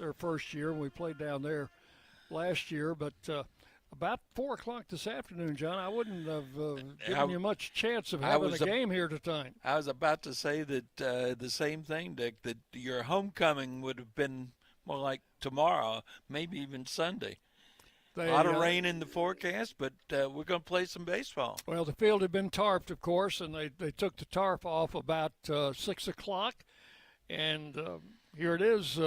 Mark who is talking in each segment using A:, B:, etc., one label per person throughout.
A: their first year, and we played down there last year. But about 4 o'clock this afternoon, John, I wouldn't have given you much chance of having a game here tonight.
B: I was about to say that the same thing, Dick, that your homecoming would have been more like tomorrow, maybe even Sunday. A lot of rain in the forecast, but we're going to play some baseball.
A: Well, the field had been tarped, of course, and they took the tarp off about 6 o'clock. And here it is,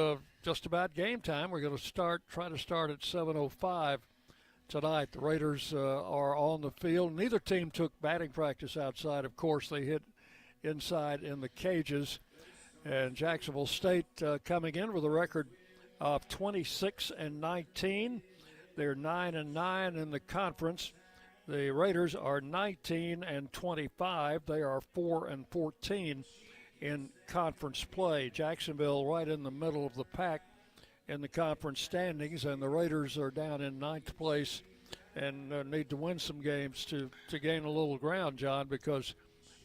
A: just about game time. We're going to try to start at 7:05 tonight. The Raiders are on the field. Neither team took batting practice outside. Of course, they hit inside in the cages. And Jacksonville State coming in with a record of 26-19. They're 9-9 in the conference. The Raiders are 19-25. They are 4-14 in conference play. Jacksonville right in the middle of the pack in the conference standings, and the Raiders are down in 9th place and need to win some games to gain a little ground, John, because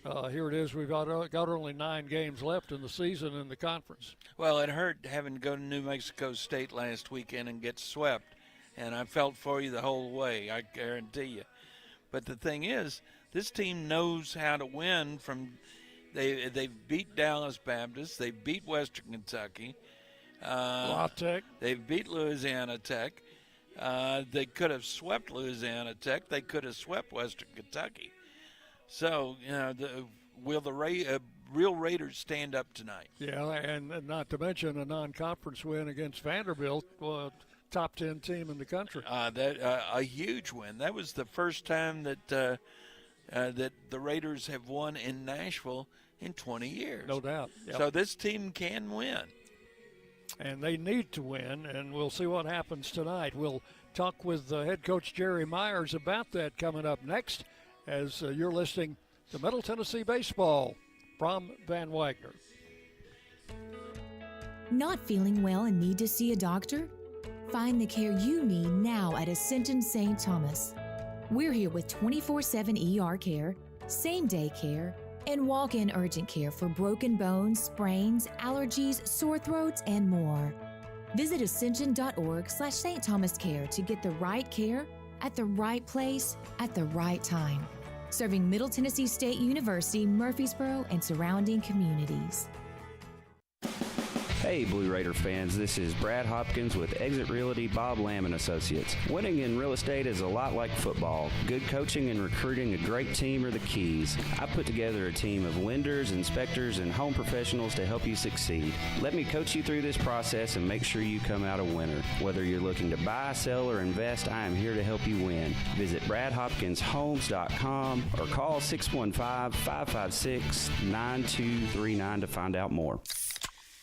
A: here it is. We've got only 9 games left in the season in the conference.
B: Well, it hurt having to go to New Mexico State last weekend and get swept. And I felt for you the whole way, I guarantee you. But the thing is, this team knows how to win. They've beat Dallas Baptist. They've beat Western Kentucky.
A: La Tech.
B: They've beat Louisiana Tech. They could have swept Louisiana Tech. They could have swept Western Kentucky. So, will the real Raiders stand up tonight?
A: Yeah, and not to mention a non-conference win against Vanderbilt. Top 10 team in the country.
B: A huge win. That was the first time that the Raiders have won in Nashville in 20 years.
A: No doubt. Yep.
B: So this team can win.
A: And they need to win, and we'll see what happens tonight. We'll talk with head coach Jerry Myers about that coming up next as you're listening to Middle Tennessee Baseball from Van Wagner.
C: Not feeling well and need to see a doctor? Find the care you need now at Ascension St. Thomas. We're here with 24/7 ER care, same-day care, and walk-in urgent care for broken bones, sprains, allergies, sore throats, and more. Visit ascension.org/St. Thomas Care to get the right care at the right place at the right time. Serving Middle Tennessee State University, Murfreesboro, and surrounding communities.
D: Hey Blue Raider fans, this is Brad Hopkins with Exit Realty Bob Lamb & Associates. Winning in real estate is a lot like football. Good coaching and recruiting a great team are the keys. I put together a team of lenders, inspectors, and home professionals to help you succeed. Let me coach you through this process and make sure you come out a winner. Whether you're looking to buy, sell, or invest, I am here to help you win. Visit BradHopkinsHomes.com or call 615-556-9239 to find out more.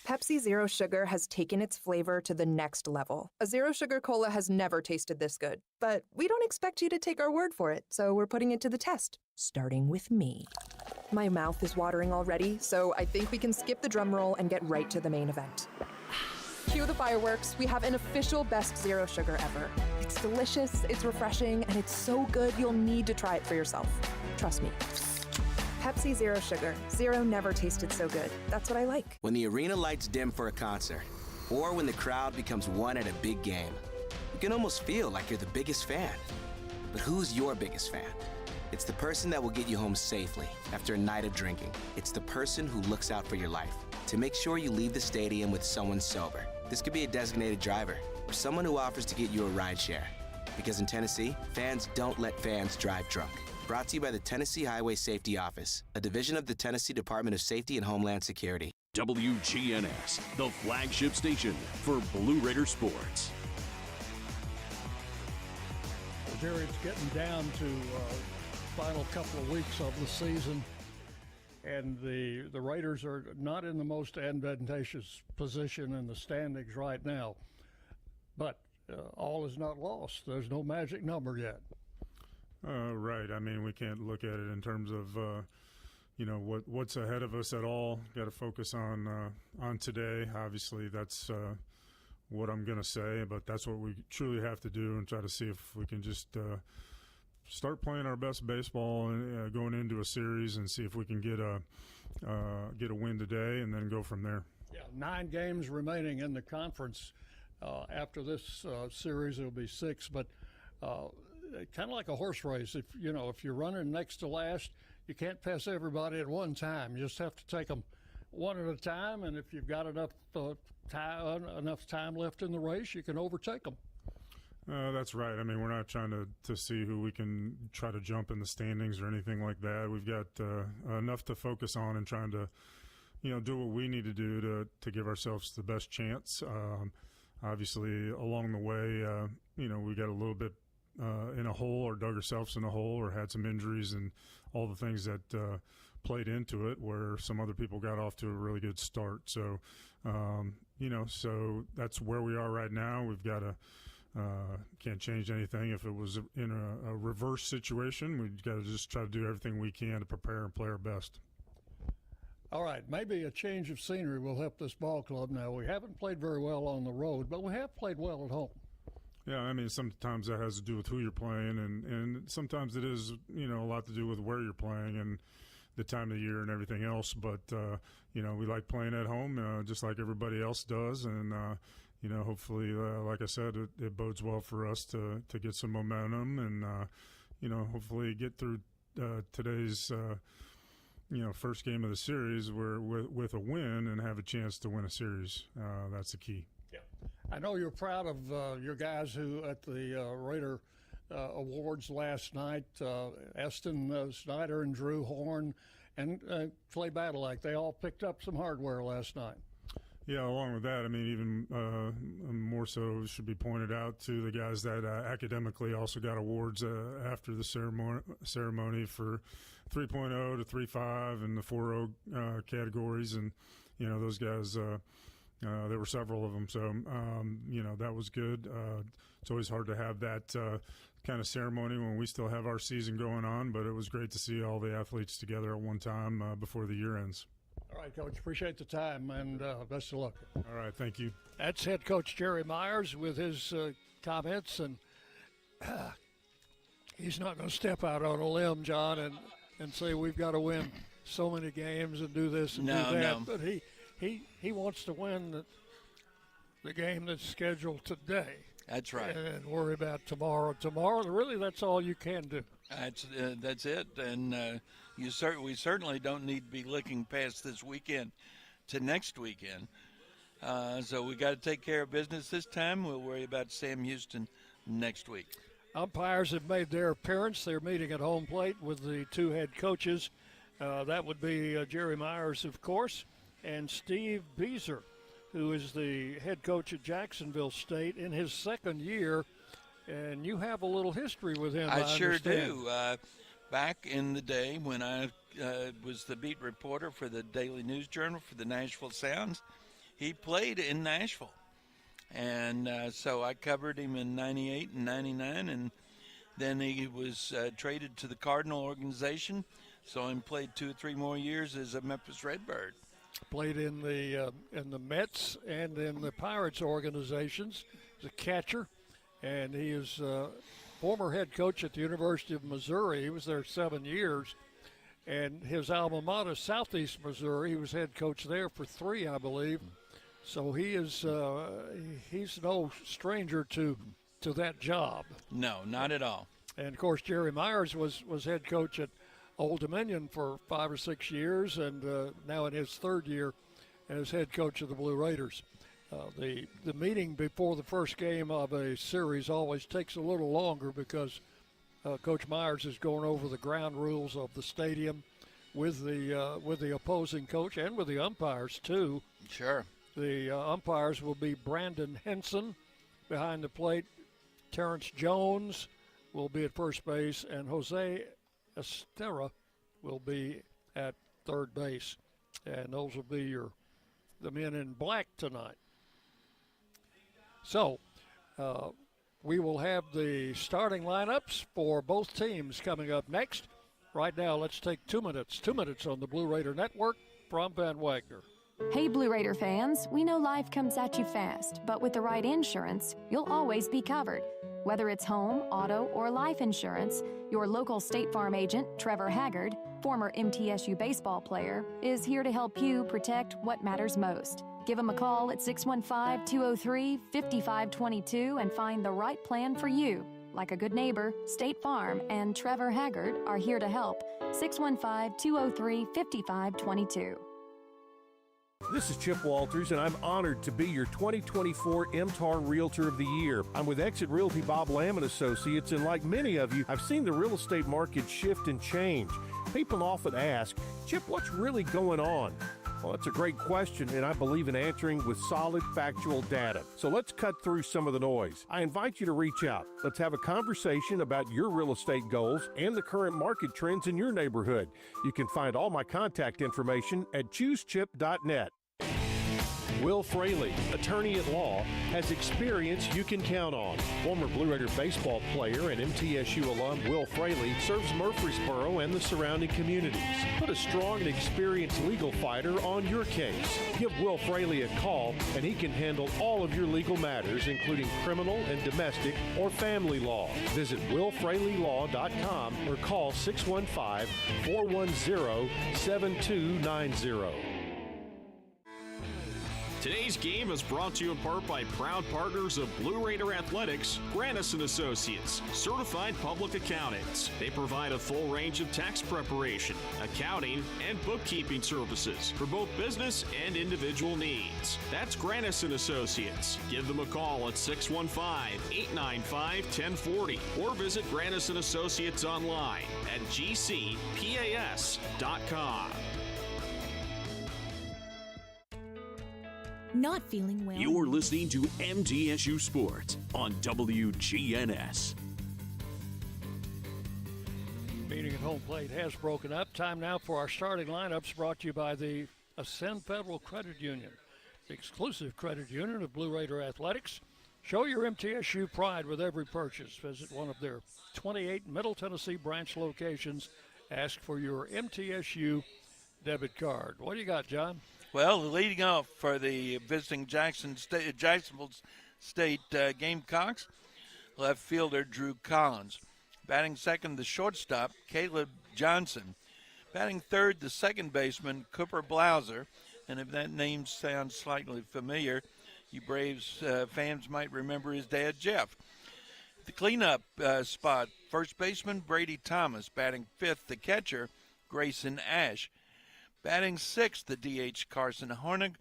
E: Pepsi Zero Sugar has taken its flavor to the next level. A Zero Sugar Cola has never tasted this good. But we don't expect you to take our word for it, so we're putting it to the test, starting with me. My mouth is watering already, so I think we can skip the drum roll and get right to the main event. Cue the fireworks. We have an official best Zero Sugar ever. It's delicious, it's refreshing, and it's so good you'll need to try it for yourself. Trust me. Pepsi Zero Sugar. Zero never tasted so good. That's what I like.
F: When the arena lights dim for a concert, or when the crowd becomes one at a big game, you can almost feel like you're the biggest fan. But who's your biggest fan? It's the person that will get you home safely after a night of drinking. It's the person who looks out for your life to make sure you leave the stadium with someone sober. This could be a designated driver or someone who offers to get you a ride share. Because in Tennessee, fans don't let fans drive drunk. Brought to you by the Tennessee Highway Safety Office, a division of the Tennessee Department of Safety and Homeland Security.
G: WGNS, the flagship station for Blue Raider sports.
A: Well, Jerry, it's getting down to final couple of weeks of the season, and the Raiders are not in the most advantageous position in the standings right now. But all is not lost. There's no magic number yet.
H: Right. I mean, we can't look at it in terms of, what's ahead of us at all. Got to focus on today. Obviously, that's what I'm going to say, but that's what we truly have to do and try to see if we can just start playing our best baseball and going into a series and see if we can get a win today and then go from there.
A: Yeah, 9 games remaining in the conference. After this series, it'll be 6. But kind of like a horse race. If you're running next to last, you can't pass everybody at one time. You just have to take them one at a time. And if you've got enough time left in the race, you can overtake them.
H: That's right. I mean, we're not trying to see who we can try to jump in the standings or anything like that. We've got enough to focus on and trying to, do what we need to do to give ourselves the best chance. Obviously, along the way, we got a little bit in a hole or dug ourselves in a hole or had some injuries and all the things that played into it where some other people got off to a really good start. So, so that's where we are right now. We've got to can't change anything. If it was in a reverse situation, we've got to just try to do everything we can to prepare and play our best.
A: All right, maybe a change of scenery will help this ball club now. We haven't played very well on the road, but we have played well at home.
H: Yeah, I mean, sometimes that has to do with who you're playing, and sometimes it is, a lot to do with where you're playing and the time of the year and everything else. But, we like playing at home just like everybody else does, and hopefully, like I said, it bodes well for us to get some momentum and, hopefully get through today's, first game of the series with a win and have a chance to win a series. That's the key.
A: Yeah. I know you're proud of your guys who at the Raider Awards last night, Eston Snyder and Drew Horn and Clay Badalak. They all picked up some hardware last night.
H: Yeah, along with that, I mean, even more so should be pointed out to the guys that academically also got awards after the ceremony for 3.0 to 3.5 and the 4.0 categories. And, those guys, there were several of them. So, that was good. It's always hard to have that kind of ceremony when we still have our season going on, but it was great to see all the athletes together at one time before the year ends.
A: All right, Coach, appreciate the time, and best of luck.
H: All right, thank you.
A: That's head coach Jerry Myers with his comments, and he's not going to step out on a limb, John, and say we've got to win so many games and do this and do that.
B: No.
A: But he wants to win the game that's scheduled today.
B: That's right.
A: And worry about tomorrow. Tomorrow, really, that's all you can do.
B: That's it, and we certainly don't need to be looking past this weekend to next weekend. So we got to take care of business this time. We'll worry about Sam Houston next week.
A: Umpires have made their appearance. They're meeting at home plate with the two head coaches. That would be Jerry Myers, of course, and Steve Beezer, who is the head coach at Jacksonville State in his second year. And you have a little history with him.
B: I sure do. Back in the day when I was the beat reporter for the Daily News Journal for the Nashville Sounds, he played in Nashville. And so I covered him in 98 and 99, and then he was traded to the Cardinal organization, so he played 2 or 3 more years as a Memphis Redbird.
A: Played in the Mets and in the Pirates organizations as a catcher. And he is former head coach at the University of Missouri. He was there 7 years. And his alma mater, Southeast Missouri, he was head coach there for 3, I believe. So he is he's no stranger to that job.
B: No, not at all.
A: And, of course, Jerry Myers was head coach at Old Dominion for 5 or 6 years, and now in his 3rd year as head coach of the Blue Raiders. The meeting before the first game of a series always takes a little longer because Coach Myers is going over the ground rules of the stadium with the opposing coach and with the umpires too.
B: Sure.
A: The umpires will be Brandon Henson behind the plate. Terrence Jones will be at first base, and Jose Estera will be at third base. And those will be the men in black tonight. So we will have the starting lineups for both teams coming up next. Right now, let's take 2 minutes. 2 minutes on the Blue Raider Network from Van Wagner.
I: Hey, Blue Raider fans, we know life comes at you fast, but with the right insurance, you'll always be covered. Whether it's home, auto, or life insurance, your local State Farm agent, Trevor Haggard, former MTSU baseball player, is here to help you protect what matters most. Give them a call at 615-203-5522 and find the right plan for you. Like a good neighbor, State Farm and Trevor Haggard are here to help. 615-203-5522.
J: This is Chip Walters, and I'm honored to be your 2024 MTAR Realtor of the Year. I'm with Exit Realty Bob Lamb & Associates, and like many of you, I've seen the real estate market shift and change. People often ask, Chip, what's really going on? Well, that's a great question, and I believe in answering with solid, factual data. So let's cut through some of the noise. I invite you to reach out. Let's have a conversation about your real estate goals and the current market trends in your neighborhood. You can find all my contact information at choosechip.net. Will Fraley, attorney at law, has experience you can count on. Former Blue Raider baseball player and MTSU alum Will Fraley serves Murfreesboro and the surrounding communities. Put a strong and experienced legal fighter on your case. Give Will Fraley a call and he can handle all of your legal matters, including criminal and domestic or family law. Visit willfraleylaw.com or call 615-410-7290.
G: Today's game is brought to you in part by proud partners of Blue Raider Athletics, Grannis & Associates, certified public accountants. They provide a full range of tax preparation, accounting, and bookkeeping services for both business and individual needs. That's Grannis & Associates. Give them a call at 615-895-1040 or visit Grannis & Associates online at gcpas.com.
C: Not feeling well?
G: You're listening to MTSU Sports on WGNS.
A: Meeting at home plate has broken up. Time now for our starting lineups, brought to you by the Ascend Federal Credit Union, the exclusive credit union of Blue Raider Athletics. Show your MTSU pride with every purchase. Visit one of their 28 Middle Tennessee branch locations. Ask for your MTSU debit card. What do you got, John?
B: Well, leading off for the visiting Jacksonville State Gamecocks, left fielder Drew Collins. Batting second, the shortstop, Caleb Johnson. Batting third, the second baseman, Cooper Blauser. And if that name sounds slightly familiar, you Braves fans might remember his dad, Jeff. The cleanup spot, first baseman, Brady Thomas. Batting fifth, the catcher, Grayson Ash. Batting sixth, the DH Carson Hornig,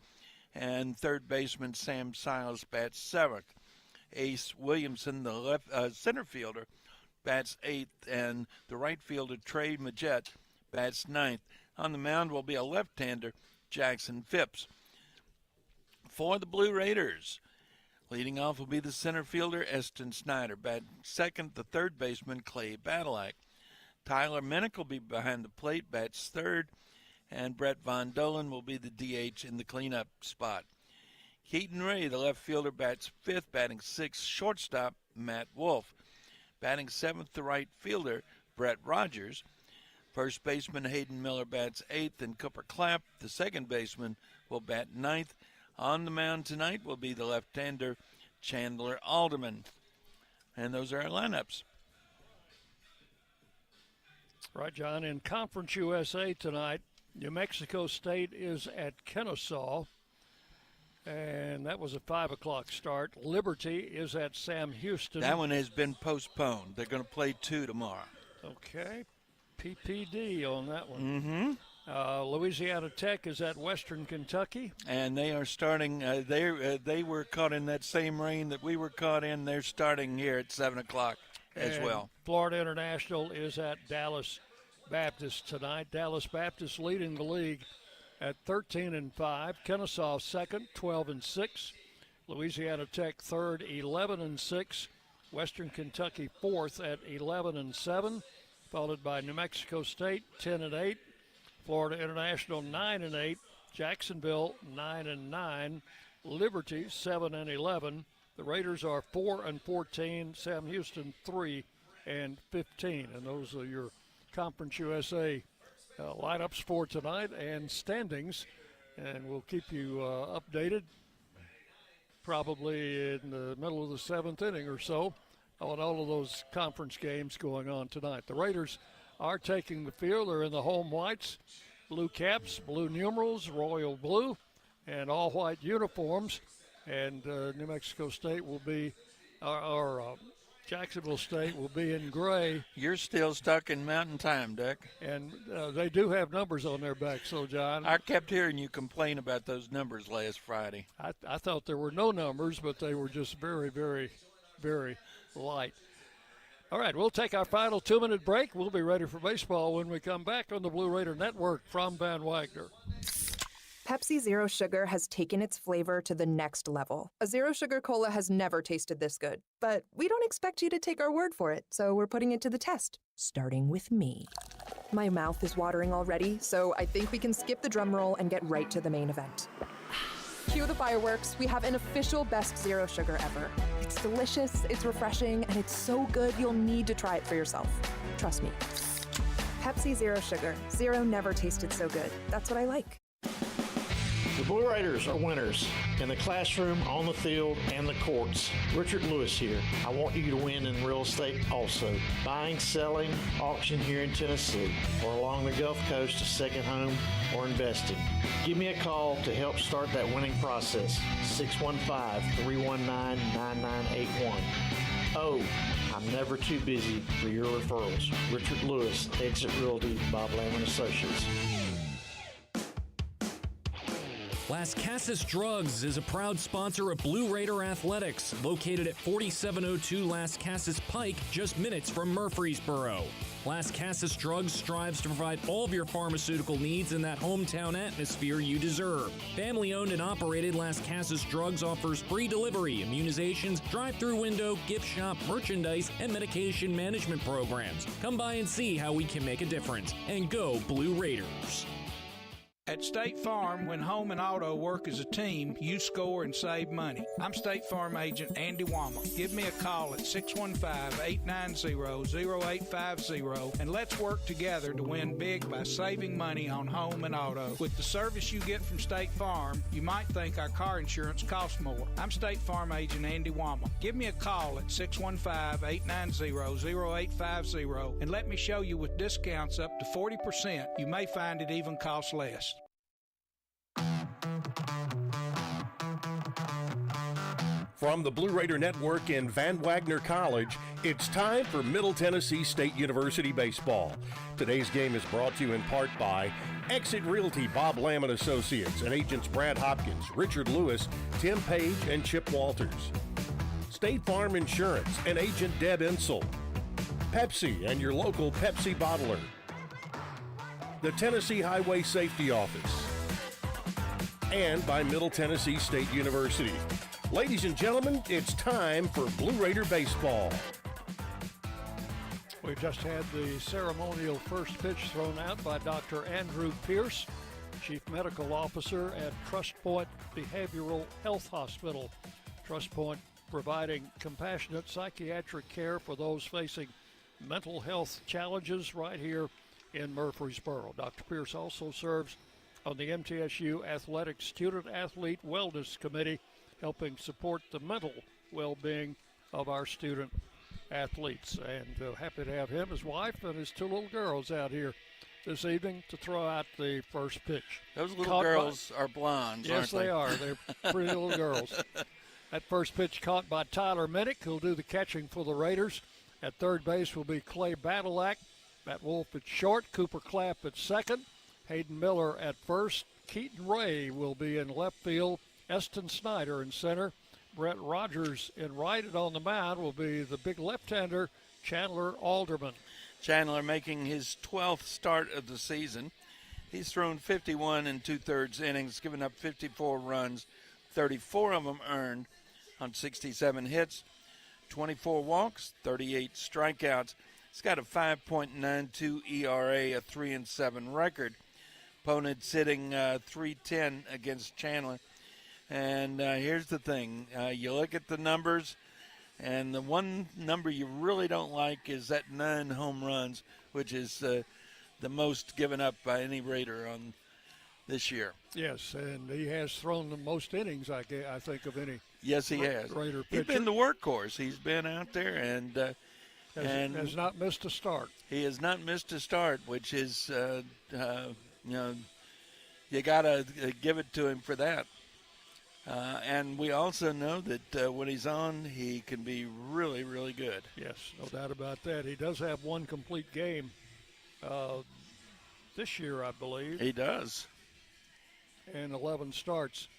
B: and third baseman Sam Siles bats seventh. Ace Williamson, the left center fielder, bats eighth, and the right fielder Trey Majette bats ninth. On the mound will be a left-hander, Jackson Phipps. For the Blue Raiders, leading off will be the center fielder Eston Snyder. Batting second, the third baseman Clay Badalak. Tyler Minnick will be behind the plate, bats third. And Brett Von Dolan will be the DH in the cleanup spot. Keaton Ray, the left fielder, bats fifth. Batting sixth, shortstop Matt Wolf. Batting seventh, the right fielder, Brett Rogers. First baseman Hayden Miller bats eighth, and Cooper Clapp, the second baseman, will bat ninth. On the mound tonight will be the left-hander Chandler Alderman. And those are our lineups.
A: Right, John. In Conference USA tonight, New Mexico State is at Kennesaw, and that was a 5 o'clock start. Liberty is at Sam Houston.
B: That one has been postponed. They're going to play 2 tomorrow.
A: Okay. PPD on that one. Louisiana Tech is at Western Kentucky.
B: And they are starting, they were caught in that same rain that we were caught in. They're starting here at 7 o'clock as well.
A: Florida International is at Dallas Baptist tonight. Dallas Baptist leading the league at 13-5. Kennesaw second, 12-6. Louisiana Tech third, 11-6. Western Kentucky fourth at 11-7, followed by New Mexico State 10-8. Florida International 9-8. Jacksonville 9-9. Liberty 7-11. The Raiders are 4-14. Sam Houston 3-15. And those are your Conference USA lineups for tonight and standings, and we'll keep you updated probably in the middle of the seventh inning or so on all of those conference games going on tonight. The Raiders are taking the field. They're in the home whites, blue caps, blue numerals, royal blue. and all white uniforms, and New Mexico State will be, or Jacksonville State will be in gray.
B: You're still stuck in Mountain Time, Dick.
A: And they do have numbers on their back, so, John.
B: I kept hearing you complain about those numbers last Friday.
A: I thought there were no numbers, but they were just very, very, very light. All right, we'll take our final 2-minute break. We'll be ready for baseball when we come back on the Blue Raider Network from Van Wagner.
E: Pepsi Zero Sugar has taken its flavor to the next level. A Zero Sugar Cola has never tasted this good. But we don't expect you to take our word for it, so we're putting it to the test, starting with me. My mouth is watering already, so I think we can skip the drum roll and get right to the main event. Cue the fireworks. We have an official best Zero Sugar ever. It's delicious, it's refreshing, and it's so good you'll need to try it for yourself. Trust me. Pepsi Zero Sugar. Zero never tasted so good. That's what I like.
K: The Blue Raiders are winners in the classroom, on the field, and the courts. Richard Lewis here. I want you to win in real estate also. Buying, selling, auction here in Tennessee, or along the Gulf Coast, a second home, or investing. Give me a call to help start that winning process. 615-319-9981. Oh, I'm never too busy for your referrals. Richard Lewis, Exit Realty, Bob Lamb & Associates.
L: Las Casas Drugs is a proud sponsor of Blue Raider Athletics, located at 4702 Las Casas Pike, just minutes from Murfreesboro. Las Casas Drugs strives to provide all of your pharmaceutical needs in that hometown atmosphere you deserve. Family-owned and operated, Las Casas Drugs offers free delivery, immunizations, drive-through window, gift shop, merchandise, and medication management programs. Come by and see how we can make a difference. And go Blue Raiders.
M: At State Farm, when home and auto work as a team, you score and save money. I'm State Farm agent Andy Wama. Give me a call at 615-890-0850 and let's work together to win big by saving money on home and auto. With the service you get from State Farm, you might think our car insurance costs more. I'm State Farm agent Andy Wama. Give me a call at 615-890-0850 and let me show you with discounts up to 40%. You may find it even costs less.
J: From the Blue Raider Network in Van Wagner College, it's time for Middle Tennessee State University baseball. Today's game is brought to you in part by Exit Realty, Bob Lamb & Associates, and agents Brad Hopkins, Richard Lewis, Tim Page, and Chip Walters. State Farm Insurance and agent Deb Insel. Pepsi and your local Pepsi bottler. The Tennessee Highway Safety Office. And by Middle Tennessee State University. Ladies and gentlemen, it's time for Blue Raider baseball.
A: We just had the ceremonial first pitch thrown out by Dr. Andrew Pierce, Chief Medical Officer at Trust Point Behavioral Health Hospital. Trust Point providing compassionate psychiatric care for those facing mental health challenges right here in Murfreesboro. Dr. Pierce also serves on the MTSU Athletic Student Athlete Wellness Committee, helping support the mental well-being of our student athletes. And happy to have him, his wife, and his two little girls out here this evening to throw out the first pitch.
B: Those little girls are blondes,
A: yes,
B: aren't they?
A: Yes, they are. They're pretty little girls. That first pitch caught by Tyler Minnick, who'll do the catching for the Raiders. At third base will be Clay Badalak. Matt Wolf at short. Cooper Clapp at second. Hayden Miller at first. Keaton Ray will be in left field. Eston Snyder in center. Brett Rogers in right, and on the mound will be the big left-hander, Chandler Alderman.
B: Chandler making his 12th start of the season. He's thrown 51 and 2/3 innings, given up 54 runs, 34 of them earned on 67 hits, 24 walks, 38 strikeouts. He's got a 5.92 ERA, a 3-7 record. Opponent sitting 310 against Chandler. And here's the thing. You look at the numbers, and the one number you really don't like is that 9 home runs, which is the most given up by any Raider on this year.
A: Yes, and he has thrown the most innings, I think, of any
B: yes, he has.
A: Raider pitcher.
B: He's been the workhorse. He's been out there and
A: has not missed a start.
B: He has not missed a start, which is, you got to give it to him for that. And we also know that when he's on, he can be really, really good.
A: Yes, no doubt about that. He does have one complete game this year, I believe.
B: He does.
A: And 11 starts.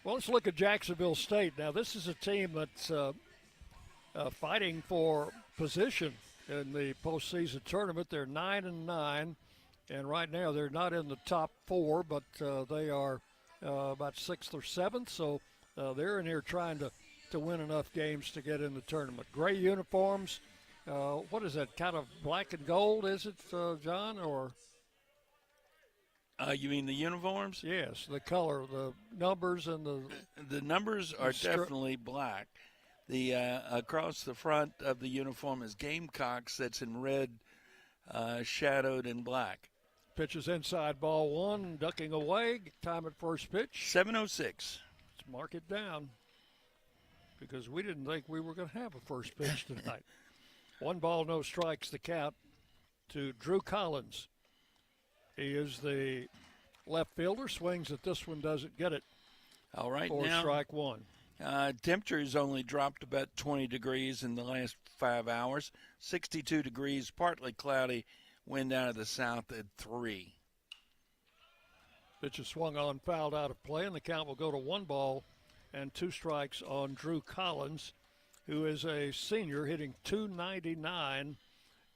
A: Well, let's look at Jacksonville State. Now, this is a team that's fighting for position in the postseason tournament. They're 9-9, and right now they're not in the top 4, but they are about 6th or 7th, so they're in here trying to win enough games to get in the tournament. Gray uniforms. What is that, kind of black and gold, is it, John, or?
B: You mean the uniforms?
A: Yes, the color, the numbers, and
B: the numbers are definitely black. The across the front of the uniform is Gamecocks. That's in red, shadowed in black.
A: Pitches inside, ball 1, ducking away. Time at first pitch.
B: 7:06.
A: Let's mark it down because we didn't think we were going to have a first pitch tonight. 1 ball, no strikes. The count to Drew Collins. He is the left fielder, swings at this one, doesn't get it.
B: All right,
A: for
B: now,
A: strike 1.
B: Temperature has only dropped about 20 degrees in the last 5 hours. 62 degrees, partly cloudy, wind out of the south at 3.
A: Pitch is swung on, fouled out of play, and the count will go to 1 ball and 2 strikes on Drew Collins, who is a senior hitting .299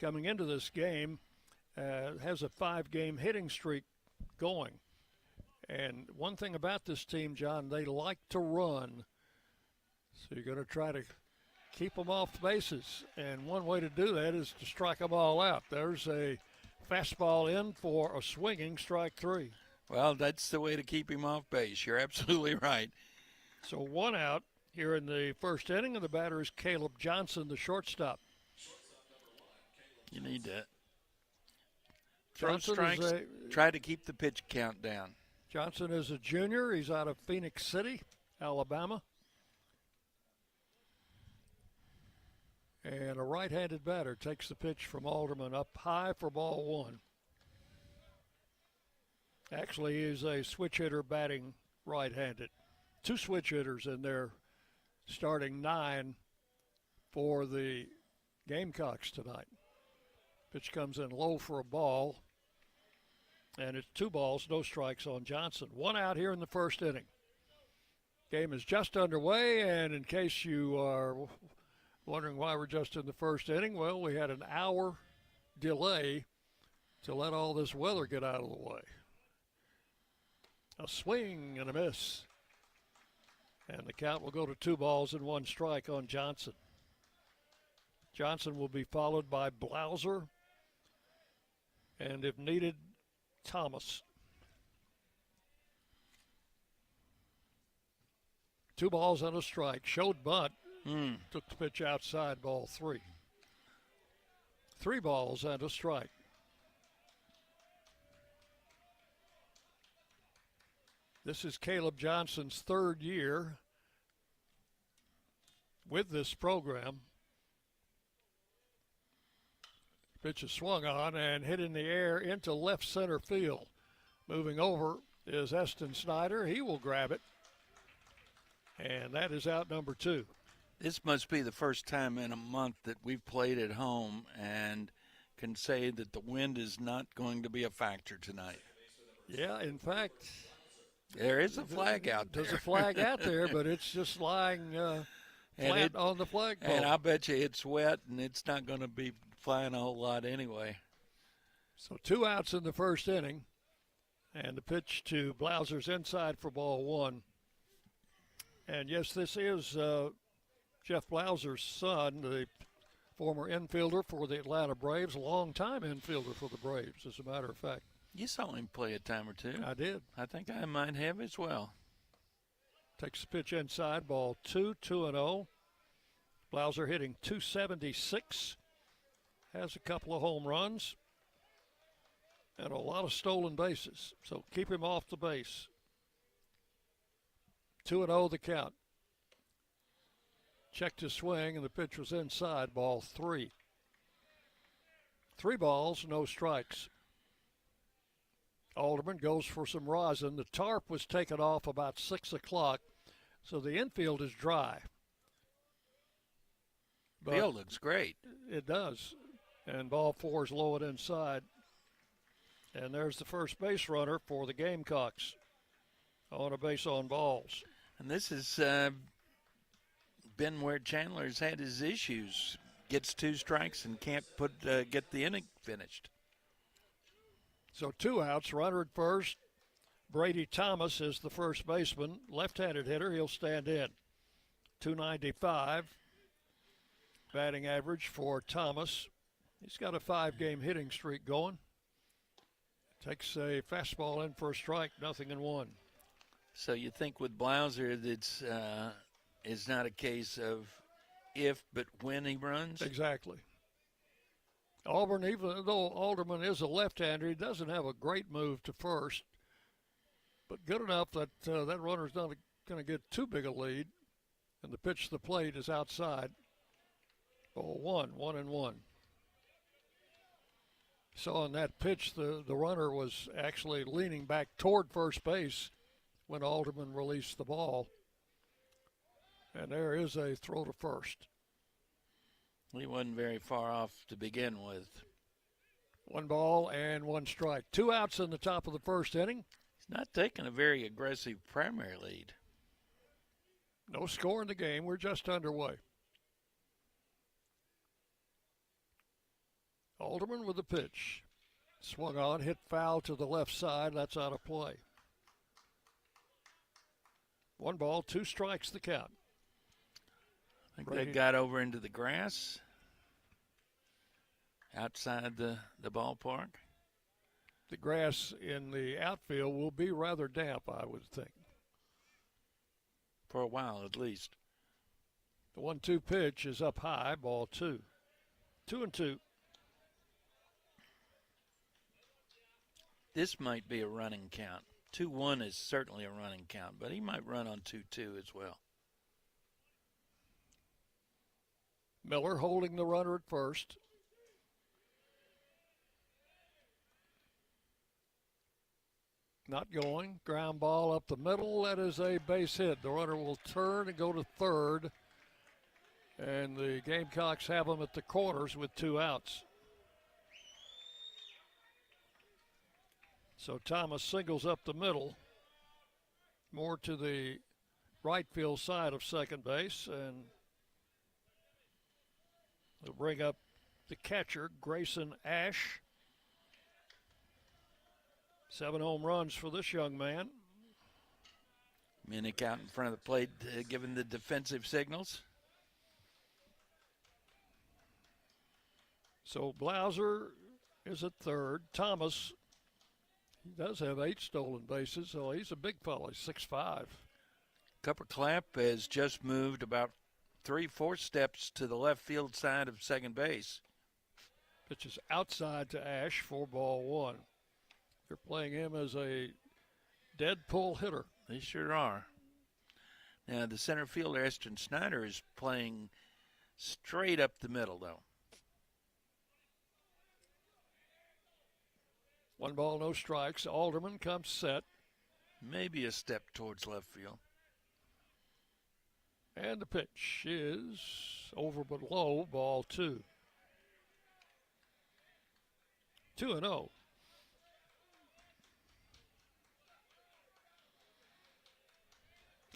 A: coming into this game. Has a 5-game hitting streak going. And one thing about this team, John, they like to run. So you're going to try to keep them off the bases. And one way to do that is to strike them all out. There's a fastball in for a swinging strike 3.
B: Well, that's the way to keep him off base. You're absolutely right.
A: So 1 out here in the first inning, and the batter is Caleb Johnson, the shortstop.
B: You need that. Throw
A: Johnson
B: strikes, try to keep the pitch count down.
A: Johnson is a junior. He's out of Phoenix City, Alabama. And a right-handed batter takes the pitch from Alderman up high for ball 1. Actually, he's a switch hitter batting right-handed. 2 switch hitters in their starting 9 for the Gamecocks tonight. Pitch comes in low for a ball. And it's 2 balls, no strikes on Johnson. 1 out here in the first inning. Game is just underway, and in case you are wondering why we're just in the first inning, well, we had an hour delay to let all this weather get out of the way. A swing and a miss. And the count will go to 2 balls and 1 strike on Johnson. Johnson will be followed by Blauser, and if needed, Thomas. 2 balls and a strike. Showed bunt. Took the pitch outside, ball 3. 3 balls and a strike. This is Caleb Johnson's 3rd year with this program. Pitch is swung on and hit in the air into left center field. Moving over is Eston Snyder. He will grab it. And that is out number 2.
B: This must be the first time in a month that we've played at home and can say that the wind is not going to be a factor tonight.
A: Yeah, in fact,
B: there is a flag out there.
A: There's a flag out there, but it's just lying flat on the flagpole.
B: And I bet you it's wet, and it's not going to be flying a whole lot anyway.
A: So 2 outs in the first inning, and the pitch to Blauser's inside for ball 1. And yes, this is Jeff Blauser's son, the former infielder for the Atlanta Braves, a long-time infielder for the Braves, as a matter of fact.
B: You saw him play a time or 2.
A: I did.
B: I think I might have as well.
A: Takes the pitch inside, ball 2, 2-0. Blauser hitting .276. Has a couple of home runs and a lot of stolen bases. So keep him off the base. 2-0 the count. Checked his swing, and the pitch was inside, ball 3. 3 balls, no strikes. Alderman goes for some rosin. The tarp was taken off about 6 o'clock. So the infield is dry. But
B: field looks great.
A: It does. And ball 4 is low and inside. And there's the first base runner for the Gamecocks on a base on balls.
B: And this has been where Chandler's had his issues. Gets 2 strikes and can't get the inning finished.
A: So 2 outs, runner at first. Brady Thomas is the first baseman, left-handed hitter. He'll stand in. 295 batting average for Thomas. He's got a 5-game hitting streak going. Takes a fastball in for a strike, 0-1.
B: So you think with Blauser it's not a case of if but when he runs?
A: Exactly. Auburn, even though Alderman is a left-hander, he doesn't have a great move to first, but good enough that that runner's not going to get too big a lead, and the pitch to the plate is outside. Ball 1-1. So on that pitch, the runner was actually leaning back toward first base when Alderman released the ball. And there is a throw to first.
B: He wasn't very far off to begin with.
A: 1 ball and 1 strike. 2 outs in the top of the first inning.
B: He's not taking a very aggressive primary lead.
A: No score in the game. We're just underway. Alderman with the pitch. Swung on, hit foul to the left side. That's out of play. 1 ball, 2 strikes the count.
B: I think they got over into the grass outside the ballpark.
A: The grass in the outfield will be rather damp, I would think.
B: For a while, at least.
A: The 1-2 pitch is up high, ball 2. 2-2.
B: This might be a running count. 2-1 is certainly a running count, but he might run on 2-2 as well.
A: Miller holding the runner at first. Not going. Ground ball up the middle. That is a base hit. The runner will turn and go to third. And the Gamecocks have him at the corners with 2 outs. So Thomas singles up the middle, more to the right field side of second base, and they'll bring up the catcher, Grayson Ash. 7 home runs for this young man.
B: Minnick out in front of the plate, giving the defensive signals.
A: So Blauser is at third. Thomas, he does have 8 stolen bases, so he's a big fellow. He's 6'5".
B: Cupper Clapp has just moved about 3-4 steps to the left field side of second base.
A: Pitch is outside to Ash for ball 1. They're playing him as a dead pull hitter.
B: They sure are. Now, the center fielder, Eston Snyder, is playing straight up the middle, though.
A: 1 ball, no strikes. Alderman comes set.
B: Maybe a step towards left field.
A: And the pitch is over but low, ball 2. 2-0.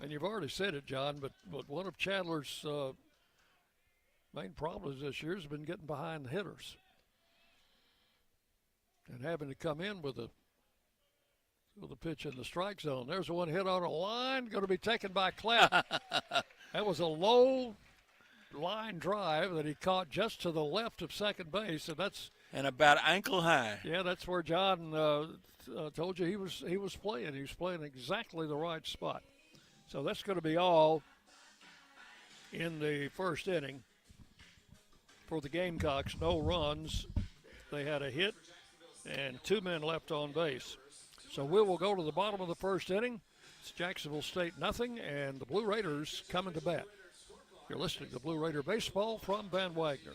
A: And you've already said it, John, but one of Chandler's main problems this year has been getting behind the hitters and having to come in with a pitch in the strike zone. There's one hit on a line, going to be taken by Clapp. That was a low line drive that he caught just to the left of second base,
B: and about ankle high.
A: Yeah, that's where John told you he was playing. He was playing exactly the right spot. So that's going to be all in the first inning for the Gamecocks. No runs. They had a hit and 2 men left on base. So we will go to the bottom of the first inning. It's Jacksonville State 0, and the Blue Raiders coming to bat. You're listening to Blue Raider Baseball from Van Wagner.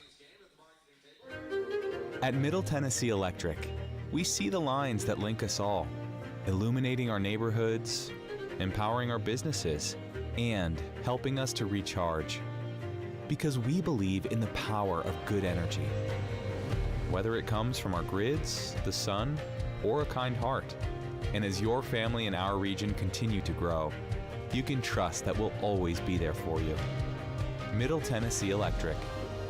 N: At Middle Tennessee Electric, we see the lines that link us all, illuminating our neighborhoods, empowering our businesses, and helping us to recharge. Because we believe in the power of good energy. Whether it comes from our grids, the sun, or a kind heart. And as your family and our region continue to grow, you can trust that we'll always be there for you. Middle Tennessee Electric,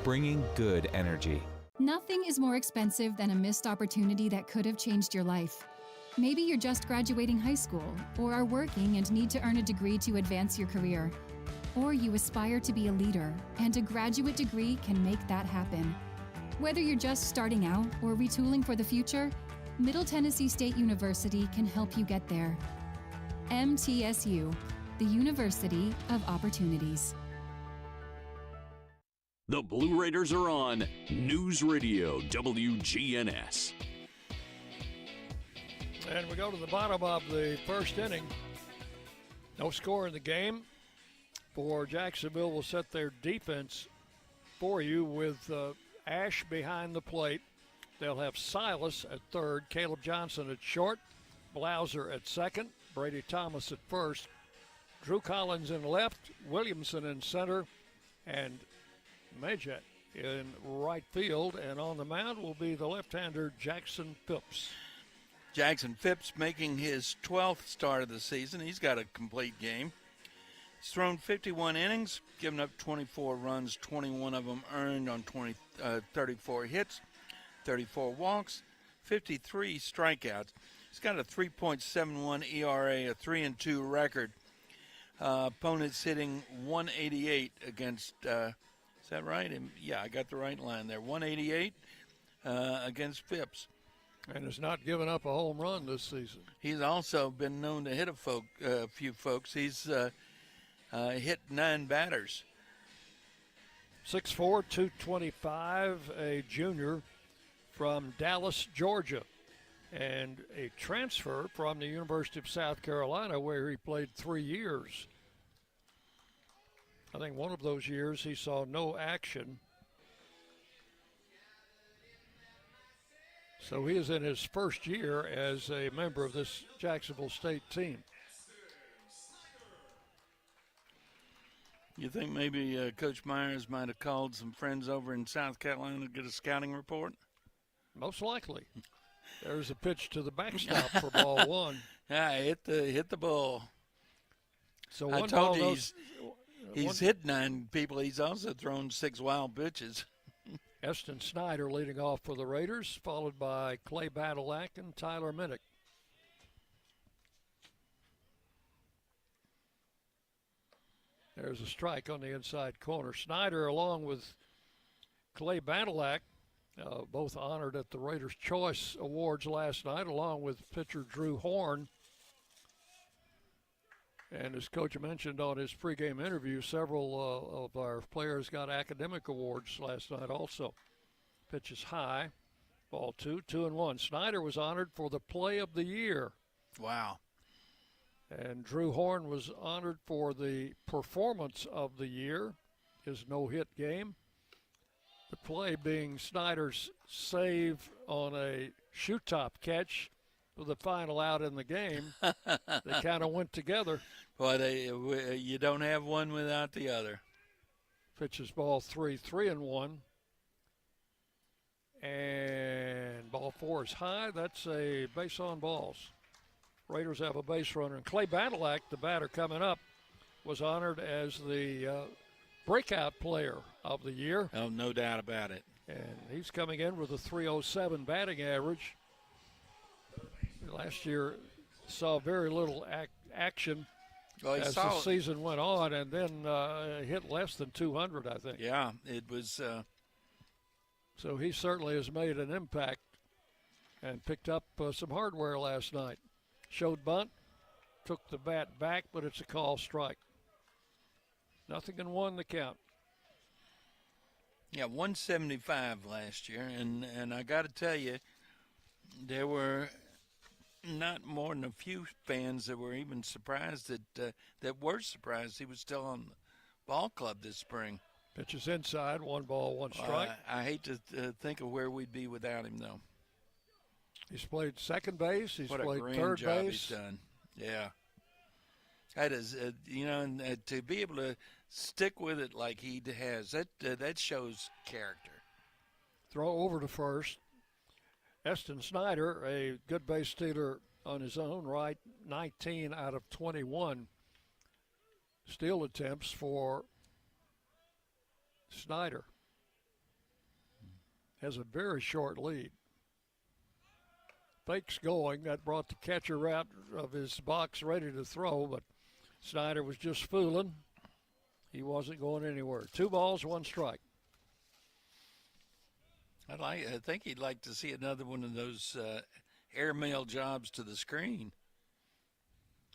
N: bringing good energy.
O: Nothing is more expensive than a missed opportunity that could have changed your life. Maybe you're just graduating high school, or are working and need to earn a degree to advance your career. Or you aspire to be a leader, and a graduate degree can make that happen. Whether you're just starting out or retooling for the future, Middle Tennessee State University can help you get there. MTSU, the University of Opportunities.
P: The Blue Raiders are on News Radio WGNS.
A: And we go to the bottom of the first inning. No score in the game. For Jacksonville will set their defense for you with Ash behind the plate. They'll have Silas at third, Caleb Johnson at short, Blauser at second, Brady Thomas at first, Drew Collins in left, Williamson in center, and Majet in right field. And on the mound will be the left-hander Jackson Phipps.
B: Jackson Phipps making his 12th start of the season. He's got a complete game. He's thrown 51 innings, given up 24 runs, 21 of them earned on 34 hits, 34 walks, 53 strikeouts. He's got a 3.71 ERA, a 3-2 record. Opponents hitting 188 against, is that right? Yeah, I got the right line there. 188 against Phipps.
A: And has not given up a home run this season.
B: He's also been known to hit a few folks. He's hit 9 batters.
A: 6'4", 225, a junior from Dallas, Georgia, and a transfer from the University of South Carolina, where he played 3 years. I think one of those years he saw no action. So he is in his first year as a member of this Jacksonville State team.
B: You think maybe Coach Myers might have called some friends over in South Carolina to get a scouting report?
A: Most likely. There's a pitch to the backstop for ball one.
B: Yeah, hit the ball.
A: So
B: I
A: one
B: told
A: ball
B: you
A: goes,
B: he's hit 9 people. He's also thrown 6 wild pitches.
A: Eston Snyder leading off for the Raiders, followed by Clay Badalack and Tyler Minnick. There's a strike on the inside corner. Snyder, along with Clay Badalack, both honored at the Raiders' Choice Awards last night, along with pitcher Drew Horn. And as Coach mentioned on his pregame interview, several of our players got academic awards last night also. Pitch is high. Ball 2, 2-1. Snyder was honored for the play of the year.
B: Wow.
A: And Drew Horn was honored for the performance of the year, his no-hit game. The play being Snyder's save on a shoot-top catch with the final out in the game. They kind of went together.
B: Well, you don't have one without the other.
A: Pitches ball 3, 3-1. And ball 4 is high. That's a base on balls. Raiders have a base runner. And Clay Badalack, the batter coming up, was honored as the breakout player of the year.
B: Oh, no doubt about it.
A: And he's coming in with a .307 batting average. Last year saw very little action as the season went on, and then hit less than 200, I think.
B: Yeah, it was.
A: So he certainly has made an impact and picked up some hardware last night. Showed bunt, took the bat back, but it's a call strike. 0-1 the count.
B: Yeah, 175 last year, and I got to tell you, there were not more than a few fans that were even surprised that were surprised he was still on the ball club this spring.
A: Pitches inside, 1 ball, 1 strike.
B: I hate to think of where we'd be without him, though.
A: He's played second base. He's
B: what
A: played
B: a grand
A: third
B: job
A: base.
B: He's done. Yeah. That is, and to be able to stick with it like he has, that shows character.
A: Throw over to first. Eston Snyder, a good base stealer on his own right, 19 out of 21 steal attempts for Snyder. Has a very short lead. Fake's going. That brought the catcher out of his box ready to throw, but Snyder was just fooling. He wasn't going anywhere. 2 balls, 1 strike.
B: I think he'd like to see another one of those airmail jobs to the screen.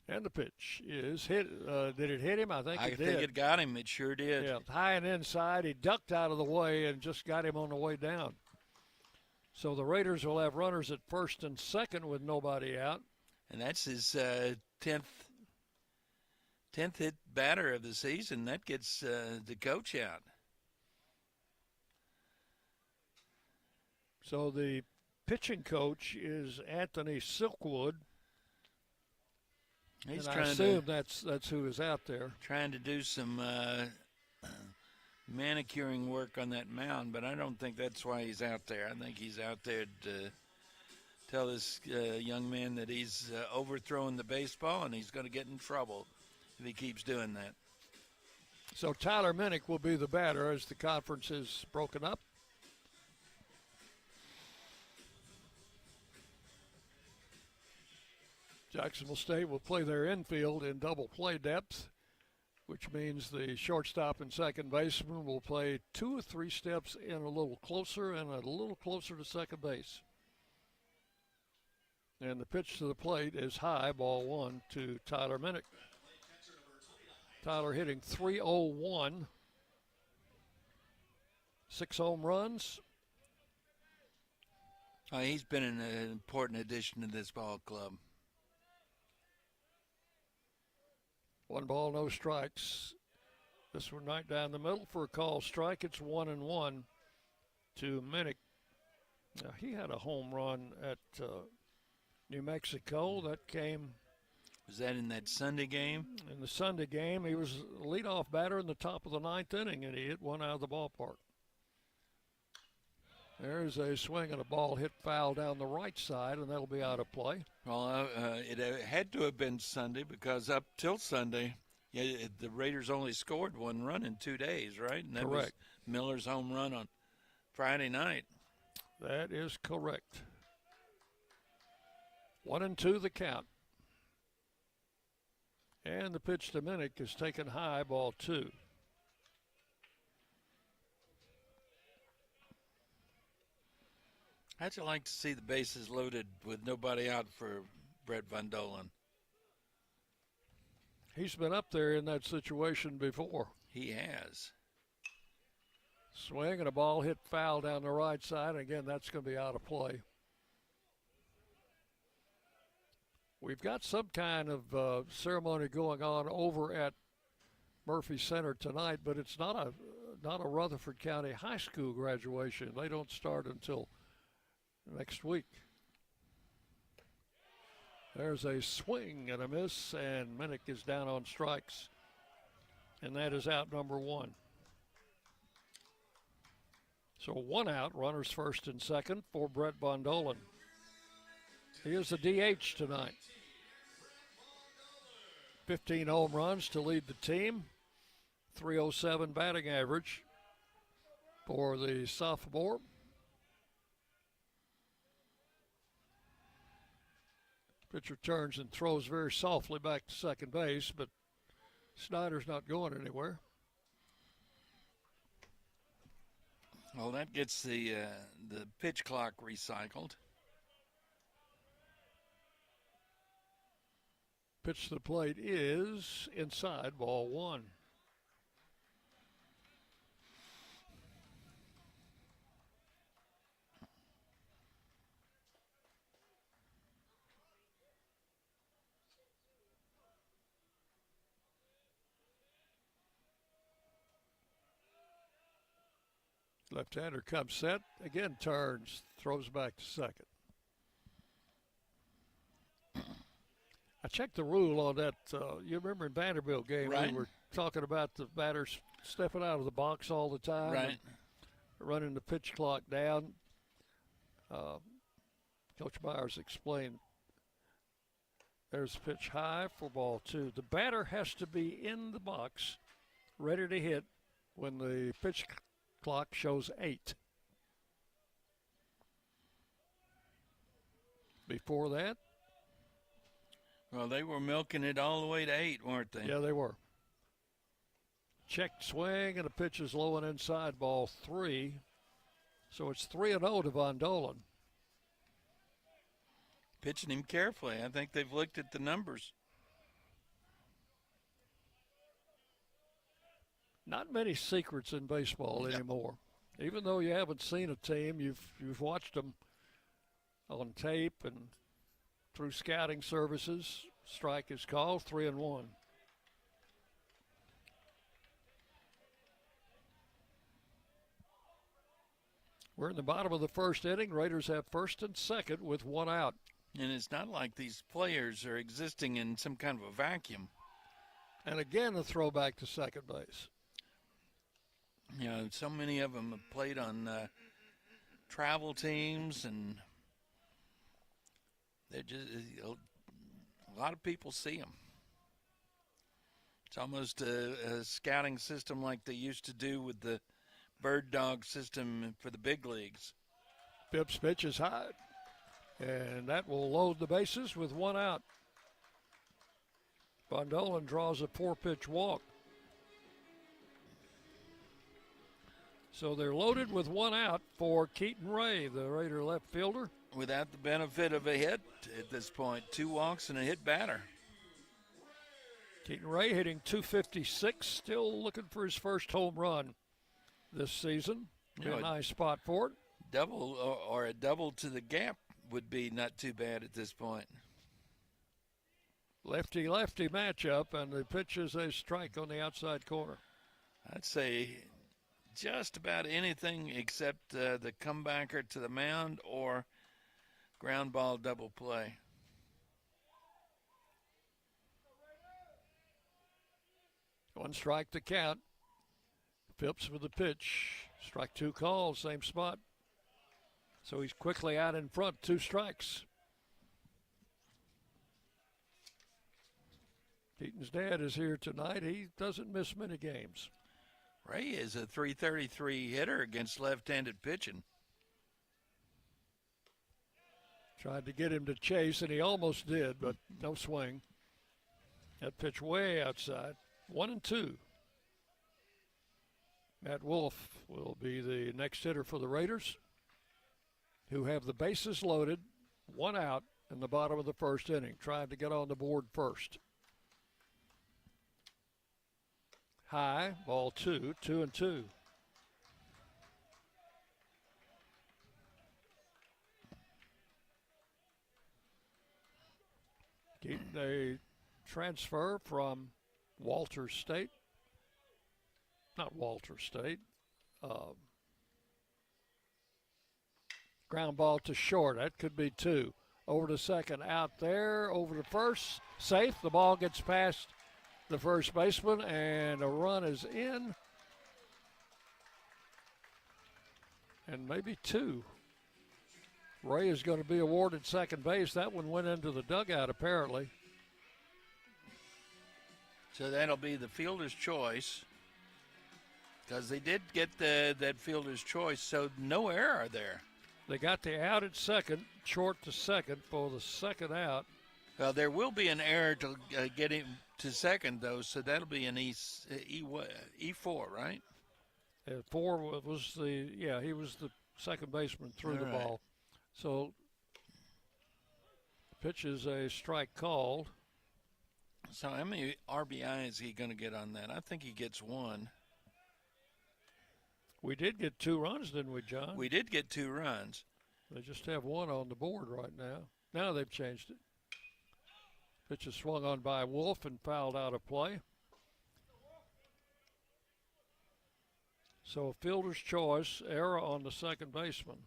A: And the pitch is hit. Did it hit him? I think it did.
B: I think it got him. It sure did.
A: Yeah, high and inside. He ducked out of the way and just got him on the way down. So the Raiders will have runners at first and second with nobody out.
B: And that's his 10th hit batter of the season. That gets the coach out.
A: So the pitching coach is Anthony Silkwood.
B: He's
A: and
B: trying
A: I assume that's who is out there.
B: Trying to do some manicuring work on that mound, but I don't think that's why he's out there. I think he's out there to tell this young man that he's overthrowing the baseball and he's going to get in trouble if he keeps doing that.
A: So Tyler Minnick will be the batter as the conference is broken up. Jacksonville State will play their infield in double play depth, which means the shortstop and second baseman will play 2 or 3 steps in a little closer and a little closer to second base. And the pitch to the plate is high, ball 1 to Tyler Minnick. Tyler hitting .301, 6 home runs.
B: He's been an important addition to this ball club.
A: 1 ball, no strikes. This one right down the middle for a call strike. It's 1-1 to Minnick. Now, he had a home run at New Mexico. That came.
B: Was that in that Sunday game?
A: In the Sunday game, he was the leadoff batter in the top of the 9th inning, and he hit one out of the ballpark. There's a swing and a ball hit foul down the right side, and that'll be out of play.
B: Well, it had to have been Sunday because up till Sunday, the Raiders only scored 1 run in 2 days, right? And that
A: correct.
B: was Miller's home run on Friday night.
A: That is correct. 1-2 the count. And the pitch to Minnick is taken high, ball 2.
B: How'd you like to see the bases loaded with nobody out for Brett Von Dolan?
A: He's been up there in that situation before.
B: He has.
A: Swing and a ball hit foul down the right side. And again, that's going to be out of play. We've got some kind of ceremony going on over at Murphy Center tonight, but it's not a Rutherford County High School graduation. They don't start until next week. There's a swing and a miss, and Minnick is down on strikes. And that is out number 1. So 1 out, runners first and second for Brett Von Dolan. He is the DH tonight. 15 home runs to lead the team. .307 batting average for the sophomore. Pitcher turns and throws very softly back to second base, but Snyder's not going anywhere.
B: Well, that gets the pitch clock recycled.
A: Pitch to the plate is inside, ball 1. Left-hander comes set, again turns, throws back to second. I checked the rule on that. You remember in Vanderbilt game,
B: Right.
A: we were talking about the batters stepping out of the box all the time.
B: Right.
A: And running the pitch clock down. Coach Myers explained there's a pitch high for ball 2. The batter has to be in the box, ready to hit when the pitch clock shows 8. Before that?
B: Well, they were milking it all the way to 8, weren't they?
A: Yeah, they were. Checked swing, and the pitch is low and inside, ball 3. So it's 3-0 to Von Dolan.
B: Pitching him carefully. I think they've looked at the numbers.
A: Not many secrets in baseball anymore. Even though you haven't seen a team, you've watched them on tape and through scouting services. Strike is called, 3-1. We're in the bottom of the first inning. Raiders have first and second with 1 out.
B: And it's not like these players are existing in some kind of a vacuum.
A: And again, a throwback to second base.
B: You know, so many of them have played on travel teams, and they're just a lot of people see them. It's almost a scouting system like they used to do with the bird dog system for the big leagues.
A: Phipps pitch is high, and that will load the bases with 1 out. Von Dolan draws a 4-pitch walk. So they're loaded with 1 out for Keaton Ray, the Raider left fielder.
B: Without the benefit of a hit at this point, 2 walks and a hit batter.
A: Keaton Ray hitting .256, still looking for his first home run this season.
B: You know,
A: a nice spot for it.
B: Double or a double to the gap would be not too bad at this point.
A: Lefty-lefty matchup, and the pitch is a strike on the outside corner.
B: I'd say just about anything except the comebacker to the mound or ground ball double play.
A: One strike to count. Phipps with the pitch. Strike 2 called, same spot. So he's quickly out in front, 2 strikes. Keaton's dad is here tonight. He doesn't miss many games.
B: Ray is a .333 hitter against left-handed pitching.
A: Tried to get him to chase, and he almost did, but no swing. That pitch way outside. 1-2. Matt Wolf will be the next hitter for the Raiders, who have the bases loaded, 1 out in the bottom of the first inning, trying to get on the board first. High, ball 2, 2-2. Keaton, a transfer from Walters State. Not Walters State. Ground ball to short. That could be 2. Over to second, out there, over to first. Safe. The ball gets past the first baseman, and a run is in. And maybe 2. Ray is going to be awarded second base. That one went into the dugout, apparently.
B: So that'll be the fielder's choice, because they did get that fielder's choice, so no error there.
A: They got the out at second, short to second for the second out.
B: Well, there will be an error to get him to second, though, so that'll be an E4, right?
A: 4 was he was the second baseman through the ball. So pitch is a strike called.
B: So how many RBI is he going to get on that? I think he gets 1.
A: We did get 2 runs, didn't we, John?
B: We did get 2 runs.
A: They just have 1 on the board right now. Now they've changed it. Pitch is swung on by Wolf and fouled out of play. So fielder's choice, error on the second baseman.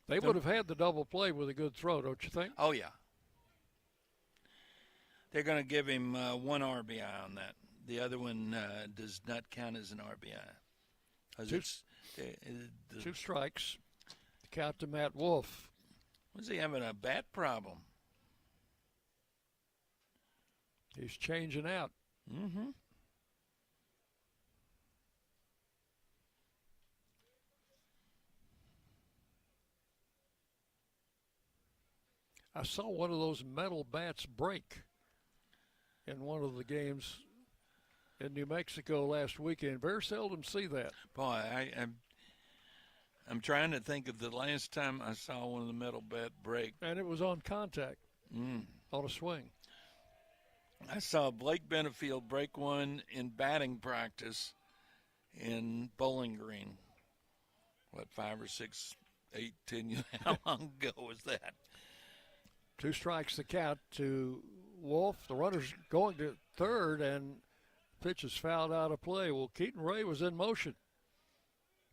A: They would have had the double play with a good throw, don't you think?
B: Oh, yeah. They're going to give him 1 RBI on that. The other one does not count as an RBI.
A: Two strikes. Count to Matt Wolf.
B: Was he having a bat problem?
A: He's changing out.
B: Mm-hmm.
A: I saw one of those metal bats break in one of the games in New Mexico last weekend. Very seldom see that.
B: Boy, I'm trying to think of the last time I saw one of the metal bat break.
A: And it was on contact, on a swing.
B: I saw Blake Benefield break one in batting practice in Bowling Green. What, 5 or 6, 8, 10 years? How long ago was that?
A: 2 strikes the count to Wolf. The runner's going to third, and pitch is fouled out of play. Well, Keaton Ray was in motion.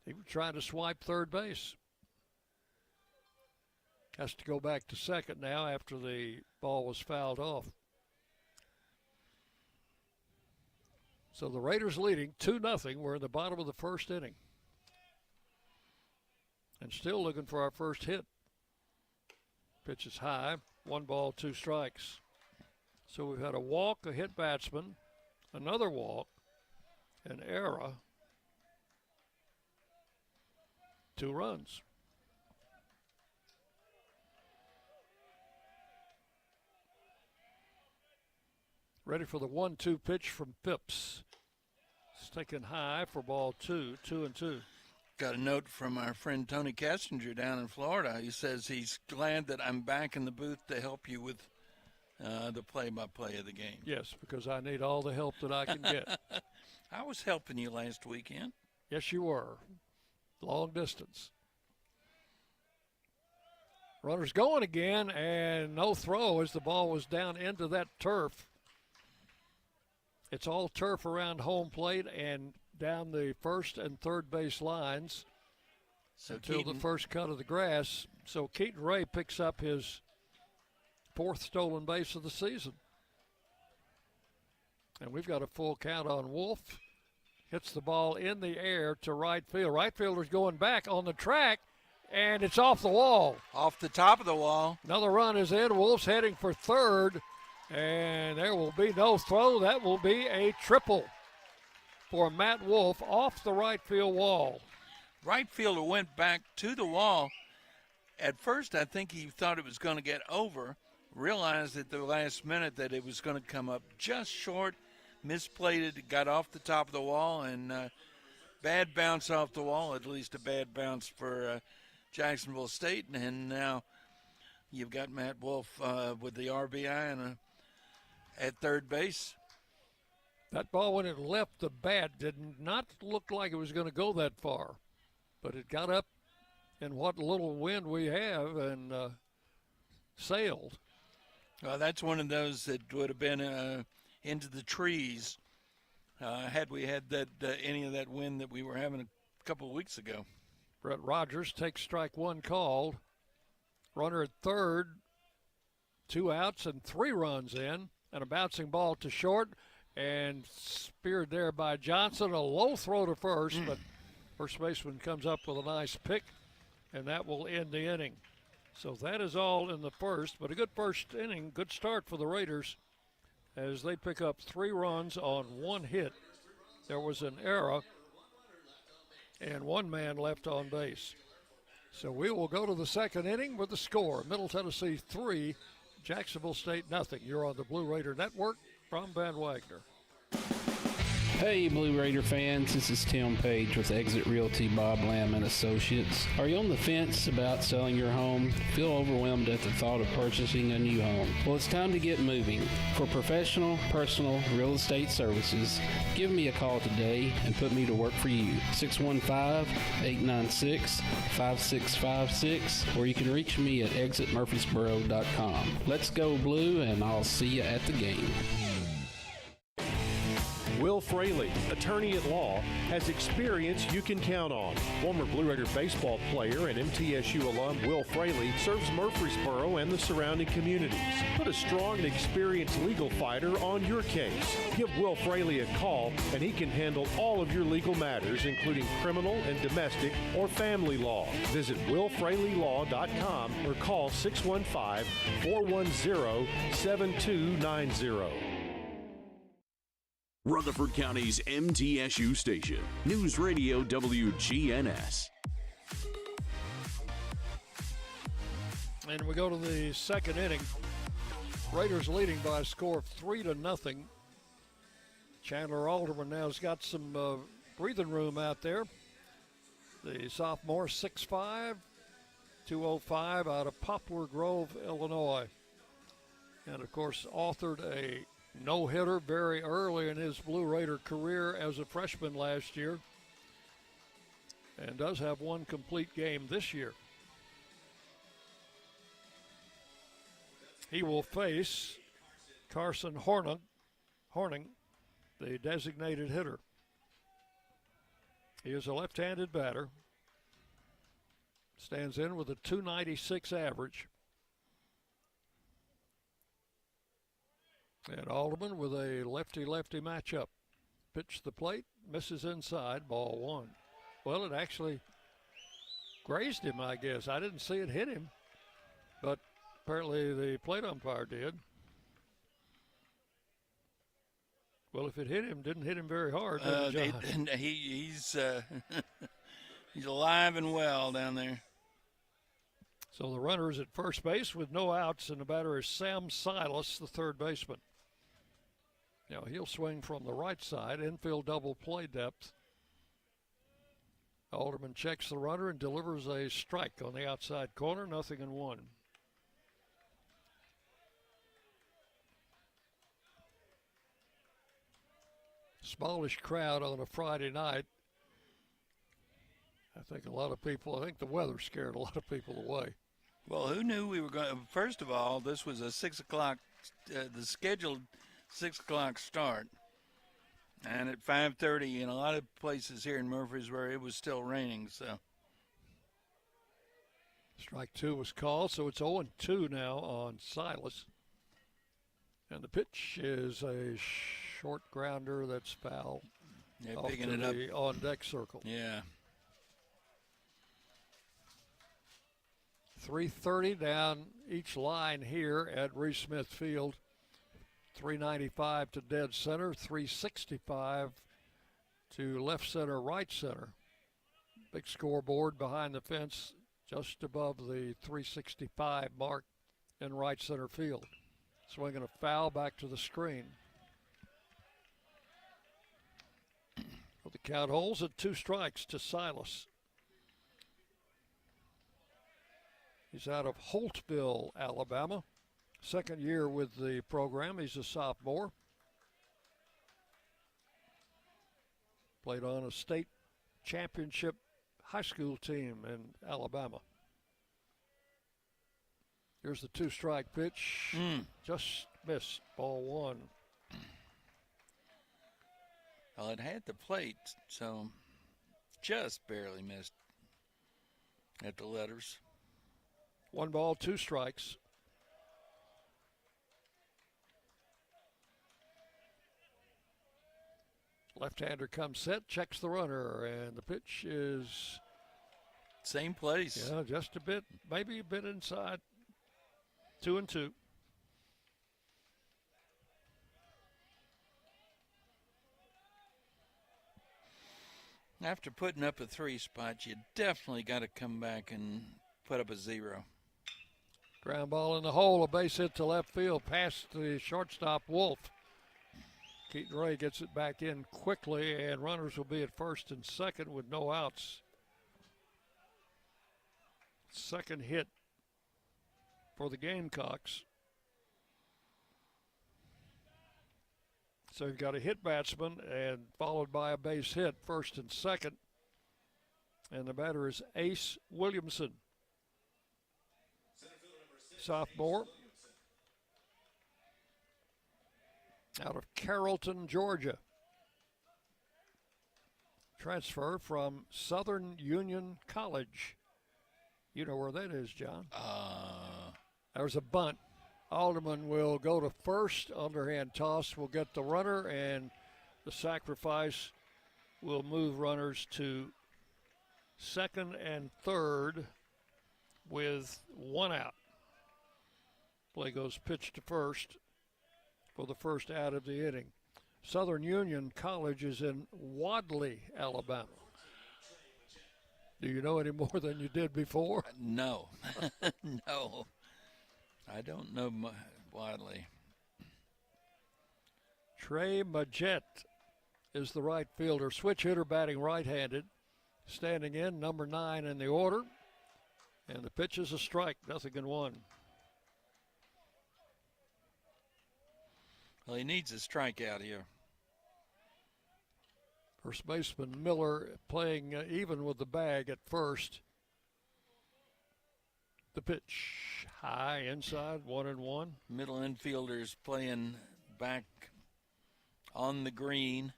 A: He was trying to swipe third base. Has to go back to second now after the ball was fouled off. So the Raiders leading 2-0. We're in the bottom of the first inning. And still looking for our first hit. Pitch is high. 1 ball, 2 strikes. So we've had a walk, a hit batsman, another walk, an error, 2 runs. Ready for the 1-2 pitch from Phipps. It's taken high for ball 2, 2-2.
B: Got a note from our friend Tony Kessinger down in Florida. He says he's glad that I'm back in the booth to help you with the play-by-play of the game.
A: Yes, because I need all the help that I can get.
B: I was helping you last weekend.
A: Yes, you were. Long distance. Runner's going again, and no throw as the ball was down into that turf. It's all turf around home plate and down the first and third base lines until the first cut of the grass. So Keaton Ray picks up his 4th stolen base of the season. And we've got a full count on Wolf. Hits the ball in the air to right field. Right fielder's going back on the track, and it's off the wall.
B: Off the top of the wall.
A: Another run is in. Wolf's heading for third, and there will be no throw. That will be a triple for Matt Wolf off the right field wall.
B: Right fielder went back to the wall. At first, I think he thought it was going to get over, realized at the last minute that it was going to come up just short, misplayed it, got off the top of the wall, and bad bounce off the wall, at least a bad bounce for Jacksonville State. And now you've got Matt Wolf with the RBI and at third base.
A: That ball, when it left the bat, did not look like it was going to go that far. But it got up in what little wind we have and sailed.
B: Well, that's one of those that would have been into the trees had we had that any of that wind that we were having a couple of weeks ago.
A: Brett Rogers takes strike 1 called. Runner at third, 2 outs and 3 runs in, and a bouncing ball to short. And speared there by Johnson. A low throw to first, but first baseman comes up with a nice pick, and that will end the inning. So that is all in the first, but a good first inning, good start for the Raiders as they pick up 3 runs on 1 hit. There was an error and 1 man left on base. So we will go to the second inning with the score. Middle Tennessee 3, Jacksonville State 0. You're on the Blue Raider Network. From Van Wagner.
Q: Hey, Blue Raider fans, this is Tim Page with Exit Realty Bob Lamb and Associates. Are you on the fence about selling your home? Feel overwhelmed at the thought of purchasing a new home? Well, it's time to get moving. For professional, personal real estate services, give me a call today and put me to work for you. 615-896-5656, or you can reach me at exitmurfreesboro.com. Let's go Blue, and I'll see you at the game.
J: Will Fraley, attorney at law, has experience you can count on. Former Blue Raider baseball player and MTSU alum Will Fraley serves Murfreesboro and the surrounding communities. Put a strong and experienced legal fighter on your case. Give Will Fraley a call and he can handle all of your legal matters, including criminal and domestic or family law. Visit willfraleylaw.com or call 615-410-7290.
P: Rutherford County's MTSU station, News Radio WGNS.
A: And we go to the second inning. Raiders leading by a score of 3-0. Chandler Alderman now has got some breathing room out there. The sophomore, 6'5", 205 out of Poplar Grove, Illinois. And, of course, authored a no-hitter very early in his Blue Raider career as a freshman last year. And does have one complete game this year. He will face Carson Horning, the designated hitter. He is a left-handed batter. Stands in with a .296 average. And Alderman with a lefty-lefty matchup. Pitch to the plate, misses inside, ball one. Well, it actually grazed him, I guess. I didn't see it hit him, but apparently the plate umpire did. Well, if it hit him, didn't hit him very hard.
B: He's he's alive and well down there.
A: So the runner is at first base with no outs, and the batter is Sam Silas, the third baseman. Now he'll swing from the right side, infield double play depth. Alderman checks the runner and delivers a strike on the outside corner, 0-1. Smallish crowd on a Friday night. I think the weather scared a lot of people away.
B: Well, who knew we were going to, first of all, this was a 6 o'clock, the scheduled 6 o'clock start. And at 5:30, in a lot of places here in Murfreesboro, it was still raining, so.
A: Strike two was called, so it's 0-2 now on Silas. And the pitch is a short grounder that's foul.
B: Yeah,
A: off
B: picking
A: to
B: it up.
A: the on-deck circle.
B: Yeah.
A: 330 down each line here at Reese Smith Field. 395 to dead center, 365 to left center, right center. Big scoreboard behind the fence just above the 365 mark in right center field. Swinging a foul back to the screen. Well, the count holds at 2 strikes to Silas. He's out of Holtville, Alabama. Second year with the program. He's a sophomore. Played on a state championship high school team in Alabama. Here's the 2-strike pitch. Just missed. Ball one.
B: Well, it had the plate, so just barely missed at the letters.
A: 1 ball, 2 strikes. Left-hander comes set, checks the runner, and the pitch is...
B: Same place.
A: Yeah, just a bit, maybe a bit inside. 2-2.
B: After putting up a 3 spot, you definitely got to come back and put up a 0.
A: Ground ball in the hole, a base hit to left field, past the shortstop Wolf. Keaton Ray gets it back in quickly, and runners will be at first and second with no outs. Second hit for the Gamecocks. So you've got a hit batsman and followed by a base hit, first and second. And the batter is Ace Williamson, sophomore, out of Carrollton, Georgia. transfer from Southern Union College. You know where that is, John. There's a bunt. Alderman will go to first. Underhand toss will get the runner, and the sacrifice will move runners to second and third with one out. Play goes pitch to first for the first out of the inning. Southern Union College is in Wadley, Alabama. Do you know any more than you did before?
B: No. No. I don't know Wadley.
A: Trey Majette is the right fielder. Switch hitter batting right-handed. Standing in, number 9 in the order. And the pitch is a strike, 0-1.
B: Well, he needs a strikeout here.
A: First baseman Miller playing even with the bag at first. The pitch high inside, 1-1.
B: Middle infielders playing back on the green,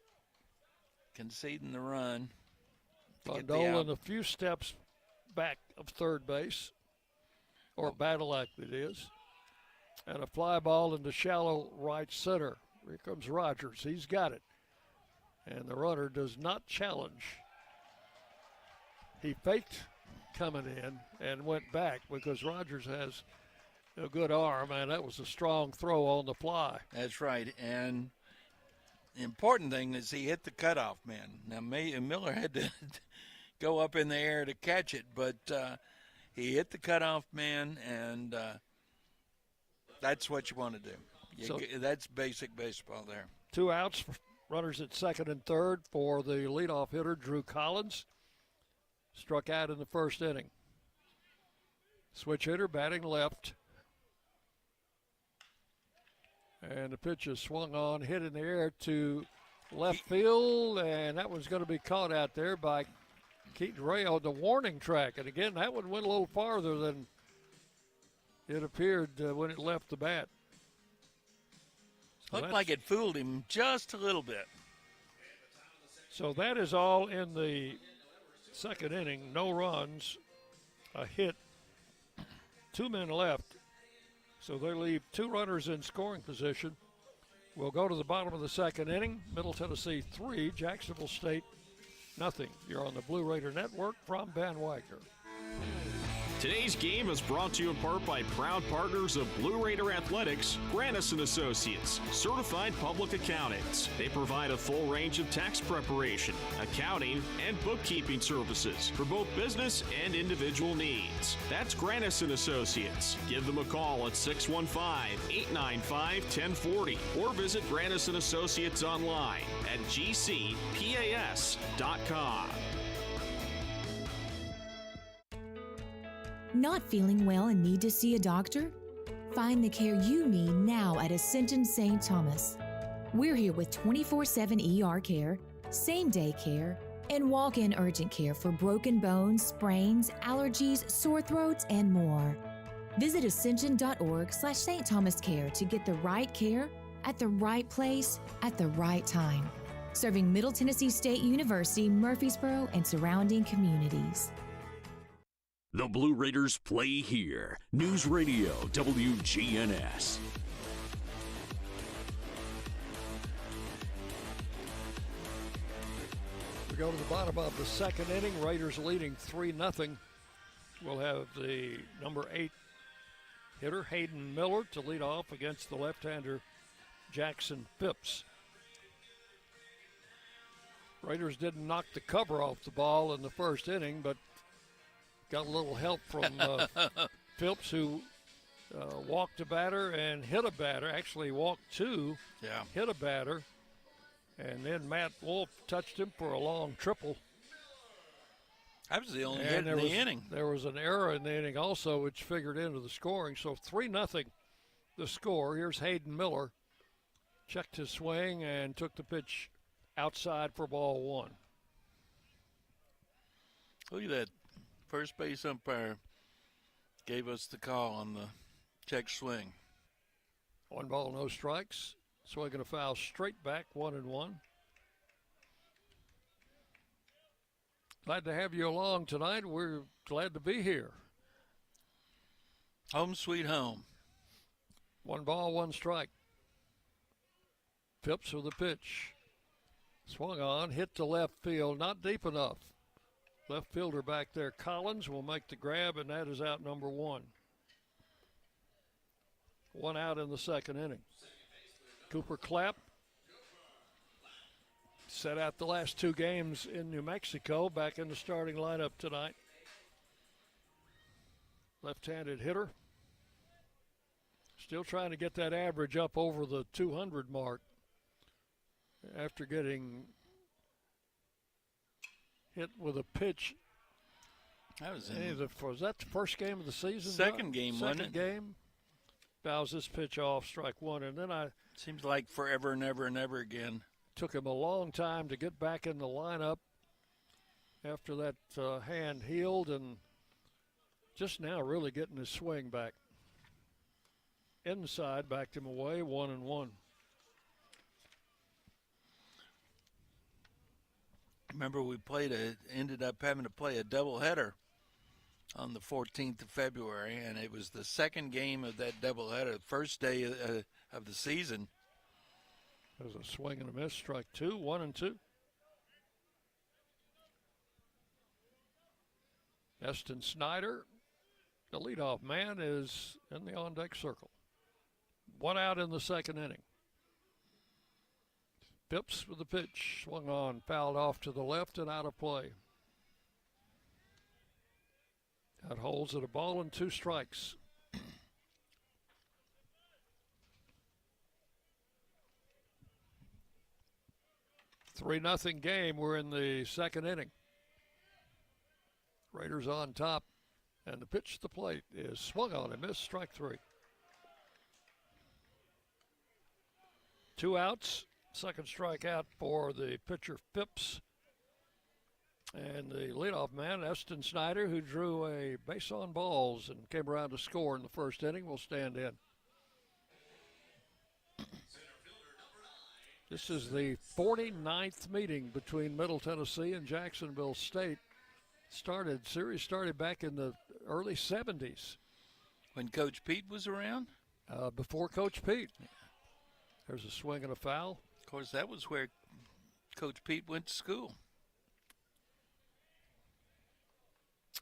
B: conceding the run.
A: Gondolin a few steps back of third base, or battle like it is. And a fly ball into shallow right center. Here comes Rogers. He's got it. And the runner does not challenge. He faked coming in and went back because Rogers has a good arm, and that was a strong throw on the fly.
B: That's right. And the important thing is he hit the cutoff man. Now, Miller had to go up in the air to catch it, but he hit the cutoff man, and that's what you want to do. That's basic baseball there.
A: 2 outs, runners at second and third for the leadoff hitter, Drew Collins. Struck out in the first inning. Switch hitter batting left. And the pitch is swung on, hit in the air to left field, and that one's going to be caught out there by Keaton Ray on the warning track. And again, that one went a little farther than it appeared when it left the bat.
B: Looked like it fooled him just a little bit.
A: So that is all in the second inning. No runs, a hit, 2 men left. So they leave 2 runners in scoring position. We'll go to the bottom of the second inning. Middle Tennessee 3, Jacksonville State nothing. You're on the Blue Raider Network from Van Wagner.
G: Today's game is brought to you in part by proud partners of Blue Raider Athletics, Granis & Associates, certified public accountants. They provide a full range of tax preparation, accounting, and bookkeeping services for both business and individual needs. That's Granis & Associates. Give them a call at 615-895-1040 or visit Granis & Associates online at gcpas.com.
C: Not feeling well and need to see a doctor? Find the care you need now at Ascension St. Thomas. We're here with 24/7 ER care, same-day care, and walk-in urgent care for broken bones, sprains, allergies, sore throats, and more. Visit ascension.org/St. Thomas Care to get the right care at the right place at the right time. Serving Middle Tennessee State University, Murfreesboro, and surrounding communities.
P: The Blue Raiders play here. News Radio WGNS.
A: We go to the bottom of the second inning. Raiders leading 3-0. We'll have the number 8 hitter, Hayden Miller, to lead off against the left-hander, Jackson Phipps. Raiders didn't knock the cover off the ball in the first inning, but got a little help from Phipps, who walked a batter and hit a batter. Actually walked 2, hit a batter. And then Matt Wolf touched him for a long triple.
B: That was the only hit in the inning.
A: There was an error in the inning also, which figured into the scoring. So 3-0 the score. Here's Hayden Miller. Checked his swing and took the pitch outside for ball 1.
B: Look at that. First base umpire gave us the call on the check swing.
A: 1 ball, no strikes. Swinging a foul straight back, 1-1. Glad to have you along tonight. We're glad to be here.
B: Home sweet home.
A: 1 ball, 1 strike. Phipps with the pitch. Swung on, hit to left field, not deep enough. Left fielder back there, Collins, will make the grab, and that is out number 1. 1 out in the second inning. Cooper Clapp set out the last 2 games in New Mexico, back in the starting lineup tonight. Left-handed hitter. Still trying to get that average up over the 200 mark after getting hit with a pitch.
B: That was
A: was that the first game of the season?
B: Second game, wasn't it?
A: Second game. Fouls this pitch off, strike 1, and then
B: seems like forever and ever and ever again.
A: Took him a long time to get back in the lineup after that hand healed, and just now really getting his swing back. Inside, backed him away, 1-1.
B: Remember, we ended up having to play a doubleheader on the 14th of February, and it was the second game of that doubleheader, first day of the season.
A: There's a swing and a miss, strike 2, 1-2. Eston Snyder, the leadoff man, is in the on-deck circle. 1 out in the second inning. Phipps with the pitch, swung on, fouled off to the left and out of play. That holds at a ball and 2 strikes. 3-0 game. We're in the second inning. Raiders on top, and the pitch to the plate is swung on and missed, strike 3. 2 outs, second strikeout for the pitcher Phipps. And the leadoff man, Eston Snyder, who drew a base on balls and came around to score in the first inning, will stand in. This is the 49th meeting between Middle Tennessee and Jacksonville State. Series started back in the early 70s.
B: When Coach Pete was around?
A: Before Coach Pete. There's a swing and a foul.
B: Of course, that was where Coach Pete went to school.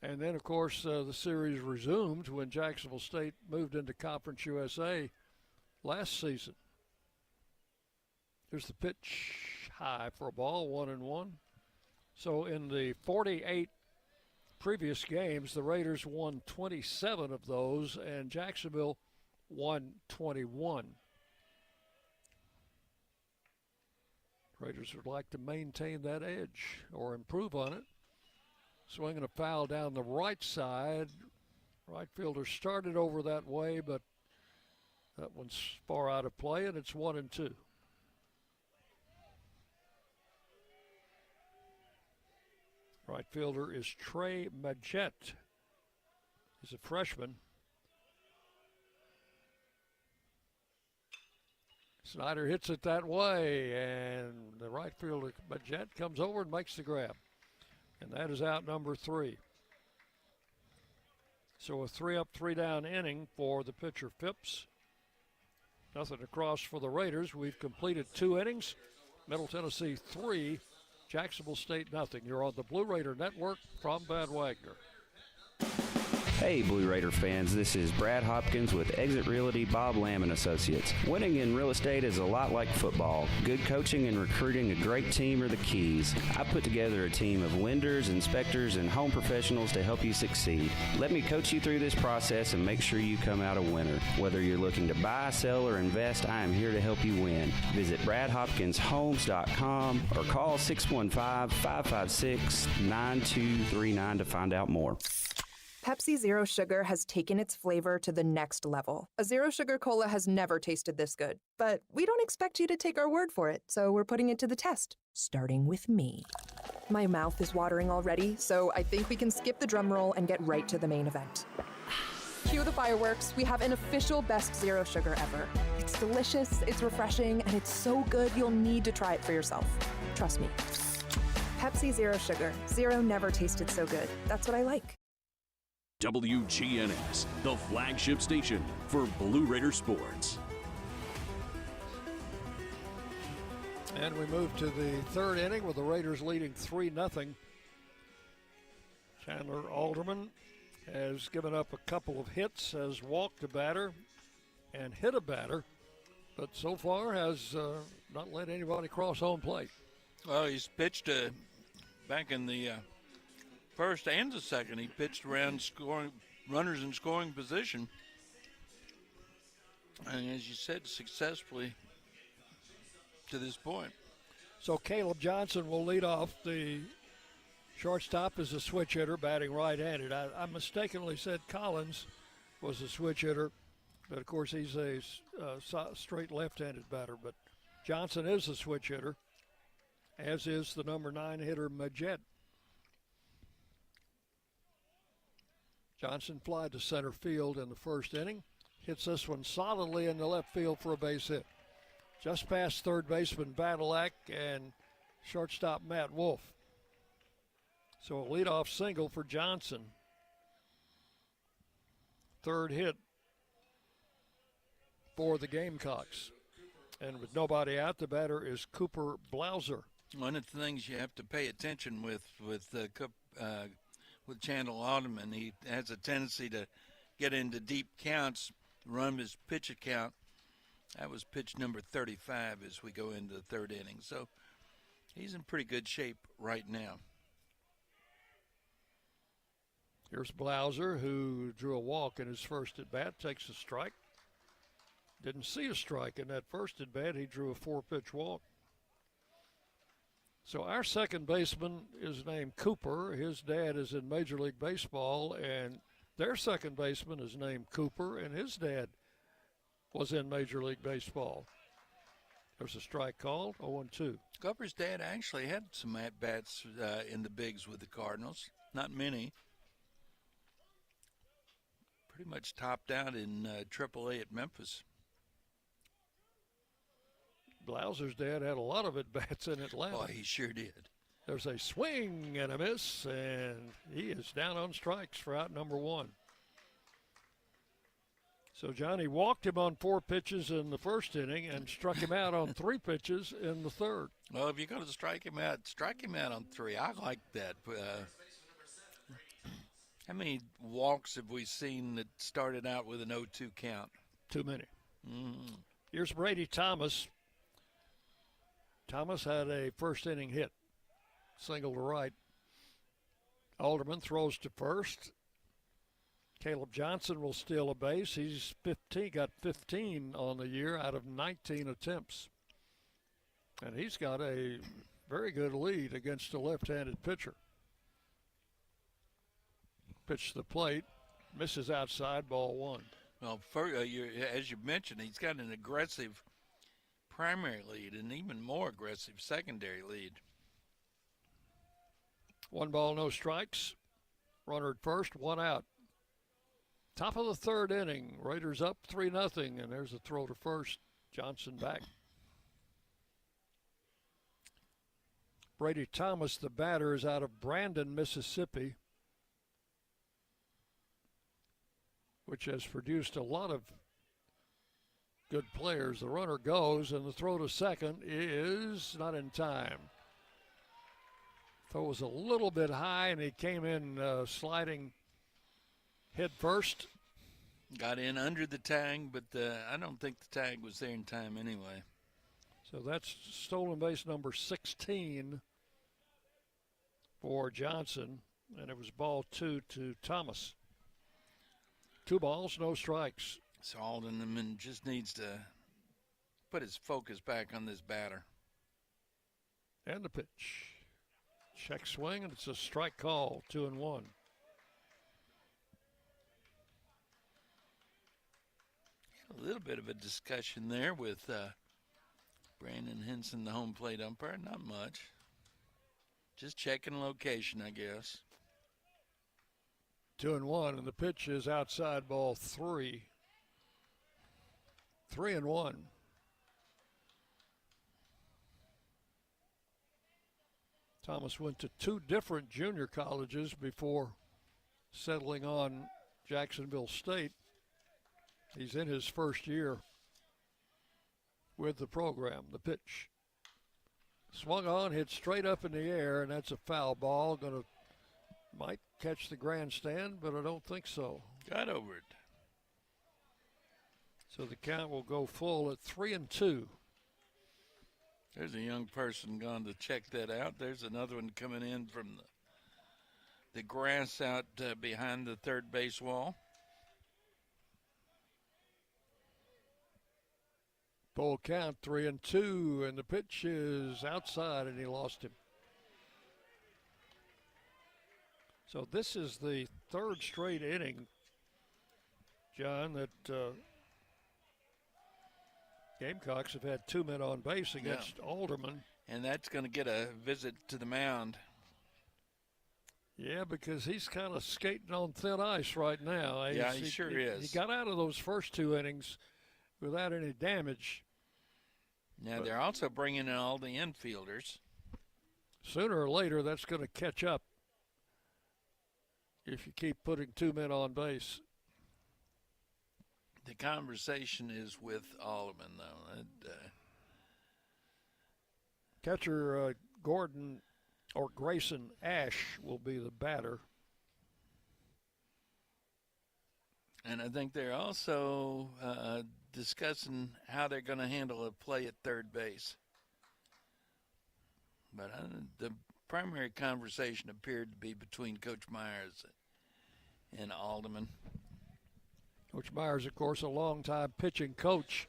A: And then, of course, the series resumed when Jacksonville State moved into Conference USA last season. Here's the pitch, high for a ball, 1-1. So in the 48 previous games, the Raiders won 27 of those, and Jacksonville won 21. Raiders would like to maintain that edge or improve on it. Swinging a foul down the right side. Right fielder started over that way, but that one's far out of play, and it's 1-2. Right fielder is Trey Majette. He's a freshman. Snyder hits it that way, and the right fielder Majette comes over and makes the grab. And that is out number 3. So a 3-up, 3-down inning for the pitcher Phipps. Nothing across for the Raiders. We've completed 2 innings. Middle Tennessee 3, Jacksonville State nothing. You're on the Blue Raider Network from Van Wagner.
D: Hey, Blue Raider fans, this is Brad Hopkins with Exit Realty Bob Lamb & Associates. Winning in real estate is a lot like football. Good coaching and recruiting a great team are the keys. I put together a team of lenders, inspectors, and home professionals to help you succeed. Let me coach you through this process and make sure you come out a winner. Whether you're looking to buy, sell, or invest, I am here to help you win. Visit BradHopkinsHomes.com or call 615-556-9239 to find out more.
E: Pepsi Zero Sugar has taken its flavor to the next level. A Zero Sugar Cola has never tasted this good. But we don't expect you to take our word for it, so we're putting it to the test, starting with me. My mouth is watering already, so I think we can skip the drum roll and get right to the main event. Cue the fireworks. We have an official best Zero Sugar ever. It's delicious, it's refreshing, and it's so good you'll need to try it for yourself. Trust me. Pepsi Zero Sugar. Zero never tasted so good. That's what I like.
P: WGNS, the flagship station for Blue Raider sports.
A: And we move to the third inning with the Raiders leading 3-0. Chandler Alderman has given up a couple of hits, has walked a batter and hit a batter, but so far has not let anybody cross home plate.
B: Well, he's pitched back in the first and the second. He pitched around scoring runners in scoring position, and as you said, successfully to this point.
A: So Caleb Johnson will lead off. The shortstop is a switch hitter, batting right-handed. I mistakenly said Collins was a switch hitter, but of course he's a straight left-handed batter. But Johnson is a switch hitter, as is the number 9 hitter Majette. Johnson flied to center field in the first inning, hits this one solidly in the left field for a base hit. Just past third baseman Badalak and shortstop Matt Wolf. So a leadoff single for Johnson. Third hit for the Gamecocks. And with nobody out, the batter is Cooper Blauser.
B: One of the things you have to pay attention with Chandler Alderman, he has a tendency to get into deep counts, run his pitch count. That was pitch number 35 as we go into the third inning. So he's in pretty good shape right now.
A: Here's Blauser, who drew a walk in his first at-bat, takes a strike. Didn't see a strike in that first at-bat. He drew a 4-pitch walk. So our second baseman is named Cooper. His dad is in Major League Baseball, and their second baseman is named Cooper, and his dad was in Major League Baseball. There's a strike called, 0-2.
B: Cooper's dad actually had some at-bats in the bigs with the Cardinals. Not many. Pretty much topped out in AAA at Memphis.
A: Blauser's dad had a lot of at-bats in Atlanta.
B: Oh, he sure did.
A: There's a swing and a miss, and he is down on strikes for out number 1. So Johnny walked him on 4 pitches in the first inning and struck him out on 3 pitches in the third.
B: Well, if you're going to strike him out on 3. I like that. How many walks have we seen that started out with an 0-2 count?
A: Too many.
B: Mm-hmm.
A: Here's Brady Thomas. Thomas had a first inning hit, single to right. Alderman throws to first. Caleb Johnson will steal a base. He's got 15 on the year out of 19 attempts. And he's got a very good lead against a left-handed pitcher. Pitch to the plate, misses outside, ball 1.
B: Well, as you mentioned, he's got an aggressive primary lead and even more aggressive secondary lead.
A: 1 ball, no strikes. Runner at first, 1 out. Top of the third inning, Raiders up 3-0, and there's a throw to first. Johnson back. Brady Thomas, the batter, is out of Brandon, Mississippi, which has produced a lot of good players. The runner goes, and the throw to second is not in time. Throw was a little bit high, and he came in sliding head first.
B: Got in under the tag, but I don't think the tag was there in time anyway.
A: So that's stolen base number 16 for Johnson, and it was ball 2 to Thomas. 2 balls, no strikes.
B: So Alderman just needs to put his focus back on this batter.
A: And the pitch. Check swing, and it's a strike call, 2-1.
B: A little bit of a discussion there with Brandon Henson, the home plate umpire. Not much. Just checking location, I guess.
A: 2-1, and the pitch is outside, ball 3. 3-1. Thomas went to 2 different junior colleges before settling on Jacksonville State. He's in his first year with the program. The pitch. Swung on, hit straight up in the air, and that's a foul ball. Might catch the grandstand, but I don't think so.
B: Got over it.
A: So the count will go full at 3-2.
B: There's a young person going to check that out. There's another one coming in from the grass out behind the third base wall.
A: Full count, 3-2, and the pitch is outside, and he lost him. So this is the 3rd straight inning, John, that Gamecocks have had 2 men on base against Alderman.
B: And that's going to get a visit to the mound.
A: Yeah, because he's kind of skating on thin ice right now.
B: Yeah, he sure is.
A: He got out of those first 2 innings without any damage.
B: Now, they're also bringing in all the infielders.
A: Sooner or later, that's going to catch up if you keep putting 2 men on base.
B: The conversation is with Alderman, though.
A: Catcher Gordon or Grayson Ash will be the batter.
B: And I think they're also discussing how they're going to handle a play at third base. But the primary conversation appeared to be between Coach Myers and Alderman.
A: Coach Myers, of course, a longtime pitching coach.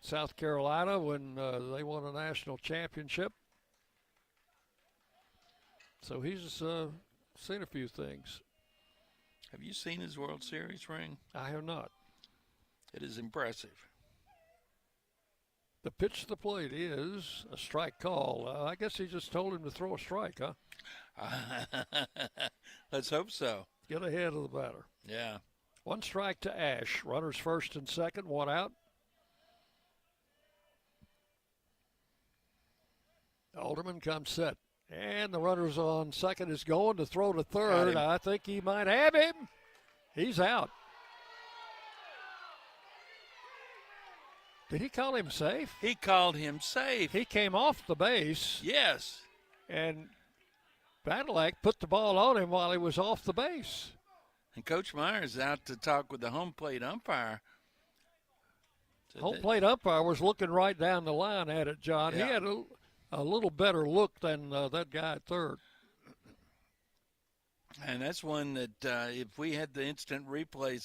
A: South Carolina when they won a national championship. So he's seen a few things.
B: Have you seen his World Series ring?
A: I have not.
B: It is impressive.
A: The pitch to the plate is a strike call. I guess he just told him to throw a strike, huh?
B: Let's hope so.
A: Get ahead of the batter.
B: Yeah.
A: 1 strike to Ash. Runners first and second, 1 out. Alderman comes set. And the runner's on second is going to throw to third. I think he might have him. He's out. Did he call him safe?
B: He called him safe.
A: He came off the base.
B: Yes.
A: And Badalak put the ball on him while he was off the base.
B: And Coach Myers is out to talk with the home plate umpire.
A: Home plate umpire was looking right down the line at it, John.
B: Yeah.
A: He had a little better look than that guy at third.
B: And that's one that if we had the instant replay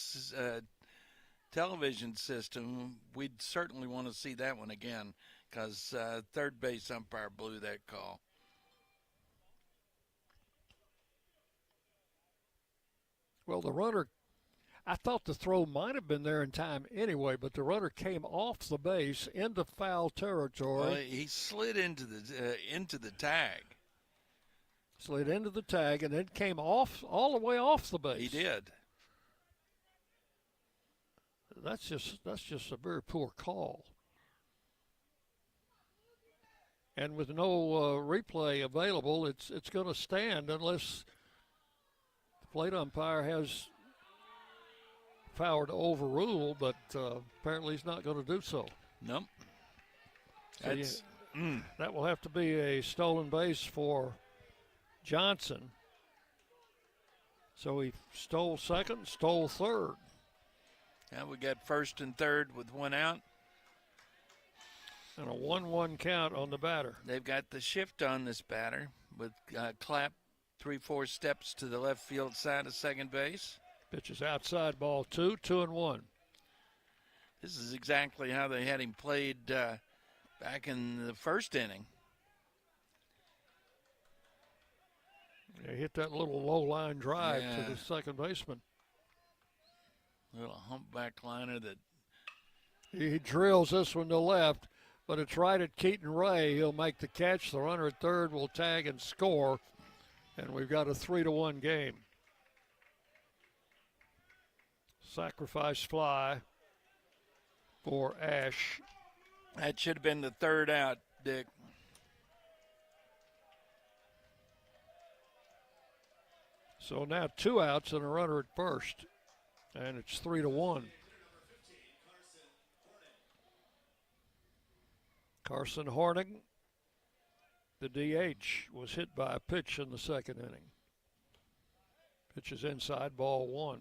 B: television system, we'd certainly want to see that one again because third base umpire blew that call.
A: Well, the runner, I thought the throw might have been there in time anyway, but the runner came off the base into foul territory.
B: Well, he slid into the tag.
A: Slid into the tag and then came off all the way off the base.
B: He did.
A: That's just a very poor call. And with no replay available, it's going to stand unless the plate umpire has power to overrule, but apparently he's not going to do so.
B: Nope.
A: So that will have to be a stolen base for Johnson. So he stole second, stole third.
B: Now we got first and third with 1 out.
A: And a 1-1 count on the batter.
B: They've got the shift on this batter with Clapp 3-4 steps to the left field side of second base.
A: Pitch is outside, ball 2, 2-1.
B: This is exactly how they had him played back in the first inning.
A: They hit that little low line drive to the second baseman.
B: Little humpback liner that
A: he drills this one to left, but it's right at Keaton Ray. He'll make the catch. The runner at third will tag and score, and we've got a 3-1 game. Sacrifice fly for Ash.
B: That should have been the third out, Dick.
A: So now 2 outs and a runner at first, and it's 3-1. Carson Horning, the DH, was hit by a pitch in the second inning. Pitch is inside, ball 1.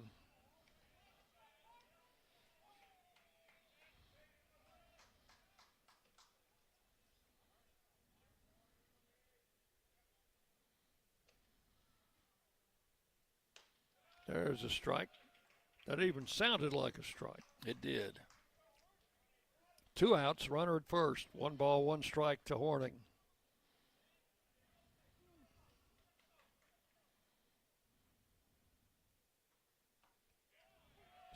A: There's a strike. That even sounded like a strike.
B: It did.
A: 2 outs, runner at first. 1 ball, 1 strike to Horning.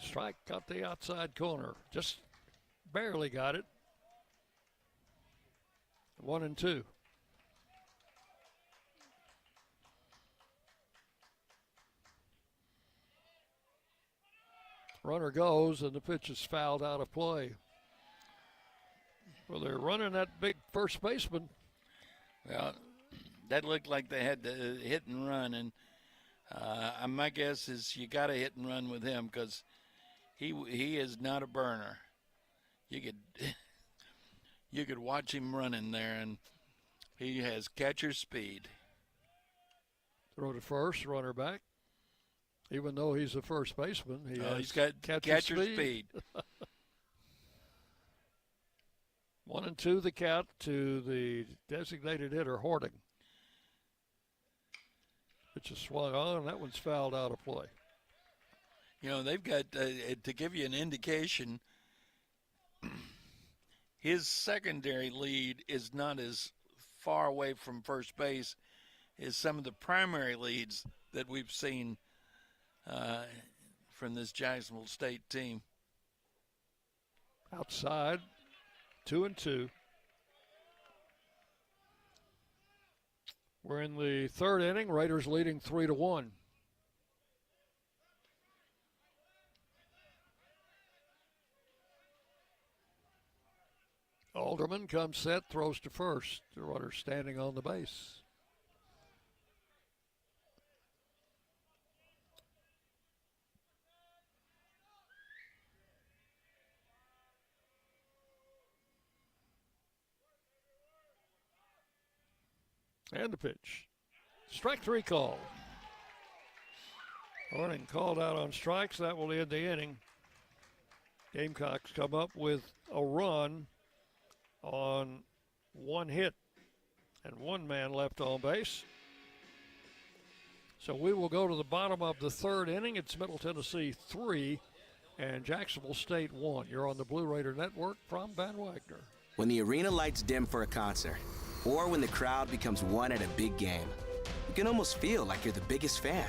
A: Strike got the outside corner. Just barely got it. 1-2. Runner goes, and the pitch is fouled out of play. Well, they're running that big first baseman.
B: Well, that looked like they had to hit and run, and my guess is you got to hit and run with him because he is not a burner. You could watch him running there, and he has catcher speed.
A: Throw to first, runner back. Even though he's a first baseman,
B: he's got catcher speed.
A: 1-2 the count to the designated hitter, Horning. Pitch is swung on. That one's fouled out of play.
B: You know, they've got, to give you an indication, his secondary lead is not as far away from first base as some of the primary leads that we've seen from this Jacksonville State team.
A: Outside, 2-2. We're in the third inning. Raiders leading 3-1. Alderman comes set, throws to first. The runner standing on the base. And the pitch. Strike 3 call. Horning called out on strikes. That will end the inning. Gamecocks come up with a run on 1 hit and 1 man left on base. So we will go to the bottom of the third inning. It's Middle Tennessee 3 and Jacksonville State 1. You're on the Blue Raider Network from Van Wagner.
F: When the arena lights dim for a concert, or when the crowd becomes one at a big game, you can almost feel like you're the biggest fan.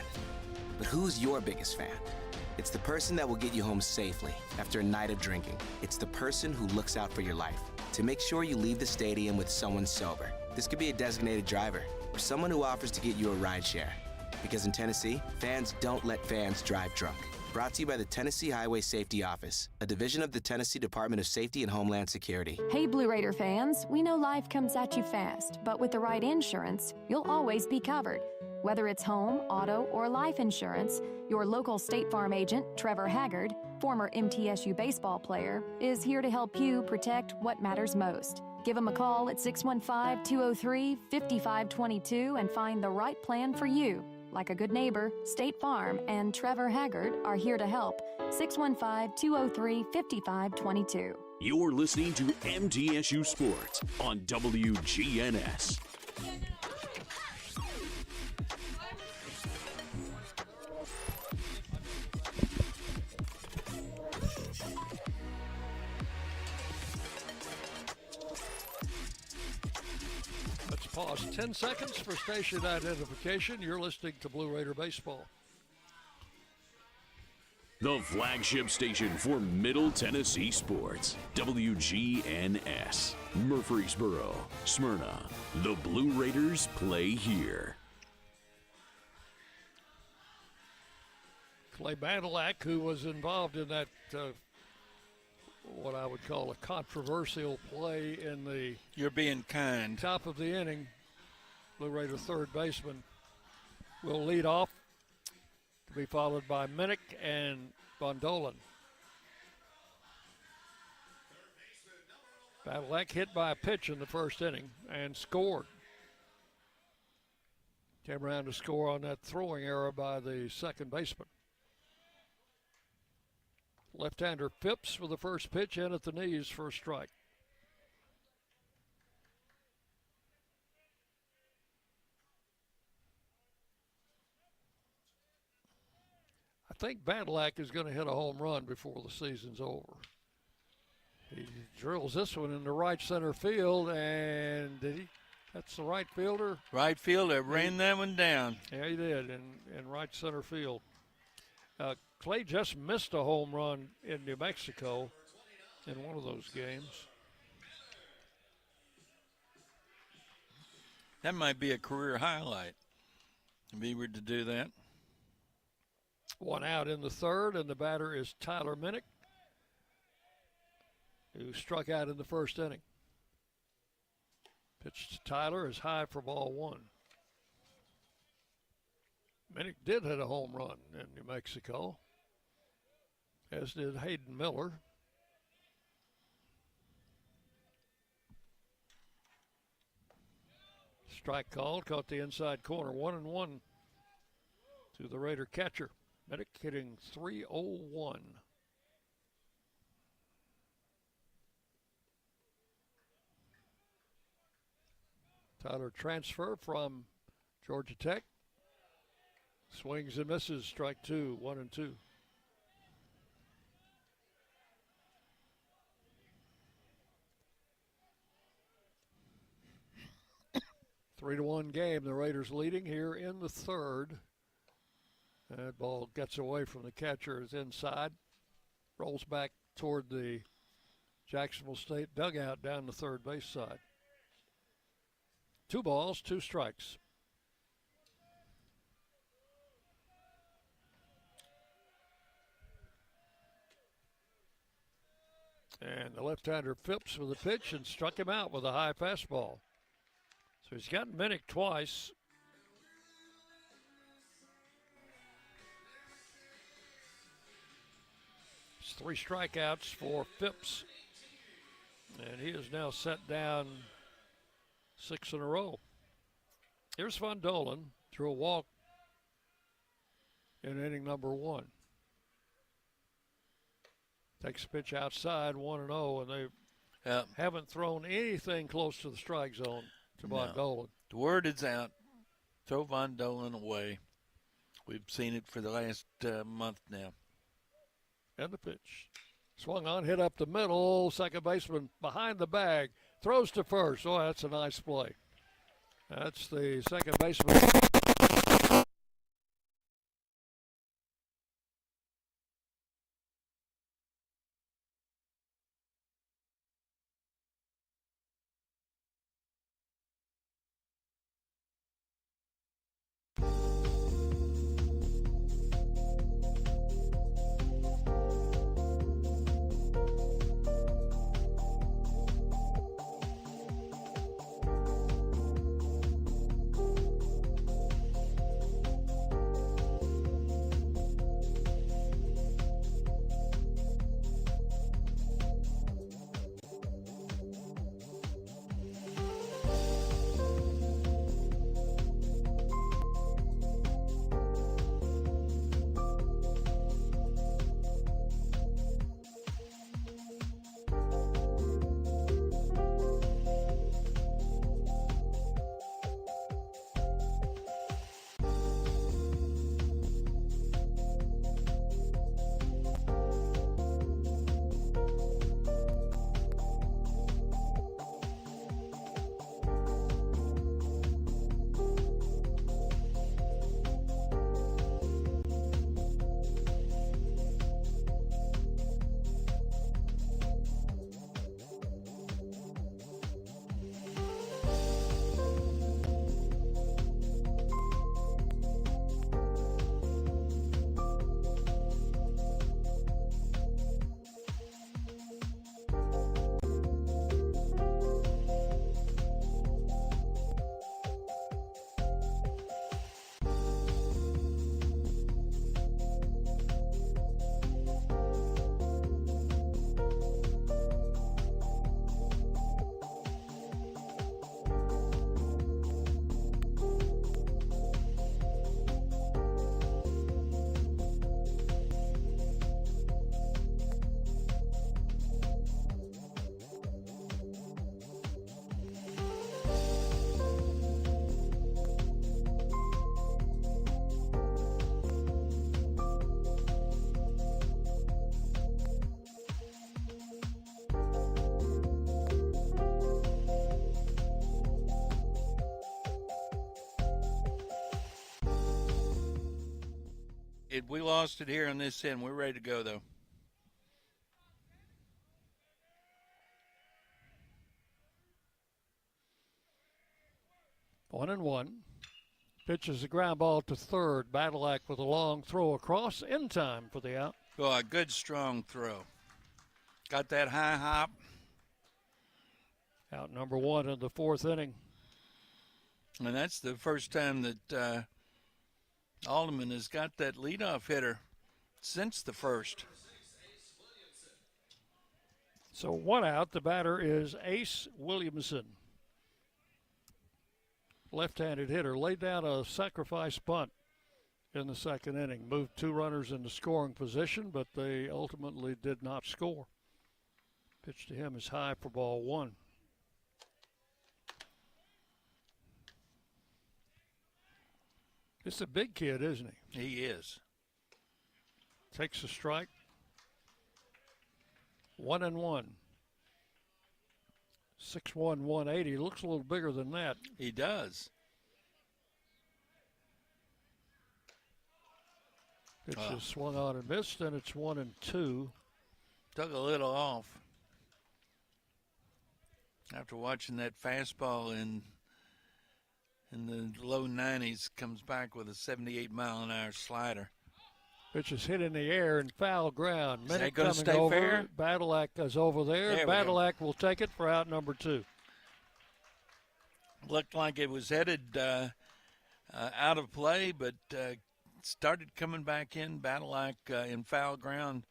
F: But who's your biggest fan? It's the person that will get you home safely after a night of drinking. It's the person who looks out for your life to make sure you leave the stadium with someone sober. This could be a designated driver or someone who offers to get you a ride share. Because in Tennessee, fans don't let fans drive drunk. Brought to you by the Tennessee Highway Safety Office, a division of the Tennessee Department of Safety and Homeland Security.
I: Hey, Blue Raider fans, we know life comes at you fast, but with the right insurance, you'll always be covered. Whether it's home, auto, or life insurance, your local State Farm agent, Trevor Haggard, former MTSU baseball player, is here to help you protect what matters most. Give him a call at 615-203-5522 and find the right plan for you. Like a good neighbor, State Farm and Trevor Haggard are here to help. 615-203-5522.
P: You're listening to MTSU Sports on WGNS.
A: Let's pause 10 seconds for station identification. You're listening to Blue Raider Baseball.
P: The flagship station for Middle Tennessee sports, WGNS, Murfreesboro, Smyrna. The Blue Raiders play here.
A: Clay Bandalak, who was involved in that, what I would call a controversial play in the
B: You're being kind.
A: top of the inning. Blue Raider third baseman will lead off to be followed by Minnick and Von Dolan. Badalak hit by a pitch in the first inning and scored. Came around to score on that throwing error by the second baseman. Left-hander Phipps with the first pitch in at the knees for a strike. I think Badalak is going to hit a home run before the season's over. He drills this one into right center field, and did he? That's the right fielder.
B: Right fielder ran that one down.
A: Yeah, he did, in right center field. Clay just missed a home run in New Mexico in one of those games.
B: That might be a career highlight if he were to do that.
A: One out in the third, and the batter is Tyler Minnick, who struck out in the first inning. Pitch to Tyler is high for ball one. Minnick did hit a home run in New Mexico, as did Hayden Miller. Strike called, caught the inside corner, 1-1 to the Raider catcher. Minnick hitting .301. Tyler transfer from Georgia Tech. Swings and misses, strike two, 1-2. Three to 1 game. The Raiders leading here in the third. That ball gets away from the catcher, is inside. Rolls back toward the Jacksonville State dugout down the third base side. 2 balls, 2 strikes. And the left-hander Phipps with a pitch and struck him out with a high fastball. So he's gotten Minnick twice. It's 3 strikeouts for Phipps. And he is now set down 6 in a row. Here's Von Dolan, threw a walk in inning number 1. Takes a pitch outside, 1-0, and they haven't thrown anything close to the strike zone to Von Dolan.
B: The word is out. Throw Von Dolan away. We've seen it for the last month now.
A: And the pitch. Swung on, hit up the middle. Second baseman behind the bag. Throws to first. Oh, that's a nice play. That's the second baseman.
B: We lost it here on this end. We're ready to go, though.
A: One and one. Pitches the ground ball to third. Badalak with a long throw across in time for the out.
B: Oh, a good strong throw. Got that high hop.
A: Out number one in the fourth inning.
B: And that's the first time that Alderman has got that leadoff hitter since the first.
A: So one out. The batter is Ace Williamson. Left-handed hitter, laid down a sacrifice bunt in the second inning. Moved two runners into scoring position, but they ultimately did not score. Pitch to him is high for ball one. It's a big kid, isn't he?
B: He is.
A: Takes a strike. 1-1. 6'1", 180. Looks a little bigger than that.
B: He does.
A: Pitch is swung on and missed, and it's 1-2.
B: Took a little off. After watching that fastball in the low 90s, comes back with a 78-mile-an-hour slider.
A: Pitch is hit in the air and foul ground.
B: Is that
A: Minute
B: gonna
A: coming
B: stay
A: over.
B: fair?
A: Badalak is over there.
B: There we go.
A: Badalak will take it for out number two.
B: Looked like it was headed out of play, but started coming back in. Badalak in foul ground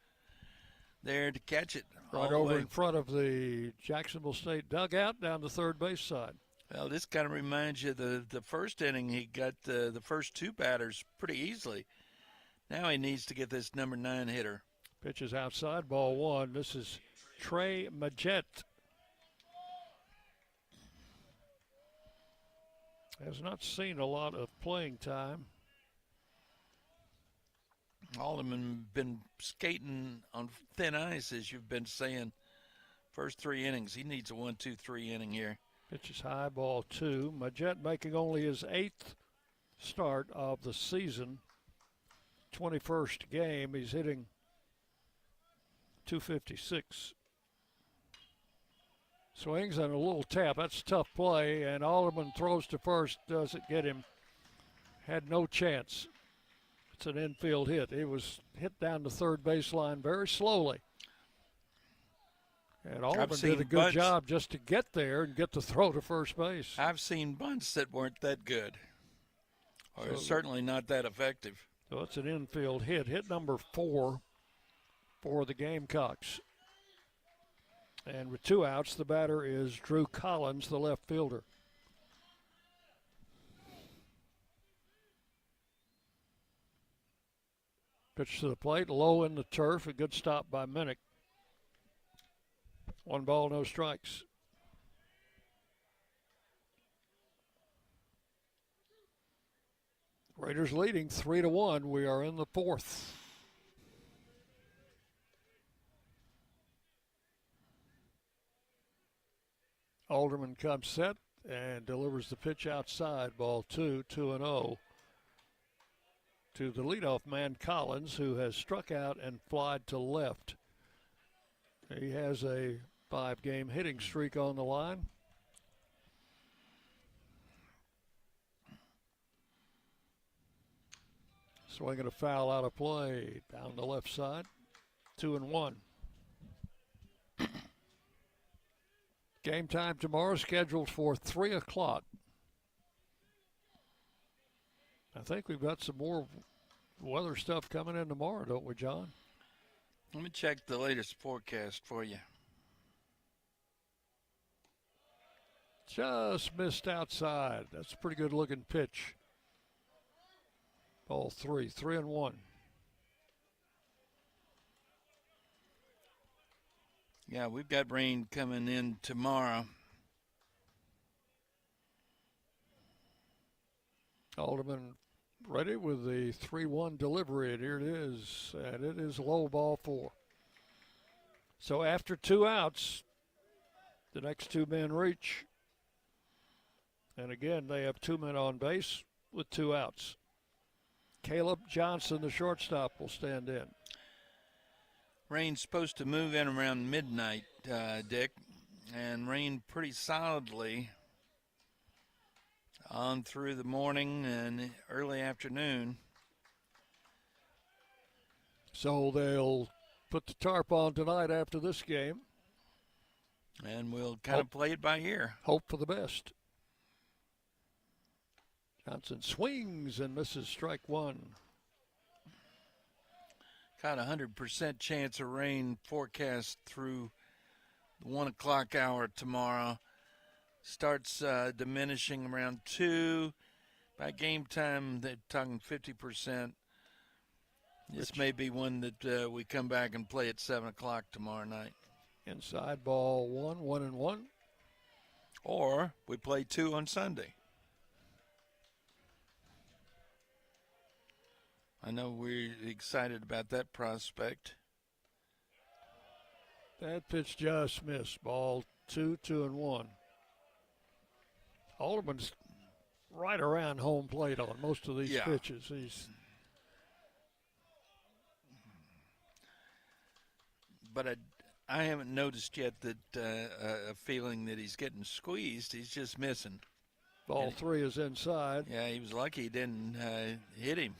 B: there to catch it.
A: Right over in front of the Jacksonville State dugout down the third base side.
B: Well, this kind of reminds you of the first inning. He got the first two batters pretty easily. Now he needs to get this number 9 hitter.
A: Pitch is outside, ball one. This is Trey Majette. Has not seen a lot of playing time.
B: Alderman been skating on thin ice, as you've been saying. First 3 innings. He needs a 1-2-3 inning here.
A: Pitch is high, ball two. Majette making only his 8th start of the season. 21st game. He's hitting .256. Swings and a little tap. That's a tough play, and Alderman throws to first. Doesn't get him. Had no chance. It's an infield hit. He was hit down the third baseline very slowly. And Alderman did a good job just to get there and get the throw to first base.
B: I've seen bunts that weren't that good, or certainly not that effective.
A: So it's an infield hit. Hit number 4 for the Gamecocks. And with 2 outs, the batter is Drew Collins, the left fielder. Pitch to the plate, low in the turf. A good stop by Minnick. 1 ball, no strikes. Raiders leading 3-1. We are in the 4th. Alderman comes set and delivers the pitch outside. Ball 2, 2-0 to the leadoff man, Collins, who has struck out and flied to left. He has a 5-game hitting streak on the line. Swinging a foul out of play down the left side. 2-1. Game time tomorrow scheduled for 3 o'clock. I think we've got some more weather stuff coming in tomorrow, don't we, John?
B: Let me check the latest forecast for you.
A: Just missed outside. That's a pretty good looking pitch. Ball 3, 3-1.
B: Yeah, we've got rain coming in tomorrow.
A: Alderman ready with the 3-1 delivery, and here it is, and it is low, ball 4. So after 2 outs, the next 2 men reach. And again, they have 2 men on base with 2 outs. Caleb Johnson, the shortstop, will stand in.
B: Rain's supposed to move in around midnight, Dick, and rain pretty solidly on through the morning and early afternoon.
A: So they'll put the tarp on tonight after this game.
B: And we'll kind of play it by ear.
A: Hope for the best. Johnson swings and misses, strike one.
B: Got a 100% chance of rain forecast through the 1 o'clock hour tomorrow. Starts diminishing around 2. By game time, they're talking 50%. This may be one that we come back and play at 7 o'clock tomorrow night.
A: Inside ball 1-1-1.
B: Or we play 2 on Sunday. I know we're excited about that prospect.
A: That pitch just missed. Ball 2-2-1. Alderman's right around home plate on most of these pitches.
B: But I haven't noticed yet that a feeling that he's getting squeezed. He's just missing.
A: Ball 3 is inside.
B: Yeah, he was lucky he didn't hit him.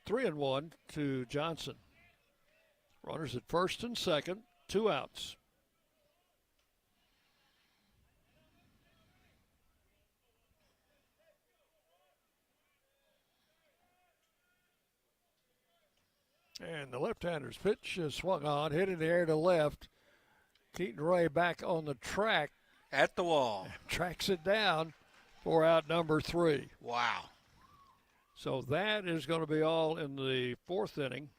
A: 3-1 to Johnson. Runners at first and second, 2 outs. And the left-hander's pitch is swung on, hit in the air to left. Keaton Ray back on the track.
B: At the wall.
A: Tracks it down for out number 3.
B: Wow.
A: So that is going to be all in the 4th inning.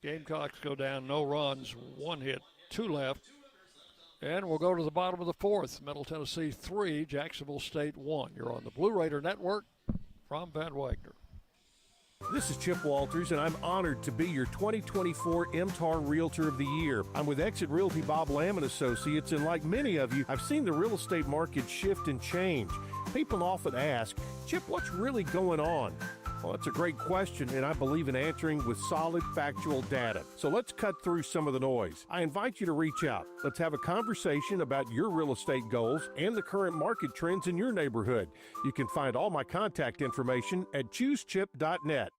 A: Gamecocks go down, no runs, 1 hit, 2 left. And we'll go to the bottom of the 4th. Middle Tennessee 3, Jacksonville State 1. You're on the Blue Raider Network from Van Wagner.
J: This is Chip Walters, and I'm honored to be your 2024 MTAR Realtor of the Year. I'm with Exit Realty Bob Lamb & Associates, and like many of you, I've seen the real estate market shift and change. People often ask, Chip, what's really going on? Well, that's a great question, and I believe in answering with solid, factual data. So let's cut through some of the noise. I invite you to reach out. Let's have a conversation about your real estate goals and the current market trends in your neighborhood. You can find all my contact information at choosechip.net.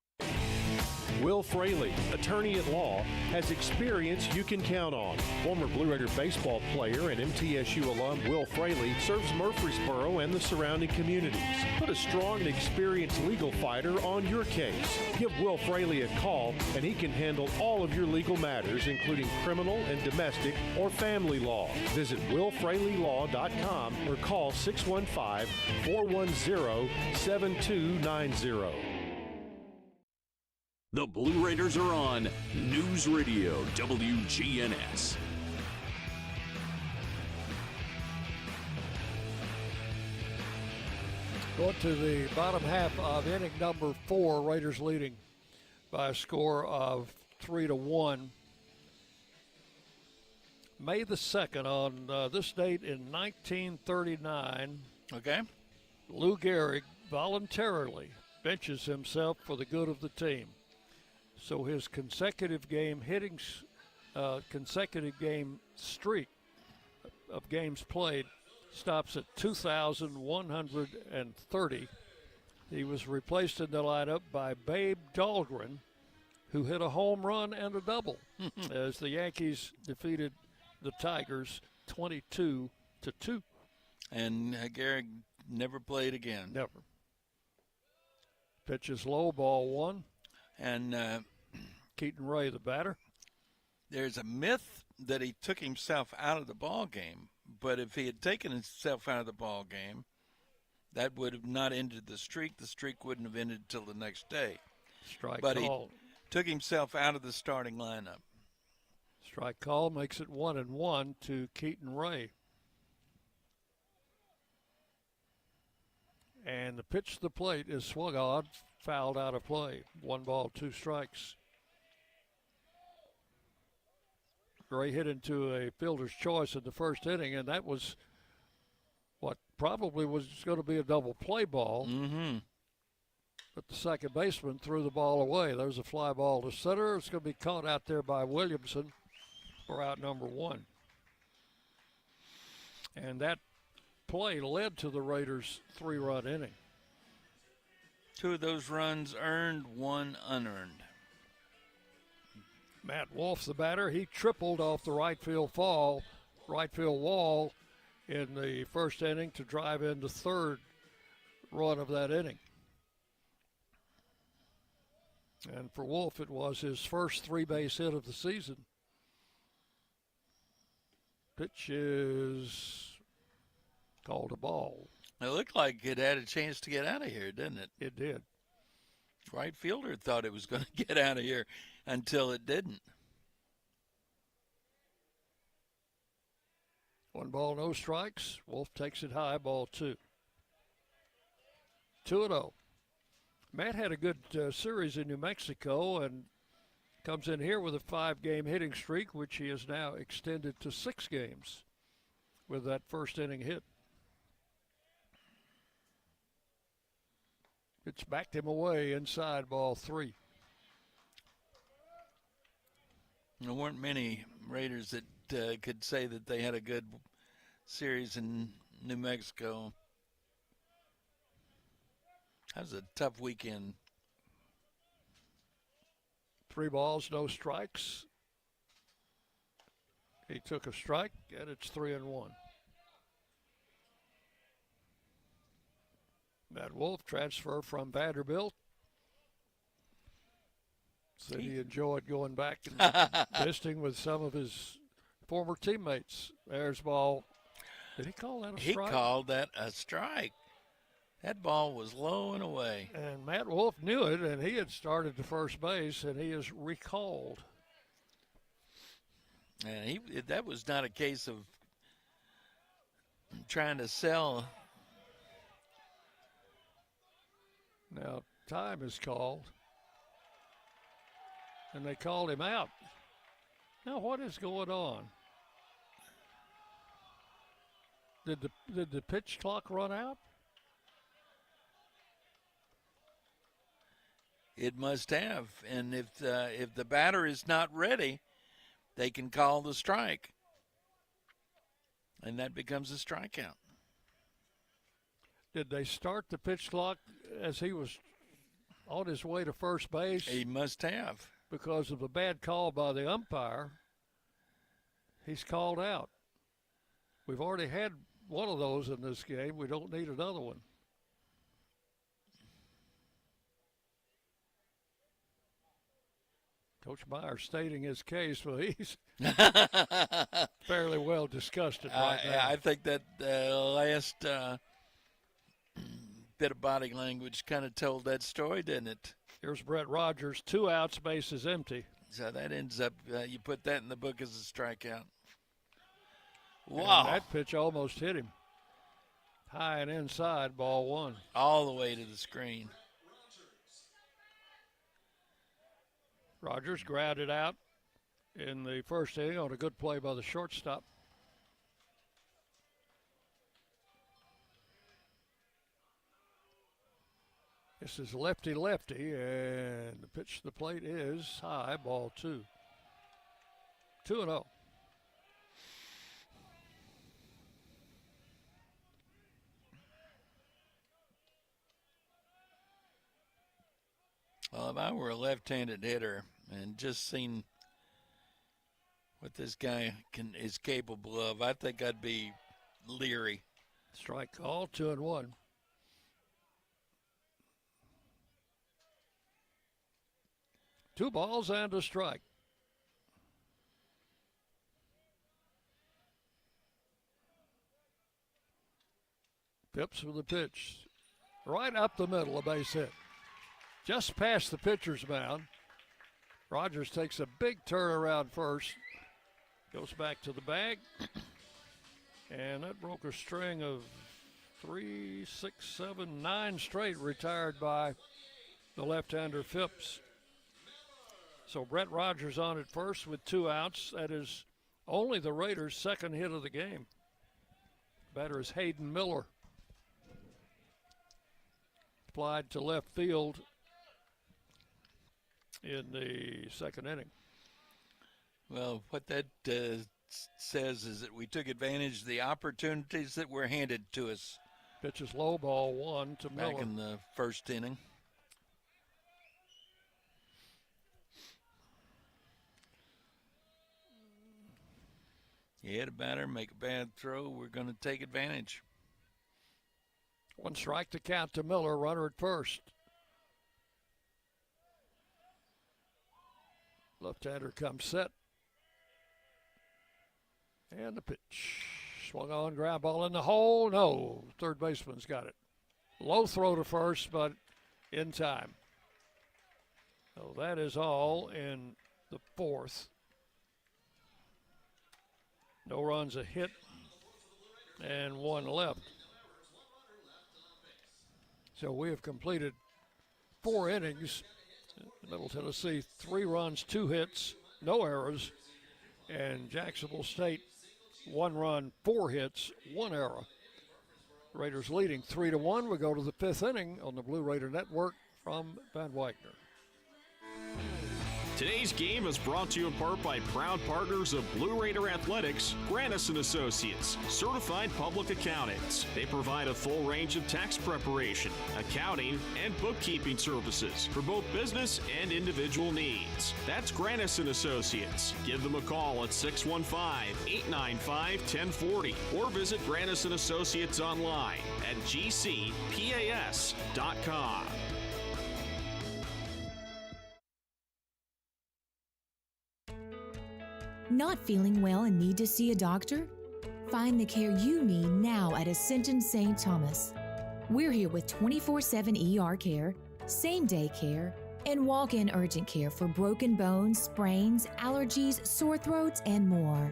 J: Will Fraley, attorney at law, has experience you can count on. Former Blue Raider baseball player and MTSU alum Will Fraley serves Murfreesboro and the surrounding communities. Put a strong and experienced legal fighter on your case. Give Will Fraley a call and he can handle all of your legal matters, including criminal and domestic or family law. Visit willfraleylaw.com or call 615-410-7290.
P: The Blue Raiders are on News Radio WGNS.
A: Going to the bottom half of inning number 4, Raiders leading by a score of 3-1. May the 2nd, on this date in 1939, Lou Gehrig voluntarily benches himself for the good of the team. So his consecutive game streak of games played stops at 2,130. He was replaced in the lineup by Babe Dahlgren, who hit a home run and a double as the Yankees defeated the Tigers 22-2.
B: And Gehrig never played again.
A: Never. Pitch is low, ball 1.
B: And
A: Keaton Ray, the batter.
B: There's a myth that he took himself out of the ball game, but if he had taken himself out of the ball game, that would have not ended the streak. The streak wouldn't have ended till the next day.
A: Strike
B: but
A: call.
B: He took himself out of the starting lineup.
A: Strike call makes it 1-1 to Keaton Ray. And the pitch to the plate is swung on, fouled out of play. 1 ball, 2 strikes. Ray hit into a fielder's choice in the first inning, and that was what probably was going to be a double play ball. But the second baseman threw the ball away. There's a fly ball to center. It's going to be caught out there by Williamson for out number 1. And that play led to the Raiders' 3-run inning.
B: 2 of those runs earned, 1 unearned.
A: Matt Wolf, the batter, he tripled off the right field wall in the first inning to drive in the 3rd run of that inning. And for Wolf, it was his first 3-base hit of the season. Pitch is called a ball.
B: It looked like it had a chance to get out of here, didn't it?
A: It did.
B: Right fielder thought it was going to get out of here until it didn't.
A: 1 ball, no strikes. Wolf takes it high, ball 2. 2-0. Matt had a good series in New Mexico and comes in here with a 5-game hitting streak, which he has now extended to 6 games with that first inning hit. It's backed him away inside, ball 3.
B: There weren't many Raiders that could say that they had a good series in New Mexico. That was a tough weekend.
A: 3 balls, no strikes. He took a strike, and it's 3-1. Matt Wolf, transfer from Vanderbilt. Said he enjoyed going back and visiting with some of his former teammates. There's ball. Did he call that a strike?
B: He called that a strike. That ball was low and away.
A: And Matt Wolf knew it, and he had started to first base, and he is recalled.
B: And that was not a case of trying to sell.
A: Now, time is called, and they called him out. Now, what is going on? Did the pitch clock run out?
B: It must have. And if the batter is not ready, they can call the strike. And that becomes a strikeout.
A: Did they start the pitch clock as he was on his way to first base?
B: He must have.
A: Because of the bad call by the umpire, he's called out. We've already had one of those in this game. We don't need another one. Coach Meyer stating his case, but he's fairly well disgusted right now.
B: I think that last bit of body language kind of told that story, didn't it?
A: Here's Brett Rogers, 2 outs, bases empty.
B: So that ends up, you put that in the book as a strikeout. Wow.
A: And that pitch almost hit him. High and inside, ball 1.
B: All the way to the screen.
A: Rogers grounded out in the first inning on a good play by the shortstop. This is lefty-lefty, and the pitch to the plate is high, ball 2. 2-0.
B: Well, if I were a left-handed hitter and just seen what this guy is capable of, I think I'd be leery.
A: Strike call, 2-1. Two balls and a strike. Phipps with the pitch. Right up the middle, a base hit. Just past the pitcher's mound. Rogers takes a big turn around first. Goes back to the bag. And that broke a string of 3, 6, 7, 9 straight retired by the left-hander Phipps. So Brett Rogers on at first with 2 outs. That is only the Raiders' second hit of the game. Batter is Hayden Miller. applied to left field in the second inning.
B: Well, what that says is that we took advantage of the opportunities that were handed to us.
A: Pitches low, ball one to Miller.
B: Back in the first inning. You hit a batter, make a bad throw, we're going to take advantage.
A: One strike to count to Miller, runner at first. Left-hander comes set. And the pitch. Swung on, ground ball in the hole. No, third baseman's got it. Low throw to first, but in time. So that is all in the fourth. No runs, a hit, and one left. So we have completed 4 innings. Middle Tennessee, 3 runs, 2 hits, no errors. And Jacksonville State, 1 run, 4 hits, 1 error. Raiders leading 3-1. We go to the 5th inning on the Blue Raider Network from Van Wagner.
G: Today's game is brought to you in part by proud partners of Blue Raider Athletics, Grannis & Associates, certified public accountants. They provide a full range of tax preparation, accounting, and bookkeeping services for both business and individual needs. That's Grannis & Associates. Give them a call at 615-895-1040 or visit Grannis & Associates online at gcpas.com.
C: Not feeling well and need to see a doctor? Find the care you need now at Ascension St. Thomas. We're here with 24/7 ER care, same-day care, and walk-in urgent care for broken bones, sprains, allergies, sore throats, and more.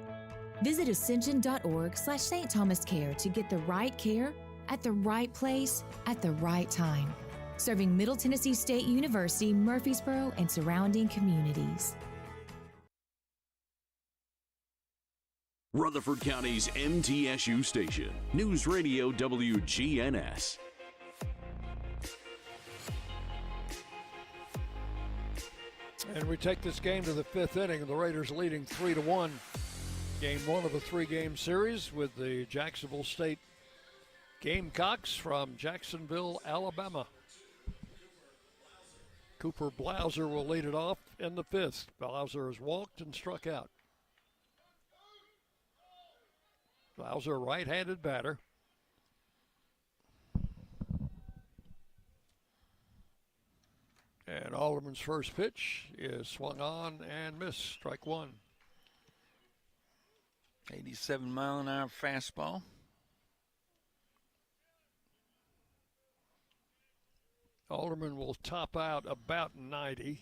C: Visit ascension.org/St. Thomas Care to get the right care at the right place at the right time. Serving Middle Tennessee State University, Murfreesboro, and surrounding communities.
P: Rutherford County's MTSU station, News Radio WGNS.
A: And we take this game to the 5th inning. The Raiders leading 3-1. Game 1 of a 3-game series with the Jacksonville State Gamecocks from Jacksonville, Alabama. Cooper Blauser will lead it off in the 5th. Blauser has walked and struck out. Blauser, right-handed batter. And Alderman's first pitch is swung on and missed. Strike one.
B: 87-mile-an-hour fastball.
A: Alderman will top out about 90.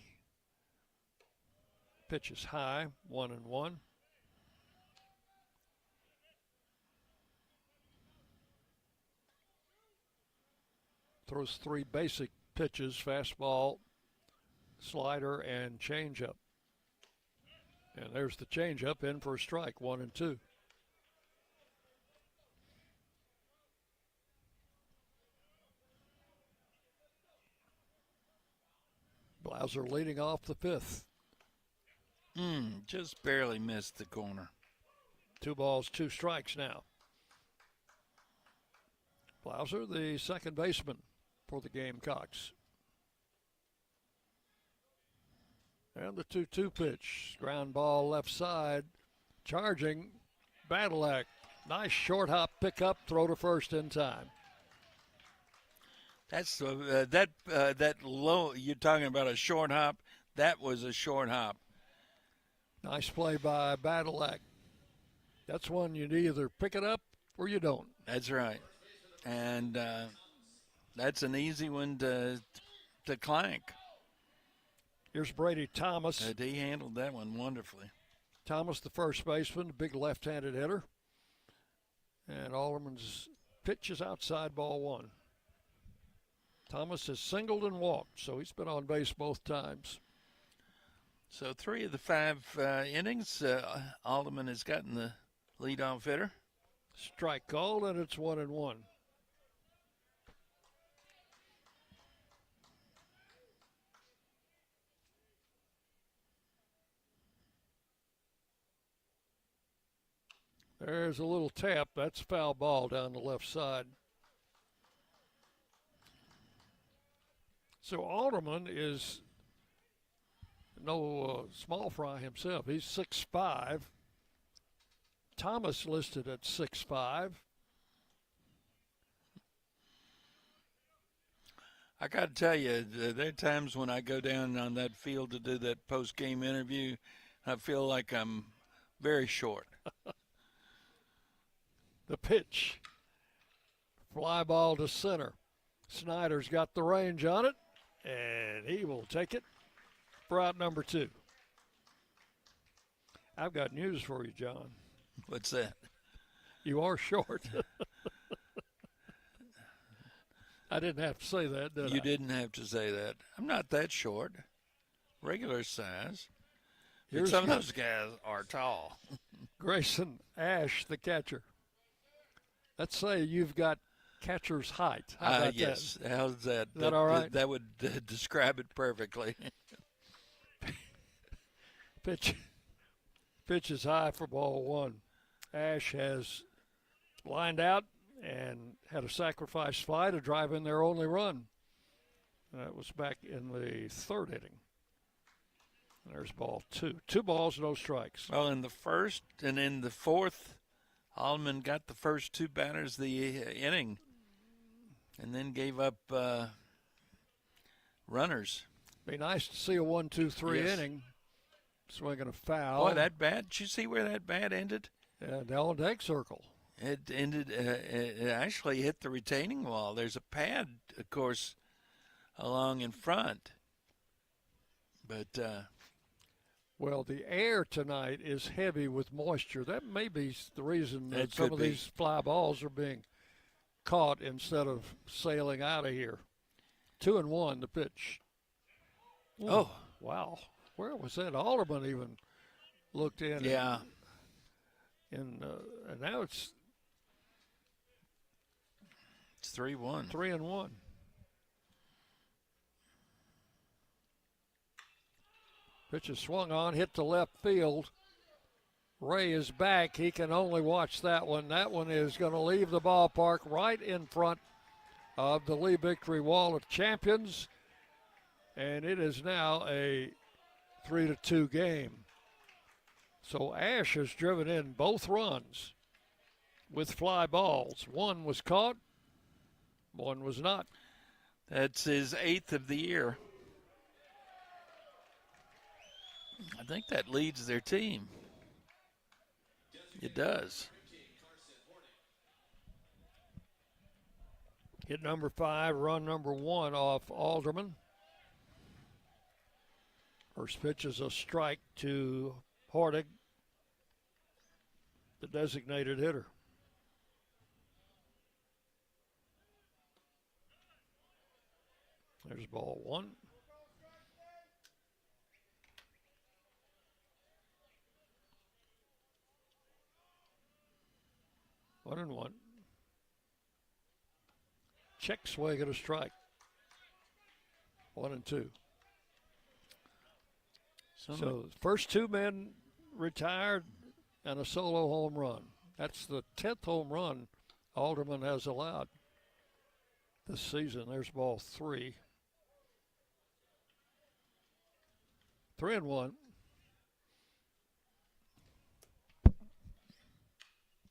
A: Pitch is high, 1-1. Throws 3 basic pitches, fastball, slider, and changeup. And there's the changeup in for a strike, 1-2. Blauser leading off the 5th.
B: Just barely missed the corner.
A: 2 balls, 2 strikes now. Blauser, the second baseman for the Gamecocks. And the 2-2 pitch. Ground ball left side. Charging. Badalak. Nice short hop pickup. Throw to first in time.
B: That's that low. You're talking about a short hop. That was a short hop.
A: Nice play by Badalak. That's one you'd either pick it up or you don't.
B: That's right. And that's an easy one to clank.
A: Here's Brady Thomas.
B: He handled that one wonderfully.
A: Thomas, the first baseman, a big left-handed hitter. And Alderman's pitch is outside, ball 1. Thomas has singled and walked, so he's been on base both times.
B: So 3 of the 5 innings, Alderman has gotten the leadoff hitter.
A: Strike called, and it's 1-1. There's a little tap. That's foul ball down the left side. So Alderman is no small fry himself. He's 6'5". Thomas listed at 6'5".
B: I got to tell you, there are times when I go down on that field to do that post-game interview, I feel like I'm very short.
A: The pitch. Fly ball to center. Snyder's got the range on it, and he will take it for out number 2. I've got news for you, John.
B: What's that?
A: You are short. I didn't have to say that, did I?
B: You didn't have to say that. I'm not that short. Regular size. But some of those guys are tall.
A: Grayson Ash, the catcher. Let's say you've got catcher's height. How about
B: yes.
A: that?
B: How's that?
A: Is that all right?
B: That would describe it perfectly.
A: Pitch is high for ball 1. Ash has lined out and had a sacrifice fly to drive in their only run. That was back in the 3rd inning. There's ball 2. 2 balls, no strikes.
B: Well, in the first and in the 4th, Allman got the first 2 batters of the inning and then gave up runners.
A: Be nice to see a 1-2-3
B: Yes.
A: inning. Swinging a foul.
B: Boy, that bat, did you see where that bat ended?
A: Down on deck circle.
B: It ended, it actually hit the retaining wall. There's a pad, of course, along in front. But,
A: well, the air tonight is heavy with moisture. That may be the reason that
B: It
A: some
B: could
A: of
B: be.
A: these fly balls are being caught instead of sailing out of here. 2-1, the pitch. Ooh,
B: Oh.
A: Wow. Where was that? Alderman even looked in.
B: Yeah.
A: And now it's
B: 3-1.
A: 3-1. Pitch is swung on, hit to left field. Ray is back. He can only watch that one. That one is going to leave the ballpark right in front of the Lee Victory Wall of Champions. And it is now a 3-2 game. So Ash has driven in both runs with fly balls. One was caught, one was not.
B: That's his 8th of the year. I think that leads their team. It does.
A: Hit number 5, run number 1 off Alderman. First pitch is a strike to Hortig, the designated hitter. There's ball 1. One and one. Check swing at a strike. 1-2. So first 2 men retired and a solo home run. That's the 10th home run Alderman has allowed this season. There's ball 3. 3-1.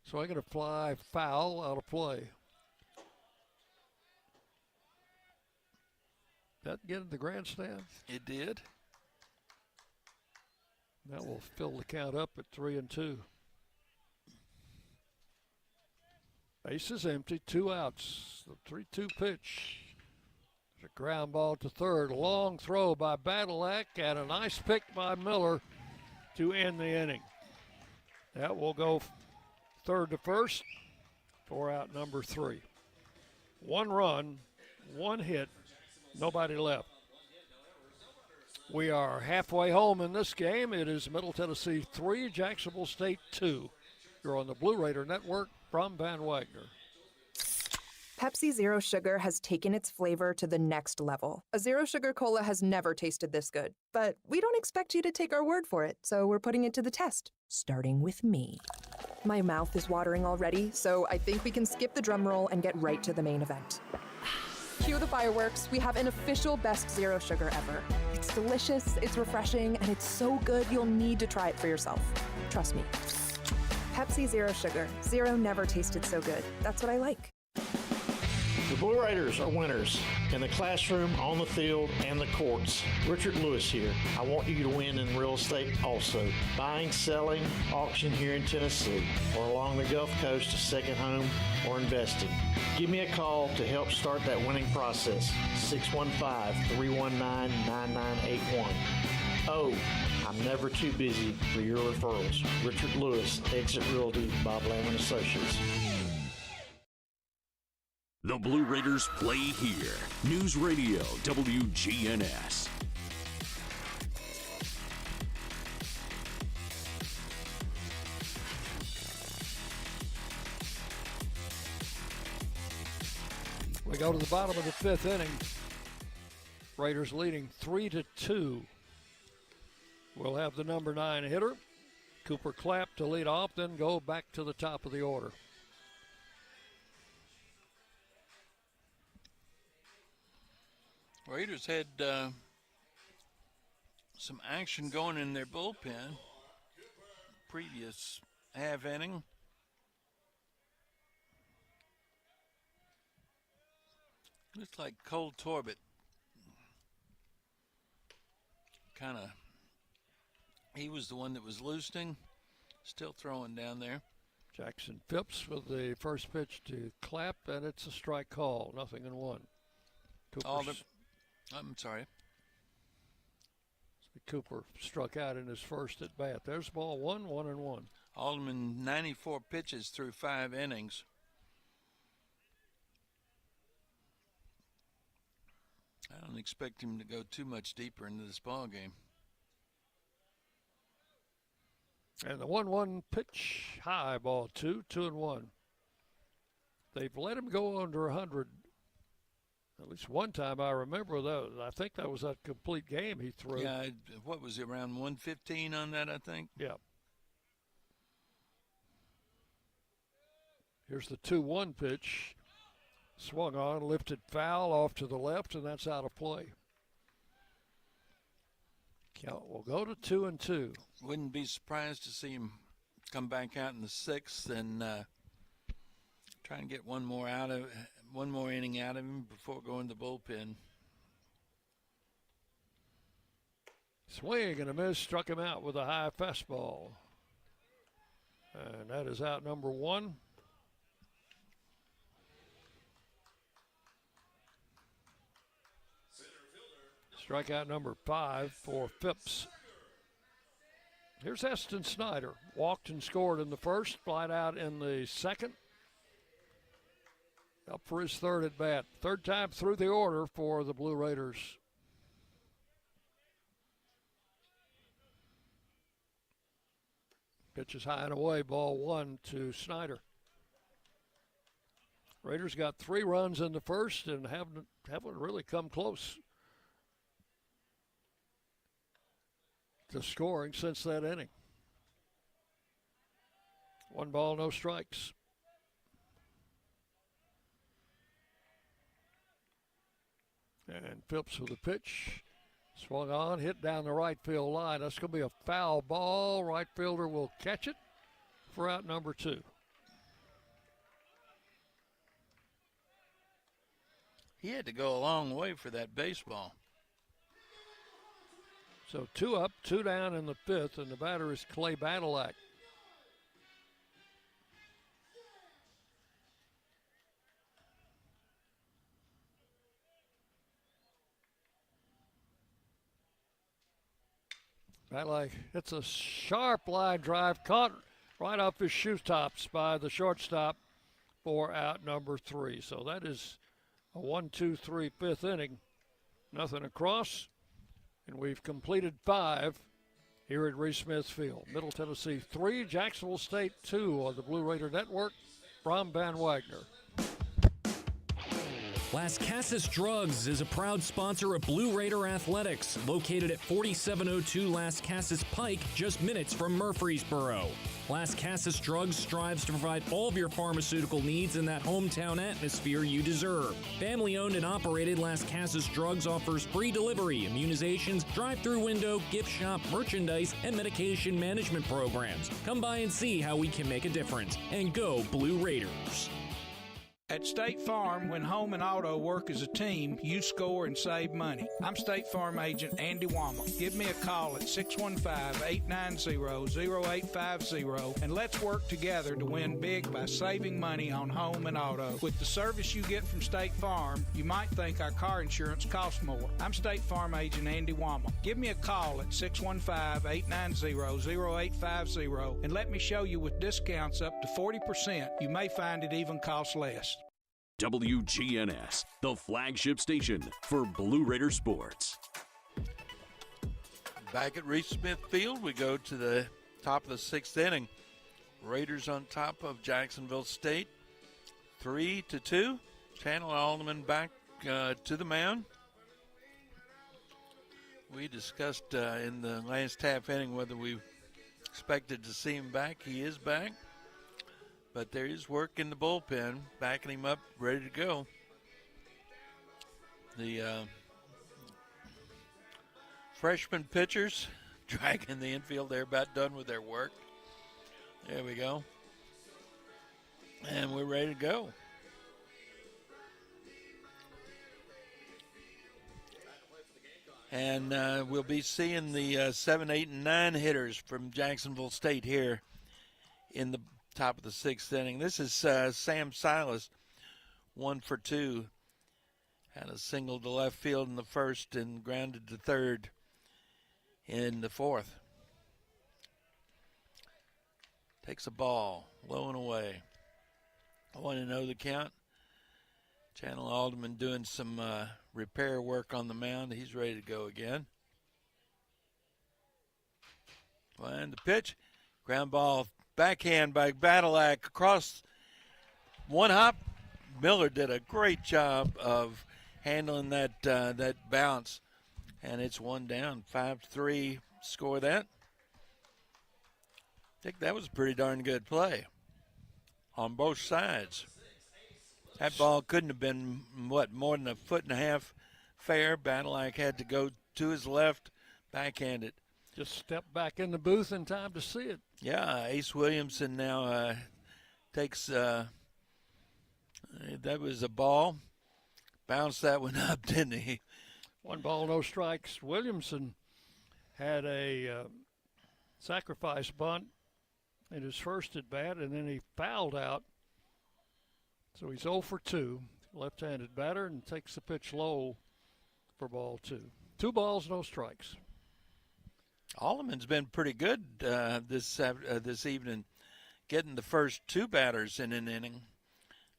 A: So I'm going to fly foul out of play. That get in the grandstand?
B: It did.
A: That will fill the count up at 3-2. Base is empty, 2 outs. The 3-2 pitch. There's a ground ball to third. Long throw by Badalak and a nice pick by Miller to end the inning. That will go third to first for out number 3. 1 run, 1 hit, nobody left. We are halfway home in this game. It is Middle Tennessee 3, Jacksonville State 2. You're on the Blue Raider Network from Van Wagner.
E: Pepsi Zero Sugar has taken its flavor to the next level. A Zero Sugar Cola has never tasted this good. But we don't expect you to take our word for it, so we're putting it to the test, starting with me. My mouth is watering already, so I think we can skip the drum roll and get right to the main event. Cue the fireworks. We have an official best zero sugar ever. It's delicious, it's refreshing, and it's so good you'll need to try it for yourself. Trust me. Pepsi Zero Sugar. Zero never tasted so good. That's what I like.
K: The Blue Raiders are winners in the classroom, on the field, and the courts. Richard Lewis here. I want you to win in real estate also. Buying, selling, auction here in Tennessee, or along the Gulf Coast, a second home, or investing. Give me a call to help start that winning process. 615-319-9981. Oh, I'm never too busy for your referrals. Richard Lewis, Exit Realty, Bob Lamb & Associates.
P: The Blue Raiders play here. News Radio WGNS.
A: We go to the bottom of the fifth inning. Raiders leading 3-2. We'll have the number 9 hitter, Cooper Clapp, to lead off, then go back to the top of the order.
B: Raiders had some action going in their bullpen previous half inning. Looks like Cole Torbett he was the one that was loosening, still throwing down there.
A: Jackson Phipps with the first pitch to Clapp, and it's a strike call, 0-1.
B: I'm sorry.
A: Cooper struck out in his first at bat. There's ball 1, 1-1.
B: Alderman 94 pitches through 5 innings. I don't expect him to go too much deeper into this ball game.
A: And the 1-1 pitch, high, ball 2, 2-1. They've let him go under 100. At least one time I remember those. I think that was a complete game he threw.
B: Yeah, what was it, around 115 on that, I think?
A: Yeah. Here's the 2-1 pitch. Swung on, lifted foul off to the left, and that's out of play. Count will go to 2-2.
B: Wouldn't be surprised to see him come back out in the 6th and try and get one more inning out of him before going to the bullpen.
A: Swing and a miss, struck him out with a high fastball. And that is out number 1. Strikeout number 5 for Phipps. Here's Heston Snyder. Walked and scored in the first, flied out in the second. Up for his third at bat. Third time through the order for the Blue Raiders. Pitch is high and away, ball 1 to Snyder. Raiders got 3 runs in the first and haven't really come close to scoring since that inning. 1 ball, no strikes. And Phipps with a pitch. Swung on, hit down the right field line. That's going to be a foul ball. Right fielder will catch it for out number 2.
B: He had to go a long way for that baseball.
A: So 2 up, 2 down in the 5th, and the batter is Clay Badalak. Badalak hits a sharp line drive, caught right off his shoe tops by the shortstop for out number 3. So that is a 1-2-3 5th inning. Nothing across. And we've completed 5 here at Reese Smith Field. Middle Tennessee 3, Jacksonville State 2 on the Blue Raider Network. From Van Wagner.
L: Las Casas Drugs is a proud sponsor of Blue Raider Athletics, located at 4702 Las Casas Pike, just minutes from Murfreesboro. Las Casas Drugs strives to provide all of your pharmaceutical needs in that hometown atmosphere you deserve. Family-owned and operated, Las Casas Drugs offers free delivery, immunizations, drive-through window, gift shop, merchandise, and medication management programs. Come by and see how we can make a difference. And go Blue Raiders.
M: At State Farm, when home and auto work as a team, you score and save money. I'm State Farm agent Andy Wama. Give me a call at 615-890-0850 and let's work together to win big by saving money on home and auto. With the service you get from State Farm, you might think our car insurance costs more. I'm State Farm agent Andy Wama. Give me a call at 615-890-0850 and let me show you with discounts up to 40%. You may find it even costs less.
P: WGNS, the flagship station for Blue Raider sports.
B: Back at Reese Smith Field, we go to the top of the sixth inning. Raiders on top of Jacksonville State, 3-2. Channel Alderman back to the mound. We discussed in the last half inning whether we expected to see him back. He is back. But there is work in the bullpen, backing him up, ready to go. The freshman pitchers dragging the infield. They're about done with their work. There we go. And we're ready to go. And we'll be seeing the 7, 8, and 9 hitters from Jacksonville State here in the top of the sixth inning. This is Sam Silas, 1 for 2. Had a single to left field in the first and grounded to third in the fourth. Takes a ball, low and away. 1-0 the count. Channel Alderman doing some repair work on the mound. He's ready to go again. And the pitch, ground ball, backhand by Badalak across one hop. Miller did a great job of handling that bounce, and it's one down. 5-3 score that. I think that was a pretty darn good play on both sides. That ball couldn't have been, more than a foot and a half fair. Badalak had to go to his left, backhanded.
A: Just step back in the booth in time to see it.
B: Yeah, Ace Williamson now takes, that was a ball. Bounced that one up, didn't he?
A: 1 ball, no strikes. Williamson had a sacrifice bunt in his first at bat, and then he fouled out. So he's 0 for 2, left-handed batter, and takes the pitch low for ball 2. 2 balls, no strikes.
B: Alderman's been pretty good this evening, getting the first 2 batters in an inning.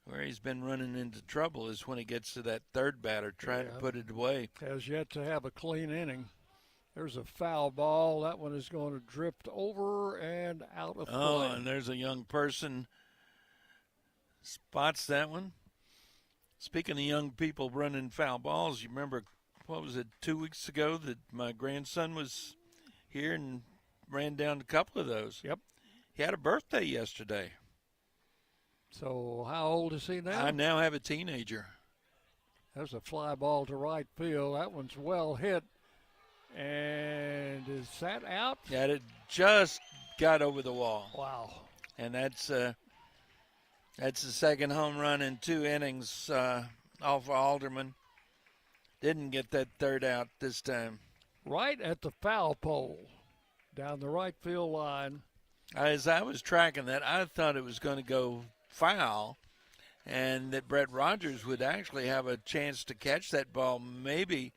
B: Where he's been running into trouble is when he gets to that third batter, trying to put it away.
A: Has yet to have a clean inning. There's a foul ball. That one is going to drift over and out of play.
B: Oh, and there's a young person. Spots that one. Speaking of young people running foul balls, you remember, 2 weeks ago that my grandson was here and ran down a couple of those.
A: Yep.
B: He had a birthday yesterday.
A: So how old is he now?
B: I now have a teenager.
A: There's a fly ball to right field. That one's well hit. And is that out?
B: Yeah, it just got over the wall.
A: Wow.
B: And that's the second home run in 2 innings off Alderman. Didn't get that third out this time.
A: Right at the foul pole, down the right field line.
B: As I was tracking that, I thought it was going to go foul, and that Brett Rogers would actually have a chance to catch that ball maybe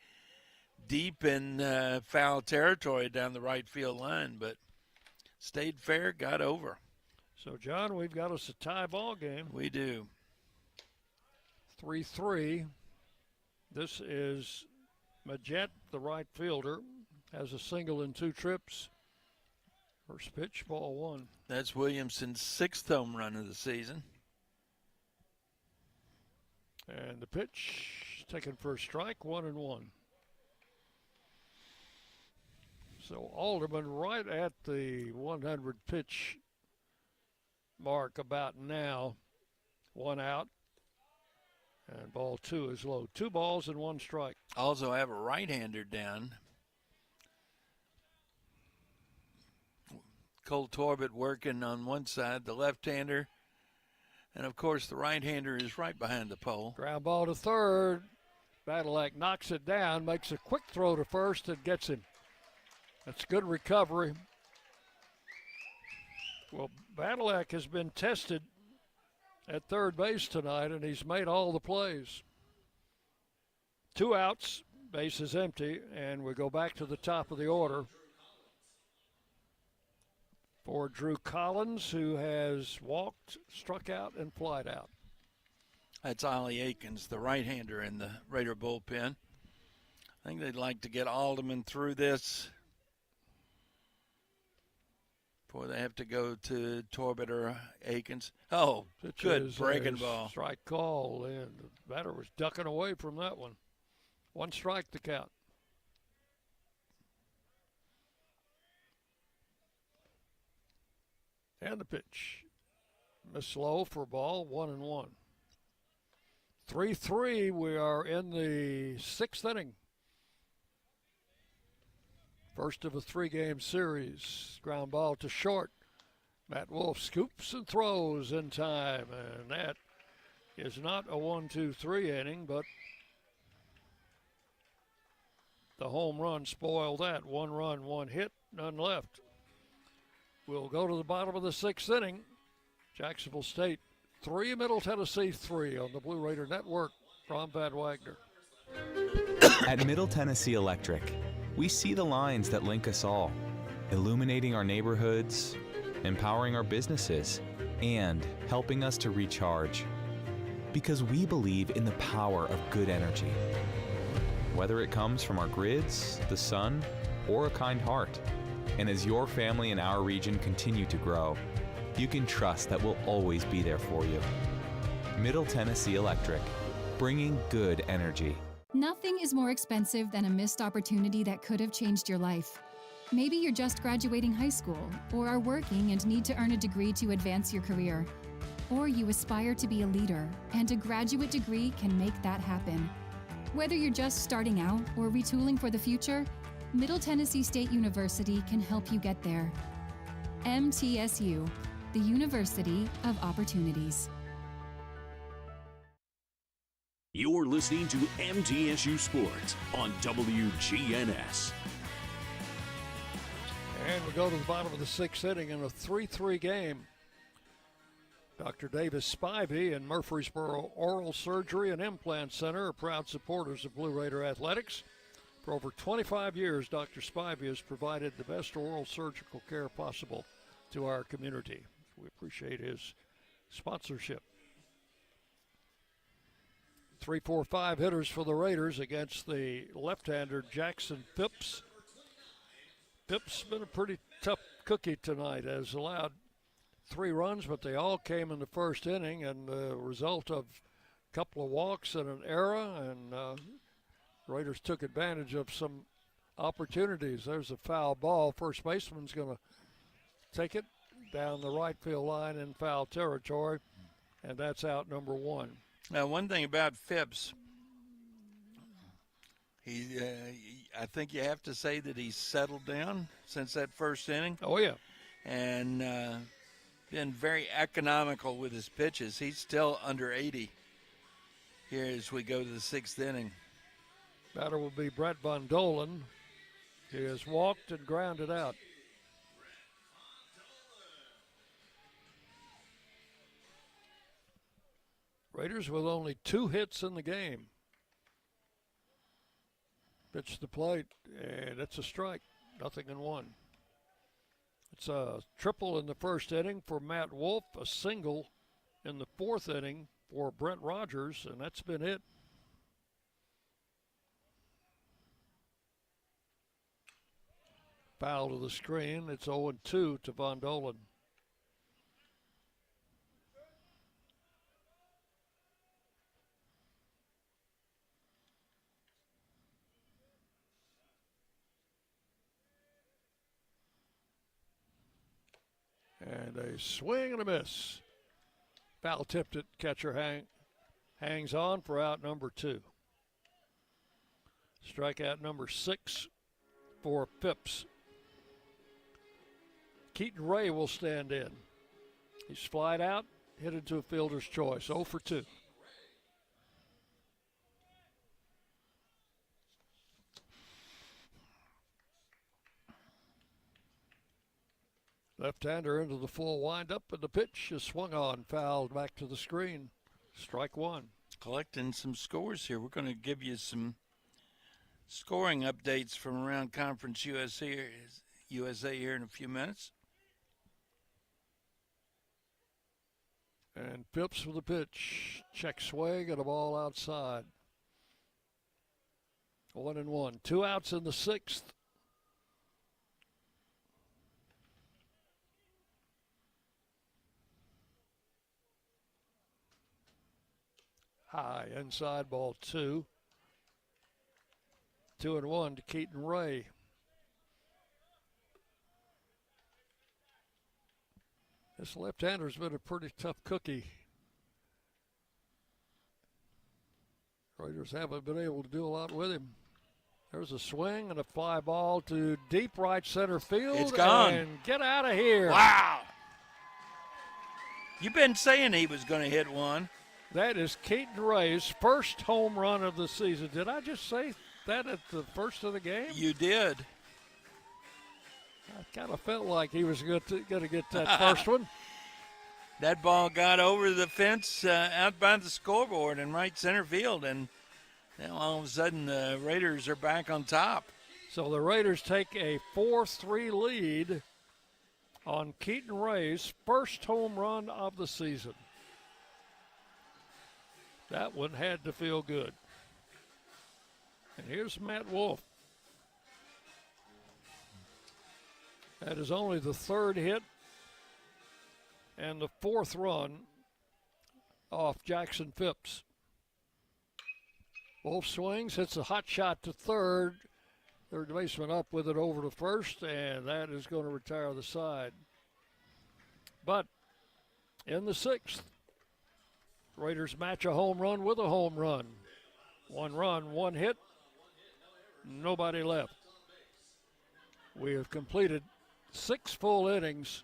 B: deep in foul territory down the right field line, but stayed fair, got over.
A: So, John, we've got us a tie ball game.
B: We do.
A: 3-3. This is Majette, the right fielder, has a single in 2 trips. First pitch, ball 1.
B: That's Williamson's 6th home run of the season.
A: And the pitch taken for a strike, 1-1. So Alderman right at the 100 pitch mark about now. 1 out. And ball 2 is low. 2 balls and 1 strike.
B: Also have a right-hander down. Cole Torbett working on one side, the left-hander. And, of course, the right-hander is right behind the pole.
A: Ground ball to third. Badalak knocks it down, makes a quick throw to first and gets him. That's good recovery. Well, Badalak has been tested at third base tonight, and he's made all the plays. 2 outs, base is empty, and we go back to the top of the order for Drew Collins, who has walked, struck out, and flied out.
B: That's Ollie Aikens, the right-hander in the Raider bullpen. I think they'd like to get Alderman through this before they have to go to Torbett or Aikens. Oh, good breaking ball.
A: Strike call, and the batter was ducking away from that one. 1 strike to count. And the pitch. Miss low for ball, 1-1. 3-3, we are in the 6th inning. First of a 3-game series. Ground ball to short. Matt Wolf scoops and throws in time, and that is not a 1-2-3 inning, but the home run spoiled that. 1 run, 1 hit, none left. We'll go to the bottom of the 6th inning. Jacksonville State 3, Middle Tennessee 3 on the Blue Raider Network. Ron Van Wagner.
N: At Middle Tennessee Electric, we see the lines that link us all, illuminating our neighborhoods, empowering our businesses, and helping us to recharge. Because we believe in the power of good energy. Whether it comes from our grids, the sun, or a kind heart. And as your family and our region continue to grow, you can trust that we'll always be there for you. Middle Tennessee Electric, bringing good energy.
O: Nothing is more expensive than a missed opportunity that could have changed your life. Maybe you're just graduating high school, or are working and need to earn a degree to advance your career. Or you aspire to be a leader, and a graduate degree can make that happen. Whether you're just starting out or retooling for the future, Middle Tennessee State University can help you get there. MTSU, the University of Opportunities.
P: You're listening to MTSU Sports on WGNS.
A: And we go to the bottom of the 6th inning in a 3-3 game. Dr. Davis Spivey and Murfreesboro Oral Surgery and Implant Center are proud supporters of Blue Raider Athletics. For over 25 years, Dr. Spivey has provided the best oral surgical care possible to our community. We appreciate his sponsorship. 3-4-5 hitters for the Raiders against the left-hander Jackson Phipps. Phipps been a pretty tough cookie tonight, has allowed 3 runs, but they all came in the first inning, and the result of a couple of walks and an error, and Raiders took advantage of some opportunities. There's a foul ball. First baseman's going to take it down the right field line in foul territory, and that's out number 1.
B: Now, one thing about Phipps, I think you have to say that he's settled down since that first inning.
A: Oh, yeah.
B: And been very economical with his pitches. He's still under 80 here as we go to the 6th inning.
A: Batter will be Brett Von Dolan. He has walked and grounded out. Raiders with only 2 hits in the game. Pitch to the plate, and it's a strike. 0-1. It's a triple in the first inning for Matt Wolf, a single in the 4th inning for Brent Rogers, and that's been it. Foul to the screen. It's 0-2 to Von Dolan. And a swing and a miss. Foul tipped it. Catcher hangs on for out number 2. Strikeout number 6 for Phipps. Keaton Ray will stand in. He's flied out, hit into a fielder's choice. 0 for 2. Left-hander into the full windup, and the pitch is swung on, fouled back to the screen. Strike 1.
B: Collecting some scores here. We're going to give you some scoring updates from around Conference USA here in a few minutes.
A: And Phipps with the pitch. Check swing and a ball outside. 1-1. 2 outs in the 6th. High inside, ball 2. 2-1 to Keaton Ray. This left-hander's been a pretty tough cookie. Raiders haven't been able to do a lot with him. There's a swing and a fly ball to deep right center field.
B: It's gone.
A: And get out of here.
B: Wow. You've been saying he was going to hit one.
A: That is Keaton Ray's first home run of the season. Did I just say that at the first of the game?
B: You did.
A: I kind of felt like he was going to get that first one.
B: That ball got over the fence out by the scoreboard in right center field, and now all of a sudden the Raiders are back on top.
A: So the Raiders take a 4-3 lead on Keaton Ray's first home run of the season. That one had to feel good. And here's Matt Wolf. That is only the 3rd hit and the 4th run off Jackson Phipps. Wolf swings, hits a hot shot to 3rd. Third baseman up with it over to 1st, and that is going to retire the side. But in the 6th, Raiders match a home run with a home run. 1 run, 1 hit, nobody left. We have completed 6 full innings,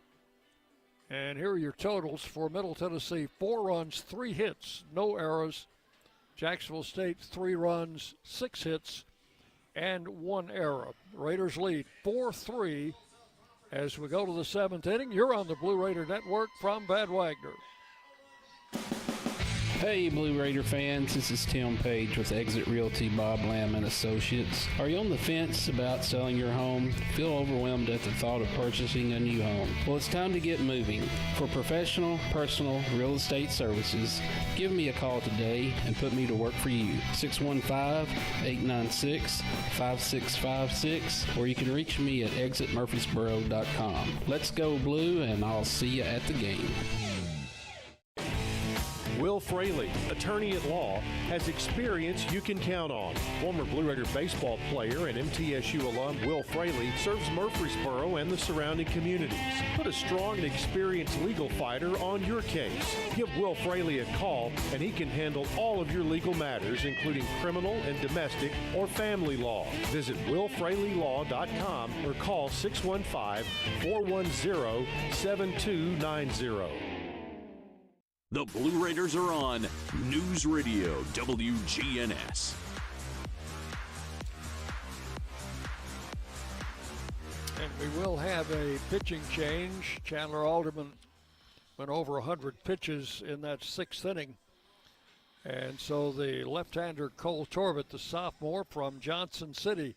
A: and here are your totals for Middle Tennessee. 4 runs, 3 hits, no errors. Jacksonville State, 3 runs, 6 hits, and 1 error. Raiders lead 4-3 as we go to the 7th inning. You're on the Blue Raider Network from Bad Wagner.
Q: Hey, Blue Raider fans, this is Tim Page with Exit Realty Bob Lamb and Associates. Are you on the fence about selling your home? Feel overwhelmed at the thought of purchasing a new home? Well, it's time to get moving. For professional, personal real estate services, give me a call today and put me to work for you. 615-896-5656, or you can reach me at exitmurfreesboro.com. Let's go Blue, and I'll see you at the game.
J: Will Fraley, attorney at law, has experience you can count on. Former Blue Raider baseball player and MTSU alum Will Fraley serves Murfreesboro and the surrounding communities. Put a strong and experienced legal fighter on your case. Give Will Fraley a call and he can handle all of your legal matters, including criminal and domestic or family law. Visit willfraleylaw.com or call 615-410-7290.
P: The Blue Raiders are on News Radio WGNS.
A: And we will have a pitching change. Chandler Alderman went over 100 pitches in that 6th inning. And so the left-hander Cole Torbett, the sophomore from Johnson City,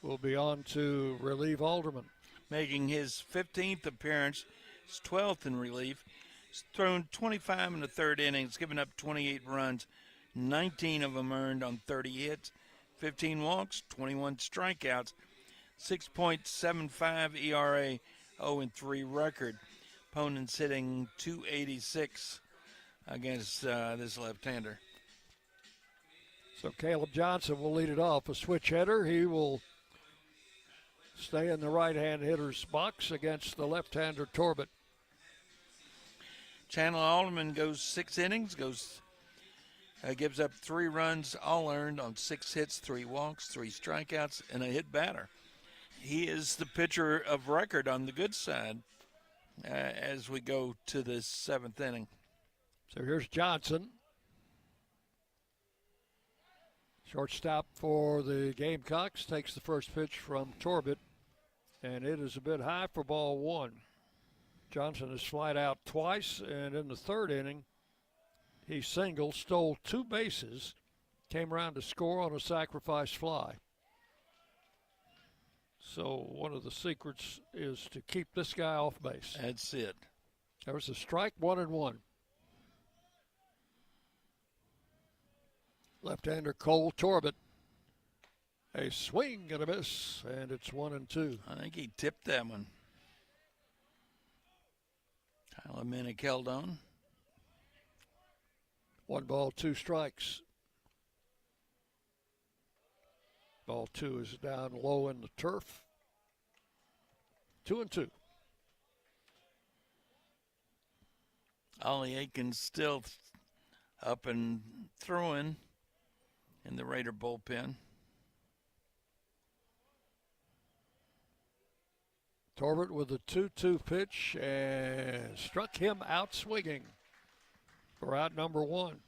A: will be on to relieve Alderman.
B: Making his 15th appearance, his 12th in relief. He's thrown 25 in the 3rd innings, given up 28 runs, 19 of them earned on 30 hits, 15 walks, 21 strikeouts, 6.75 ERA, 0-3 record. Opponents hitting .286 against this left-hander.
A: So Caleb Johnson will lead it off. A switch hitter. He will stay in the right-hand hitter's box against the left-hander Torbett.
B: Chandler Alderman goes 6 innings, gives up 3 runs, all earned on 6 hits, 3 walks, 3 strikeouts, and a hit batter. He is the pitcher of record on the good side as we go to the 7th inning.
A: So here's Johnson. Shortstop for the Gamecocks takes the first pitch from Torbett, and it is a bit high for ball 1. Johnson has flied out twice, and in the 3rd inning, he singled, stole 2 bases, came around to score on a sacrifice fly. So one of the secrets is to keep this guy off base.
B: That's it.
A: There was a strike, 1-1. Left-hander Cole Torbett. A swing and a miss, and it's 1-2.
B: I think he tipped that one. Tyler Minnick held on.
A: 1 ball, 2 strikes. Ball 2 is down low in the turf. 2-2.
B: Ollie Aikens still up and throwing in the Raider bullpen.
A: Torbett with a 2-2 pitch and struck him out swinging for out number 1.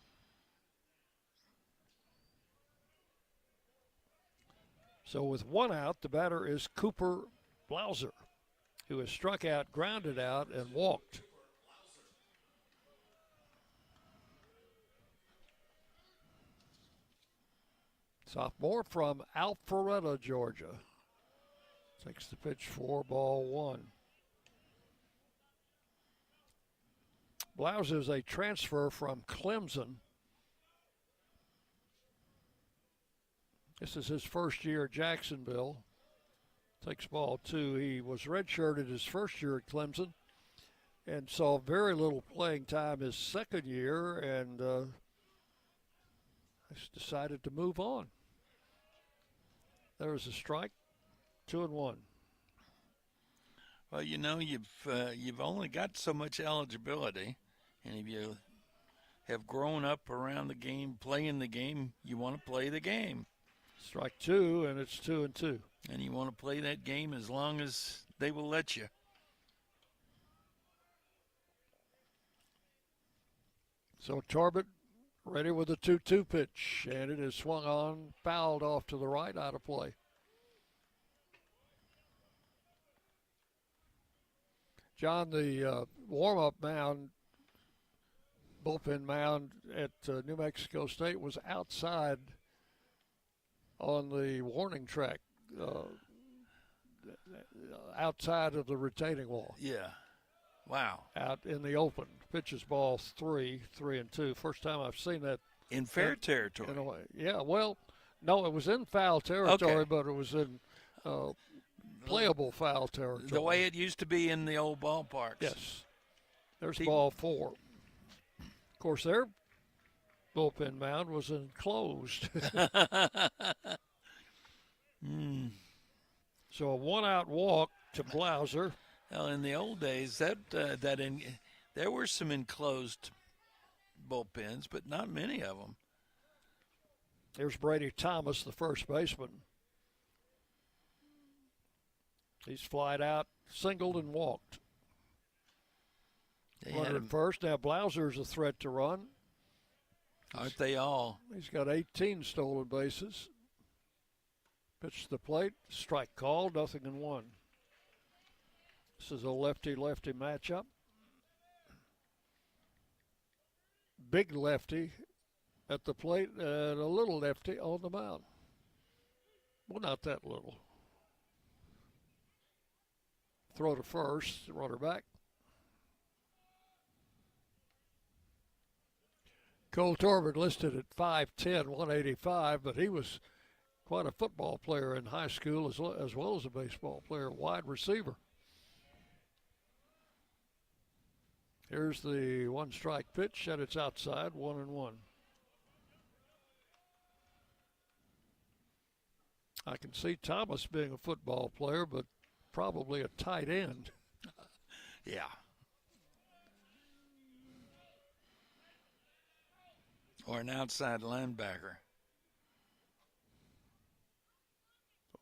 A: So with 1 out, the batter is Cooper Blauser, who has struck out, grounded out, and walked. Sophomore from Alpharetta, Georgia. Takes the pitch for ball 1. Blauser is a transfer from Clemson. This is his first year at Jacksonville. Takes ball 2. He was redshirted his first year at Clemson and saw very little playing time his second year, and decided to move on. There was a strike, 2-1.
B: Well, you know, you've only got so much eligibility, and if you have grown up around the game, playing the game, you want to play the game.
A: Strike 2, and it's 2-2.
B: And you want to play that game as long as they will let you.
A: So Torbett ready with a 2-2 pitch, and it is swung on, fouled off to the right, out of play. John, the warm-up mound, bullpen mound at New Mexico State was outside on the warning track, outside of the retaining wall.
B: Yeah. Wow.
A: Out in the open. Pitches ball 3-2. First time I've seen that.
B: In fair territory.
A: In a way. Yeah, well, no, it was in foul territory,
B: Okay.
A: but it was in playable foul territory.
B: The way it used to be in the old ballparks.
A: Yes. There's ball 4. Of course, their bullpen mound was enclosed. So a 1-out walk to Blauser.
B: Well, in the old days, there were some enclosed bullpens, but not many of them.
A: Here's Brady Thomas, the first baseman. He's flied out, singled, and walked. Runner at first. Now Blauser's a threat to run.
B: Aren't they all?
A: He's got 18 stolen bases. Pitch to the plate, strike call, 0-1. This is a lefty-lefty matchup. Big lefty at the plate and a little lefty on the mound. Well, not that little. Throw to first, runner back. Cole Torbett listed at 5'10", 185, but he was quite a football player in high school as well as a baseball player, wide receiver. Here's the 1-strike pitch, and it's outside, 1-1. I can see Thomas being a football player, but probably a tight end.
B: Yeah. Or an outside linebacker.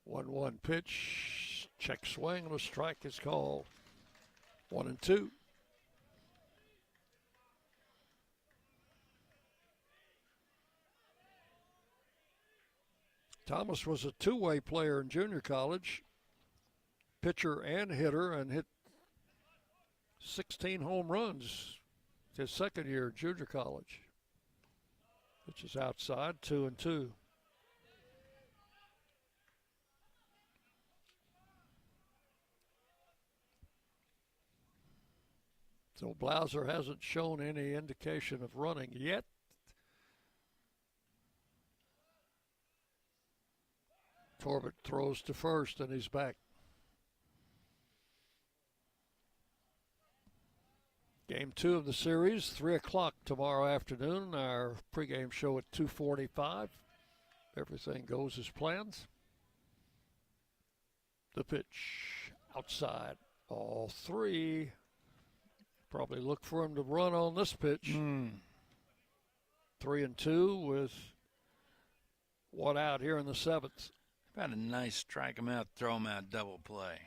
A: 1-1 pitch. Check swing and a strike is called. 1-2. Thomas was a two-way player in junior college, pitcher and hitter, and hit 16 home runs his second year in junior college. Which is outside, 2-2. So Blauser hasn't shown any indication of running yet. Torbett throws to first, and he's back. Game 2 of the series, 3 o'clock tomorrow afternoon. Our pregame show at 2:45. Everything goes as planned. The pitch outside, all three. Probably look for him to run on this pitch. 3-2 with one out here in the seventh.
B: About a nice strike him out, throw him out, double play.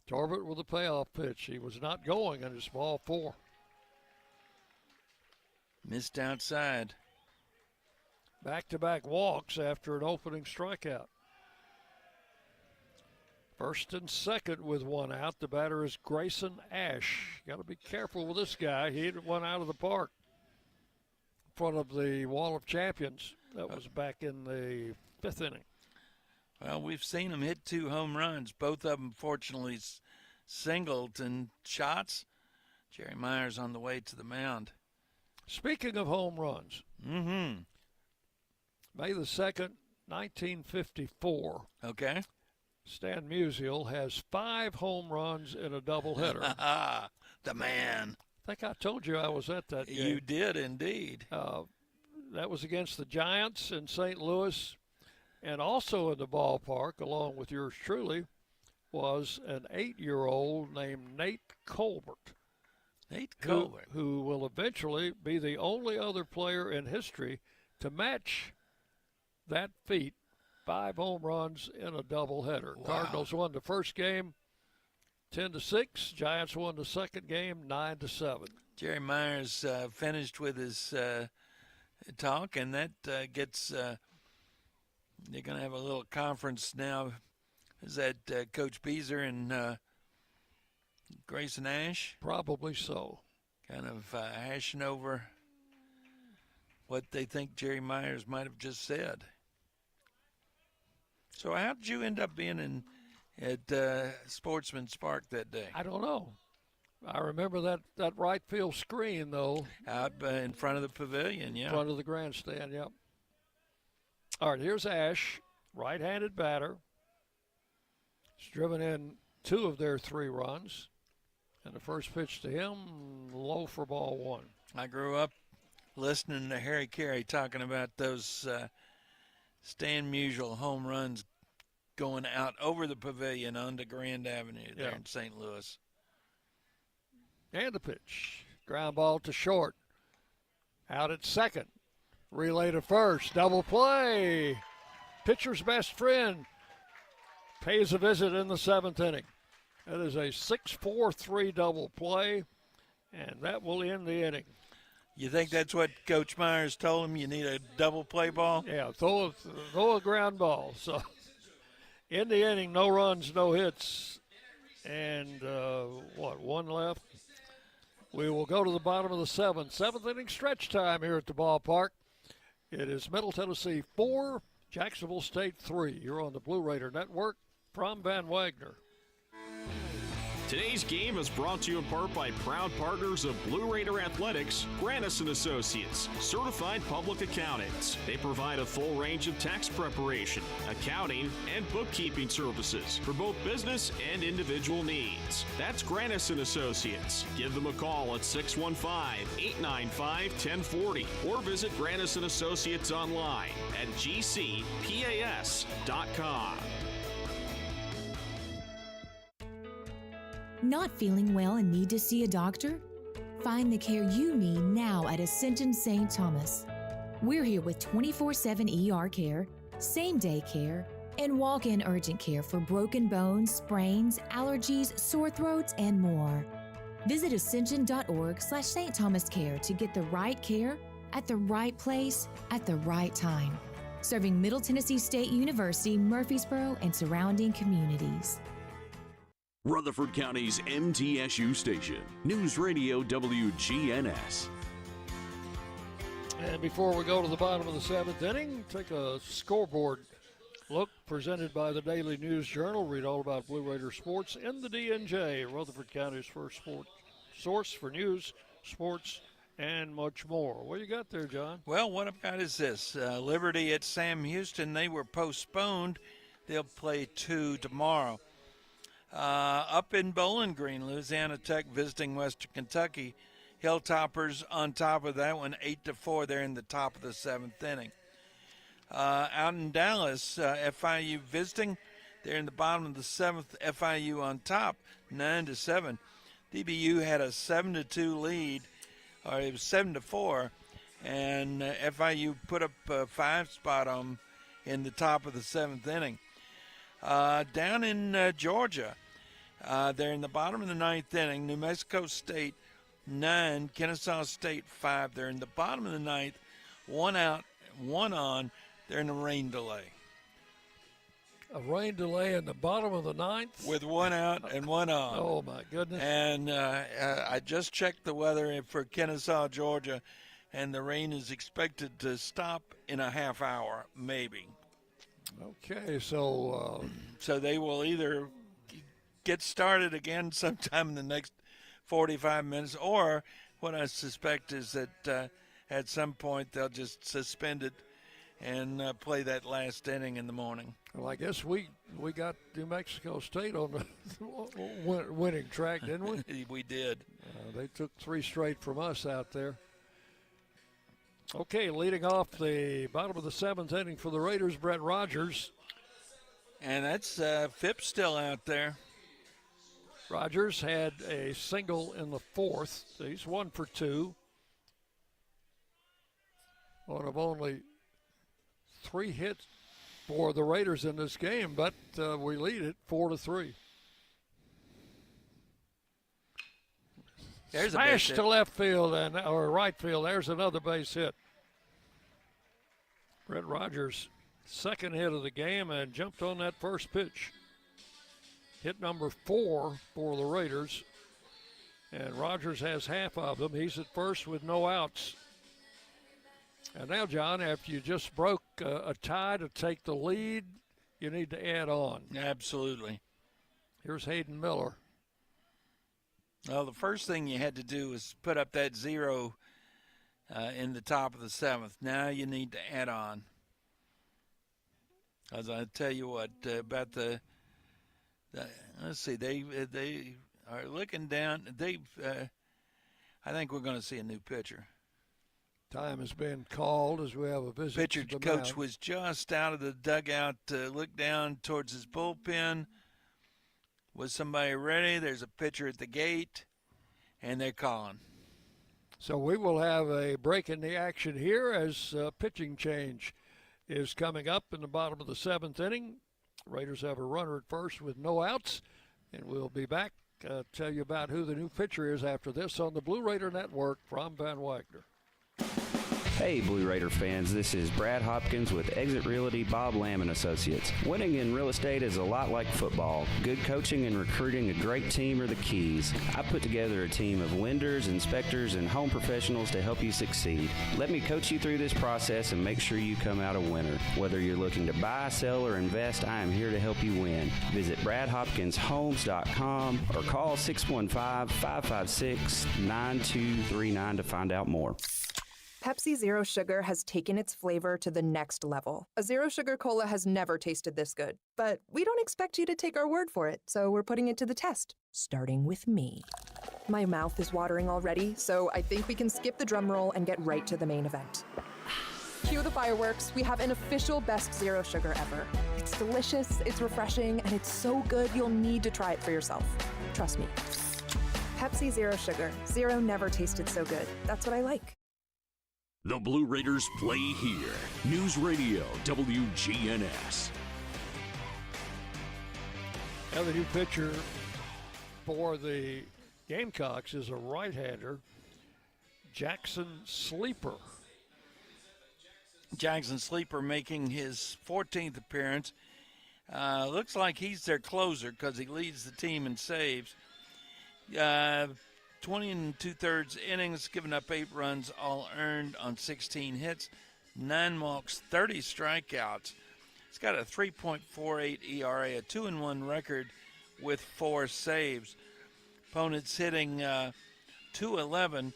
A: Torbett with a payoff pitch. He was not going, and it's ball 4.
B: Missed outside.
A: Back-to-back walks after an opening strikeout. First and second with one out. The batter is Grayson Ash. Got to be careful with this guy. He hit one out of the park in front of the Wall of Champions. That was back in the 5th inning.
B: Well, we've seen him hit 2 home runs, both of them fortunately Singleton shots. Jerry Myers on the way to the mound.
A: Speaking of home runs, May the 2nd, 1954.
B: Okay.
A: Stan Musial has 5 home runs in a doubleheader.
B: The man.
A: I think I told you I was at that game.
B: You did indeed.
A: That was against the Giants in St. Louis. And also in the ballpark, along with yours truly, was an 8-year-old named Nate Colbert.
B: Nate Colbert.
A: Who will eventually be the only other player in history to match that feat. 5 home runs in a doubleheader.
B: Wow.
A: Cardinals won the first game 10-6. Giants won the second game 9-7.
B: Jerry Myers finished with his talk, and that gets they're going to have a little conference now. Is that Coach Beazer and Grayson Ash?
A: Probably so.
B: Kind of hashing over what they think Jerry Myers might have just said. So how did you end up being at Sportsman's Park that day?
A: I don't know. I remember that right field screen, though.
B: Out in front of the pavilion, yeah.
A: In front of the grandstand, yep. All right, here's Ash, right-handed batter. He's driven in 2 of their 3 runs. And the first pitch to him, low for ball 1.
B: I grew up listening to Harry Carey talking about those Stan Musial home runs going out over the pavilion onto Grand Avenue there in St. Louis.
A: And the pitch. Ground ball to short. Out at second. Relay to first. Double play. Pitcher's best friend pays a visit in the 7th inning. That is a 6-4-3 double play, and that will end the inning.
B: You think that's what Coach Myers told him? You need a double play ball?
A: Yeah, throw a ground ball. So in the inning, no runs, no hits, and 1 left. We will go to the bottom of the 7th inning stretch time here at the ballpark. It is Middle Tennessee 4, Jacksonville State 3. You're on the Blue Raider Network from Van Wagner.
G: Today's game is brought to you in part by proud partners of Blue Raider Athletics, Grannis & Associates, certified public accountants. They provide a full range of tax preparation, accounting, and bookkeeping services for both business and individual needs. That's Grannis & Associates. Give them a call at 615-895-1040 or visit Grannis & Associates online at gcpas.com.
C: Not feeling well and need to see a doctor? Find the care you need now at Ascension St. Thomas. We're here with 24/7 ER care, same-day care, and walk-in urgent care for broken bones, sprains, allergies, sore throats, and more. Visit ascension.org/St. Thomas Care to get the right care at the right place at the right time. Serving Middle Tennessee State University, Murfreesboro, and surrounding communities.
P: Rutherford County's MTSU station, News Radio WGNS.
A: And before we go to the bottom of the seventh inning, take a scoreboard look presented by the Daily News Journal. Read all about Blue Raider sports in the DNJ, Rutherford County's first sport source for news, sports, and much more. What you got there, John?
B: Well, what I've got is this. Liberty at Sam Houston, they were postponed. They'll play 2 tomorrow. Up in Bowling Green, Louisiana Tech visiting Western Kentucky. Hilltoppers on top of that one, 8-4. They're in the top of the seventh inning. Out in Dallas, FIU visiting. They're in the bottom of the seventh. FIU on top, 9-7. DBU had a 7-2 lead, or it was 7-4, and FIU put up a 5 spot on them in the top of the seventh inning. Down in Georgia, they're in the bottom of the ninth inning. New Mexico State 9, Kennesaw State 5. They're in the bottom of the ninth, 1 out, 1 on. They're in a rain delay.
A: A rain delay in the bottom of the ninth?
B: With 1 out and 1 on.
A: Oh, my goodness.
B: And I just checked the weather for Kennesaw, Georgia, and the rain is expected to stop in a half hour, maybe.
A: Okay, so
B: they will either get started again sometime in the next 45 minutes, or what I suspect is that at some point they'll just suspend it and play that last inning in the morning.
A: Well, I guess we got New Mexico State on the winning track, didn't we?
B: We did.
A: They took 3 straight from us out there. Okay, leading off the bottom of the seventh inning for the Raiders, Brett Rogers.
B: And that's Phipps still out there.
A: Rogers had a single in the fourth. He's 1 for 2. One of only 3 hits for the Raiders in this game, but we lead it 4-3.
B: There's
A: smash to left field or right field. There's another base hit. Brett Rogers, second hit of the game, and jumped on that first pitch. Hit number 4 for the Raiders, and Rogers has half of them. He's at first with no outs. And now, John, after you just broke a tie to take the lead, you need to add on.
B: Absolutely.
A: Here's Hayden Miller.
B: Well, the first thing you had to do was put up that 0 in the top of the seventh. Now you need to add on. As I tell you what, about the let's see, they are looking down. I think we're going to see a new pitcher.
A: Time has been called as we have a visit.
B: Pitcher
A: to the
B: coach
A: mound.
B: was just out of the dugout to look down towards his bullpen. Was somebody ready? There's a pitcher at the gate, and they're calling.
A: So we will have a break in the action here as pitching change is coming up in the bottom of the seventh inning. Raiders have a runner at first with no outs, and we'll be back tell you about who the new pitcher is after this on the Blue Raider Network from Van Wagner.
D: Hey, Blue Raider fans, this is Brad Hopkins with Exit Realty Bob Lamb & Associates. Winning in real estate is a lot like football. Good coaching and recruiting a great team are the keys. I put together a team of lenders, inspectors, and home professionals to help you succeed. Let me coach you through this process and make sure you come out a winner. Whether you're looking to buy, sell, or invest, I am here to help you win. Visit BradHopkinsHomes.com or call 615-556-9239 to find out more.
E: Pepsi Zero Sugar has taken its flavor to the next level. A Zero Sugar Cola has never tasted this good. But we don't expect you to take our word for it, so we're putting it to the test, starting with me. My mouth is watering already, so I think we can skip the drum roll and get right to the main event. Cue the fireworks. We have an official best zero sugar ever. It's delicious, it's refreshing, and it's so good you'll need to try it for yourself. Trust me. Pepsi Zero Sugar. Zero never tasted so good. That's what I like.
P: The Blue Raiders play here. News Radio WGNS.
A: Now the new pitcher for the Gamecocks is a right-hander, Jackson Sleeper.
B: Jackson Sleeper making his 14th appearance. Looks like he's their closer because he leads the team in saves. 20 and 2/3 innings, giving up 8 runs, all earned on 16 hits, 9 walks, 30 strikeouts. He's got a 3.48 ERA, a 2-1 record with 4 saves. Opponents hitting .211.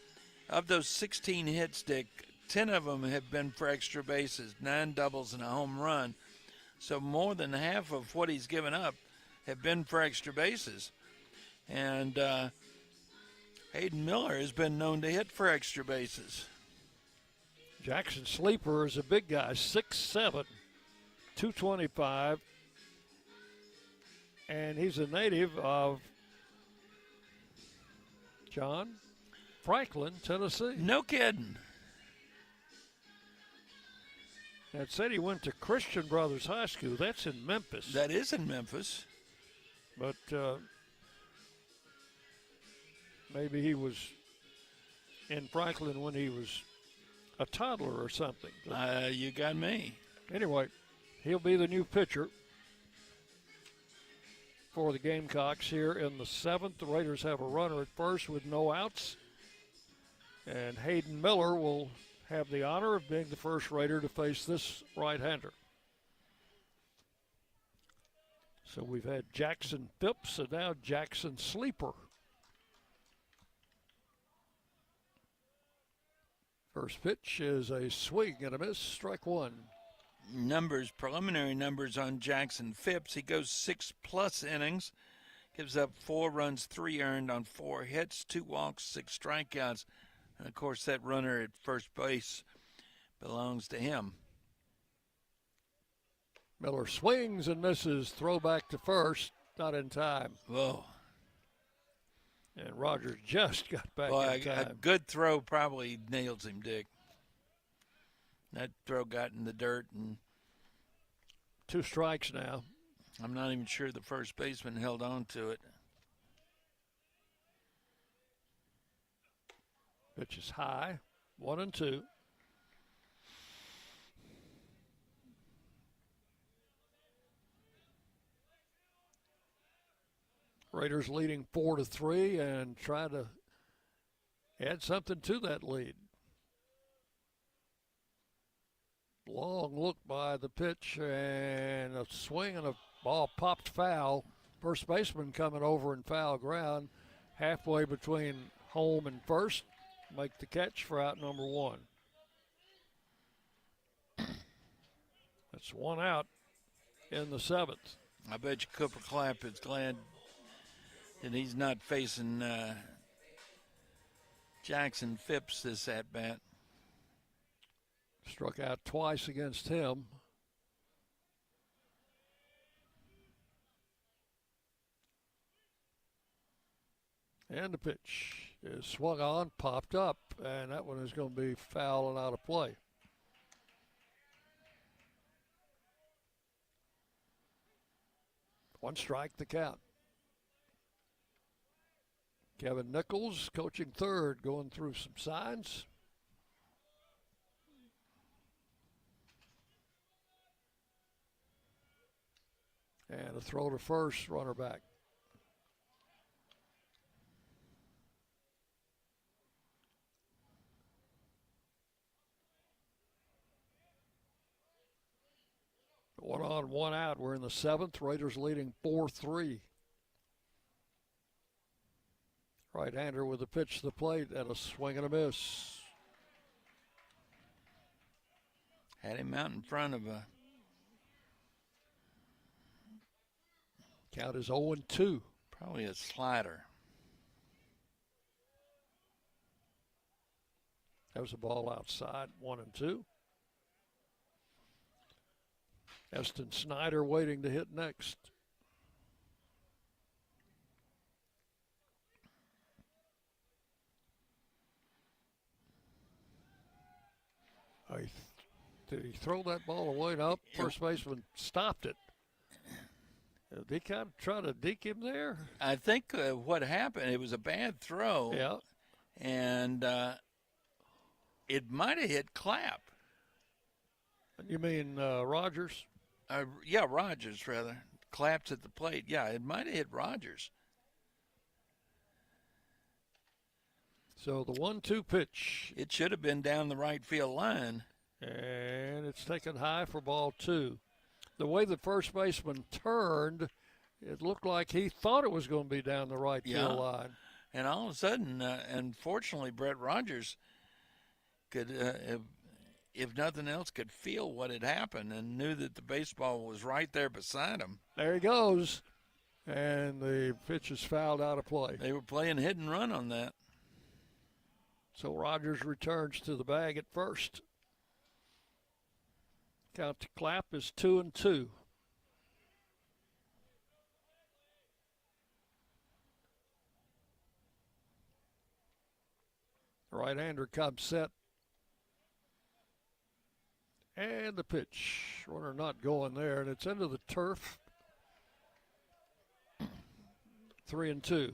B: Of those 16 hits, Dick, 10 of them have been for extra bases, 9 doubles and a home run. So more than half of what he's given up have been for extra bases. And Hayden Miller has been known to hit for extra bases.
A: Jackson Sleeper is a big guy, 6'7", 225, and he's a native of Franklin, Tennessee.
B: No kidding.
A: It said he went to Christian Brothers High School. That's in Memphis.
B: That is in Memphis.
A: But maybe he was in Franklin when he was a toddler or something.
B: You got me.
A: Anyway, he'll be the new pitcher for the Gamecocks here in the 7th. The Raiders have a runner at first with no outs. And Hayden Miller will have the honor of being the first Raider to face this right-hander. So we've had Jackson Phipps and now Jackson Sleeper. First pitch is a swing and a miss, strike one.
B: Preliminary numbers on Jackson Phipps. He goes 6+ innings, gives up 4 runs, 3 earned on 4 hits, 2 walks, 6 strikeouts. And, of course, that runner at first base belongs to him.
A: Miller swings and misses. Throw back to first. Not in time.
B: Whoa.
A: And Rogers just got back in time.
B: A good throw probably nails him, Dick. That throw got in the dirt. And
A: 2 strikes now.
B: I'm not even sure the first baseman held on to it.
A: Pitch is high, 1-2. Raiders leading 4-3 and try to add something to that lead. Long look by the pitch and a swing and a ball popped foul. First baseman coming over in foul ground, halfway between home and first. Make the catch for out number 1. That's 1 out in the 7th.
B: I bet you Cooper Clapp is glad that he's not facing Jackson Phipps this at-bat.
A: Struck out twice against him. And the pitch is swung on, popped up, and that one is going to be foul and out of play. One strike, the count. Kevin Nichols, coaching third, going through some signs. And a throw to first, runner back. One on, one out. We're in the 7th. Raiders leading 4-3. Right-hander with a pitch to the plate and a swing and a miss.
B: Had him out in front of a...
A: Count is 0-2.
B: Probably a slider.
A: That was a ball outside, 1-2. Eston Snyder waiting to hit next. Did he throw that ball away? No, first baseman stopped it. Did he kind of try to deke him there?
B: I think what happened, it was a bad throw.
A: Yeah.
B: And it might have hit Clapp.
A: You mean Rogers?
B: Yeah, Rogers, rather. Clapp's at the plate. Yeah, it might have hit Rogers.
A: So the 1-2 pitch.
B: It should have been down the right field line.
A: And it's taken high for ball 2. The way the first baseman turned, it looked like he thought it was going to be down the right field line.
B: And all of a sudden, unfortunately, Brett Rogers could, if nothing else, could feel what had happened and knew that the baseball was right there beside him.
A: There he goes. And the pitch is fouled out of play.
B: They were playing hit and run on that.
A: So Rogers returns to the bag at first. Count to Clapp is 2-2. Right-hander comes set. And the pitch. Runner not going there, and it's into the turf. 3-2.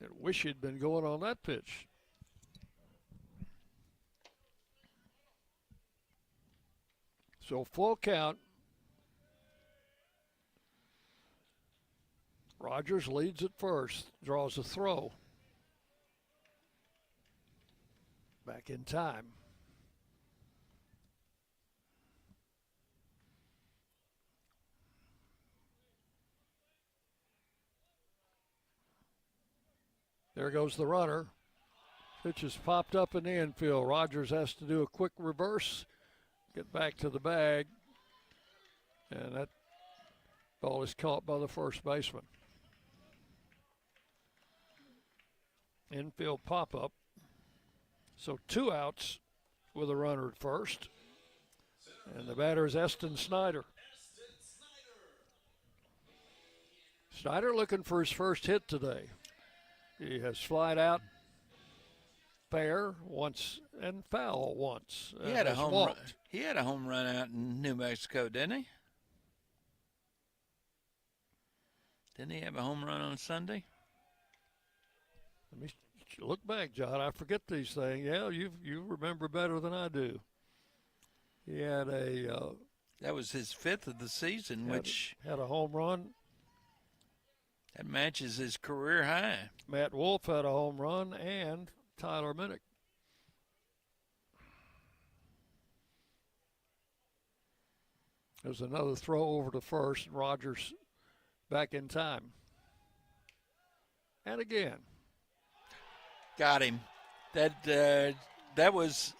A: I wish he'd been going on that pitch. So full count. Rogers leads at first, draws a throw. Back in time. There goes the runner. Pitch is popped up in the infield. Rogers has to do a quick reverse, get back to the bag, and that ball is caught by the first baseman. Infield pop-up. So 2 outs with a runner at first. And the batter is Eston Snyder. Snyder looking for his first hit today. He has flied out fair once and foul once.
B: He had a home run. He had a home run out in New Mexico, didn't he? Didn't he have a home run on Sunday?
A: Let me look back, John. I forget these things. Yeah, you remember better than I do. He had a.
B: That was his 5th of the season, which
A: had a home run.
B: That matches his career high.
A: Matt Wolf had a home run, and Tyler Minnick. There's another throw over to first, and Rogers back in time. And again.
B: Got him. That was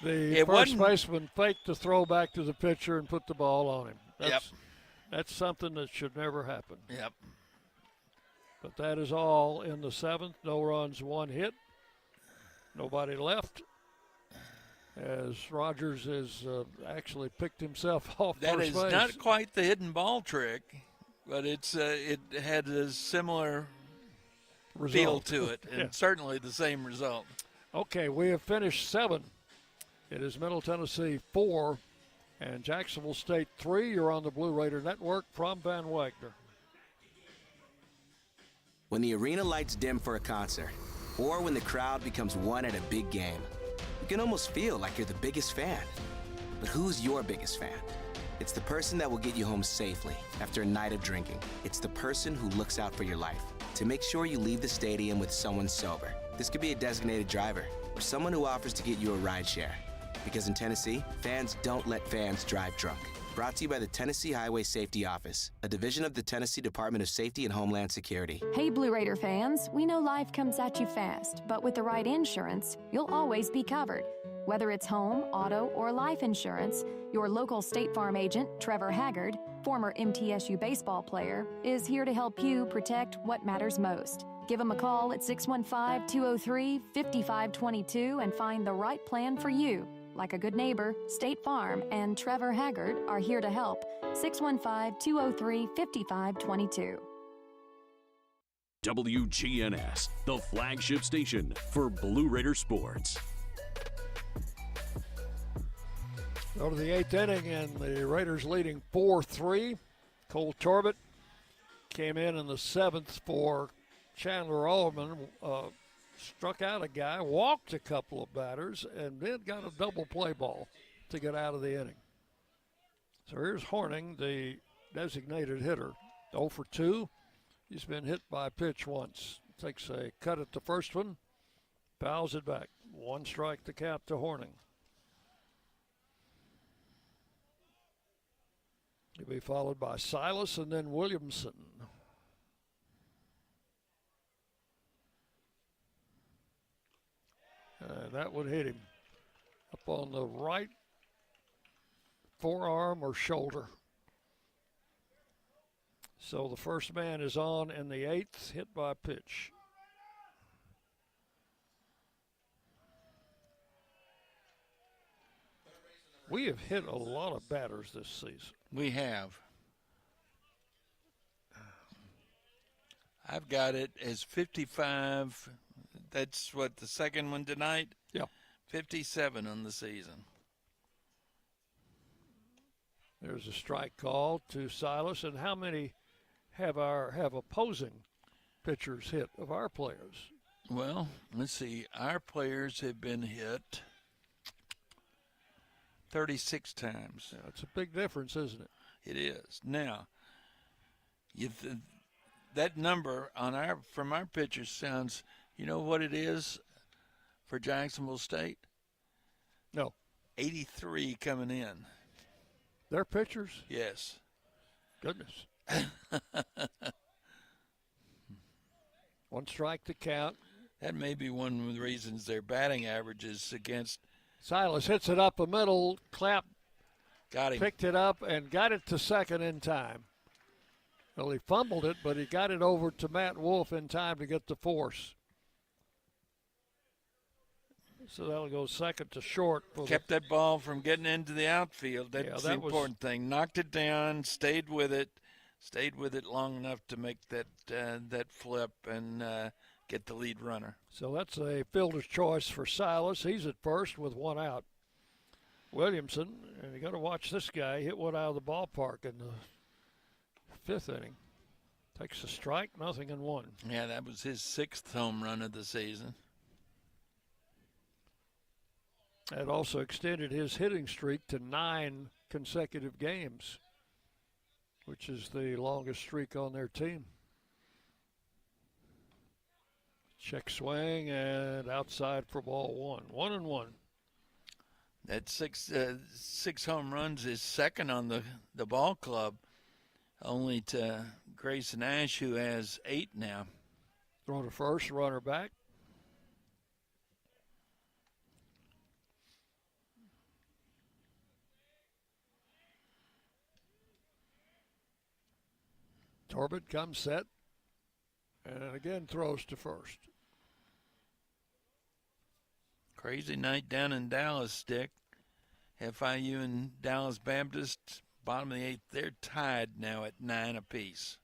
A: the first baseman faked the throw back to the pitcher and put the ball on him. That's something that should never happen.
B: Yep.
A: But that is all in the 7th. No runs, 1 hit. Nobody left. As Rogers has actually picked himself off
B: that
A: first base.
B: That is not quite the hidden ball trick, but it had a similar feel to it, and certainly the same result.
A: Okay, we have finished 7. It is Middle Tennessee 4 and Jacksonville State 3. You're on the Blue Raider Network from Van Wagner.
F: When the arena lights dim for a concert, or when the crowd becomes one at a big game, you can almost feel like you're the biggest fan. But who's your biggest fan? It's the person that will get you home safely after a night of drinking. It's the person who looks out for your life to make sure you leave the stadium with someone sober. This could be a designated driver or someone who offers to get you a ride share. Because in Tennessee, fans don't let fans drive drunk. Brought to you by the Tennessee Highway Safety Office, a division of the Tennessee Department of Safety and Homeland Security.
I: Hey, Blue Raider fans, we know life comes at you fast, but with the right insurance, you'll always be covered. Whether it's home, auto, or life insurance, your local State Farm agent, Trevor Haggard, former MTSU baseball player, is here to help you protect what matters most. Give them a call at 615-203-5522 and find the right plan for you. Like a good neighbor, State Farm and Trevor Haggard are here to help. 615-203-5522.
P: WGNS, the flagship station for Blue Raider sports.
A: Go to the 8th inning, and the Raiders leading 4-3. Cole Torbett came in the 7th for Chandler Allman, struck out a guy, walked a couple of batters, and then got a double play ball to get out of the inning. So here's Horning, the designated hitter, 0 for 2. He's been hit by a pitch once. Takes a cut at the first one, fouls it back. 1 strike to count to Horning. He'll be followed by Silas and then Williamson. That would hit him up on the right forearm or shoulder. So the first man is on in the 8th, hit by a pitch. We have hit a lot of batters this season.
B: We have. I've got it as 55. That's what, the second one tonight?
A: Yeah.
B: 57 on the season.
A: There's a strike call to Silas. And how many have opposing pitchers hit of our players?
B: Well, let's see. Our players have been hit 36 times.
A: Yeah, it's a big difference, isn't it?
B: It is. Now, that number from our pitchers sounds, you know what it is for Jacksonville State?
A: No.
B: 83 coming in.
A: Their pitchers?
B: Yes.
A: Goodness. 1 strike to count.
B: That may be one of the reasons their batting averages against.
A: Silas hits it up the middle. Clapp
B: got him.
A: Picked it up and got it to second in time. Well, he fumbled it, but he got it over to Matt Wolf in time to get the force. So that'll go second to short.
B: Kept that ball from getting into the outfield. That's the important thing. Knocked it down, stayed with it long enough to make that flip and get the lead runner.
A: So that's a fielder's choice for Silas. He's at first with 1 out. Williamson, and you got to watch this guy, hit one out of the ballpark in the 5th inning. Takes a strike, 0-1.
B: Yeah, that was his 6th home run of the season.
A: That also extended his hitting streak to 9 consecutive games, which is the longest streak on their team. Check swing and outside for ball 1. 1-1.
B: That six home runs is second on the ball club, only to Grayson Ash, who has 8 now.
A: Throw to first, runner back. Torbett comes set, and again throws to first.
B: Crazy night down in Dallas, Dick. FIU and Dallas Baptist, bottom of the 8th, they're tied now at 9 apiece.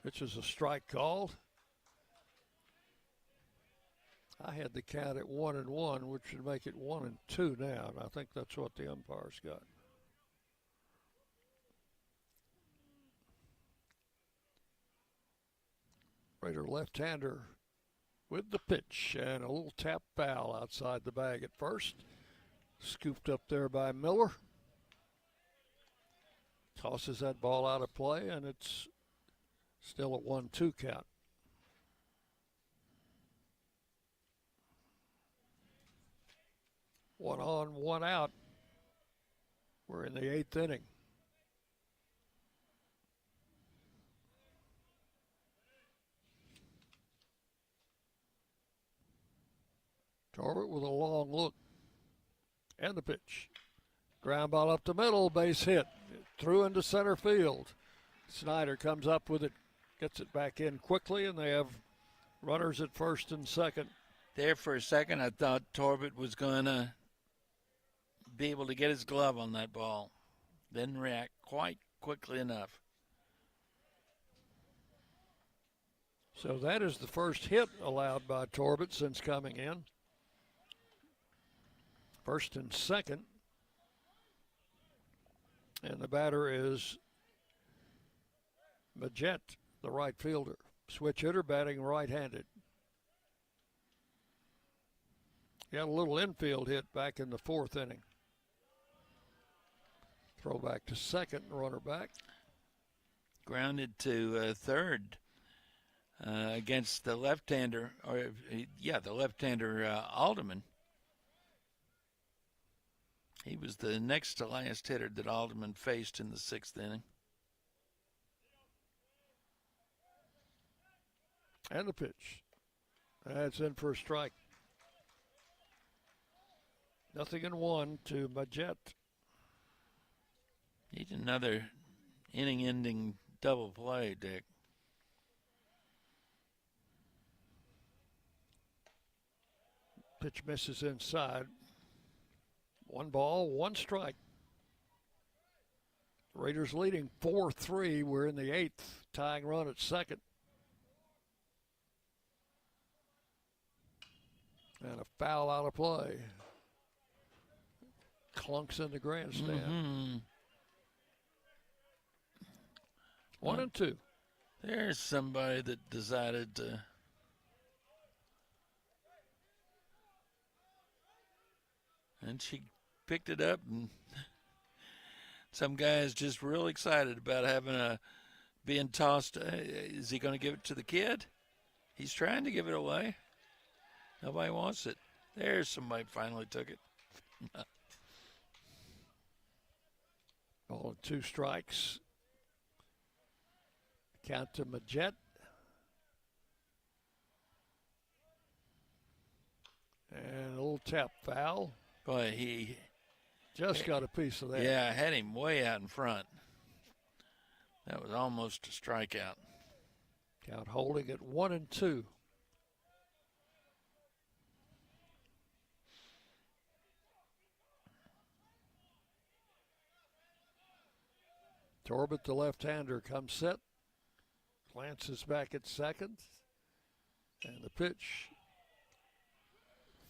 A: Which is a strike called. I had the count at 1-1, which would make it 1-2 now, and I think that's what the umpires got. Raider left-hander with the pitch, and a little tap foul outside the bag at first. Scooped up there by Miller. Tosses that ball out of play, and it's still a 1-2 count. One on, one out. We're in the 8th inning. Torbett with a long look. And the pitch. Ground ball up the middle, base hit. Threw into center field. Snyder comes up with it gets it back in quickly, and they have runners at first and second.
B: There for a second, I thought Torbett was going to be able to get his glove on that ball. Didn't react quite quickly enough.
A: So that is the first hit allowed by Torbett since coming in. First and second. And the batter is Majette, the right fielder. Switch hitter batting right-handed. Got a little infield hit back in the fourth inning. Throw back to second, runner back.
B: Grounded to third against the left-hander, the left-hander Alderman. He was the next to last hitter that Alderman faced in the sixth inning.
A: And the pitch. That's in for a strike. 0-1 to Majette.
B: Need another inning-ending double play, Dick.
A: Pitch misses inside. 1 ball, 1 strike. Raiders leading 4-3. We're in the 8th, tying run at second. And a foul out of play. Clunks in the grandstand.
B: Mm-hmm.
A: 1-2.
B: There's somebody that decided to. And she picked it up, and some guy is just real excited about being tossed. Is he going to give it to the kid? He's trying to give it away. Nobody wants it. There's somebody finally took it.
A: Ball and 2 strikes. Count to Majette. And a little tap foul.
B: Boy, he
A: just got a piece of that.
B: Yeah, I had him way out in front. That was almost a strikeout.
A: Count holding at 1-2. Torbett, the left-hander, comes set. Glances back at second. And the pitch.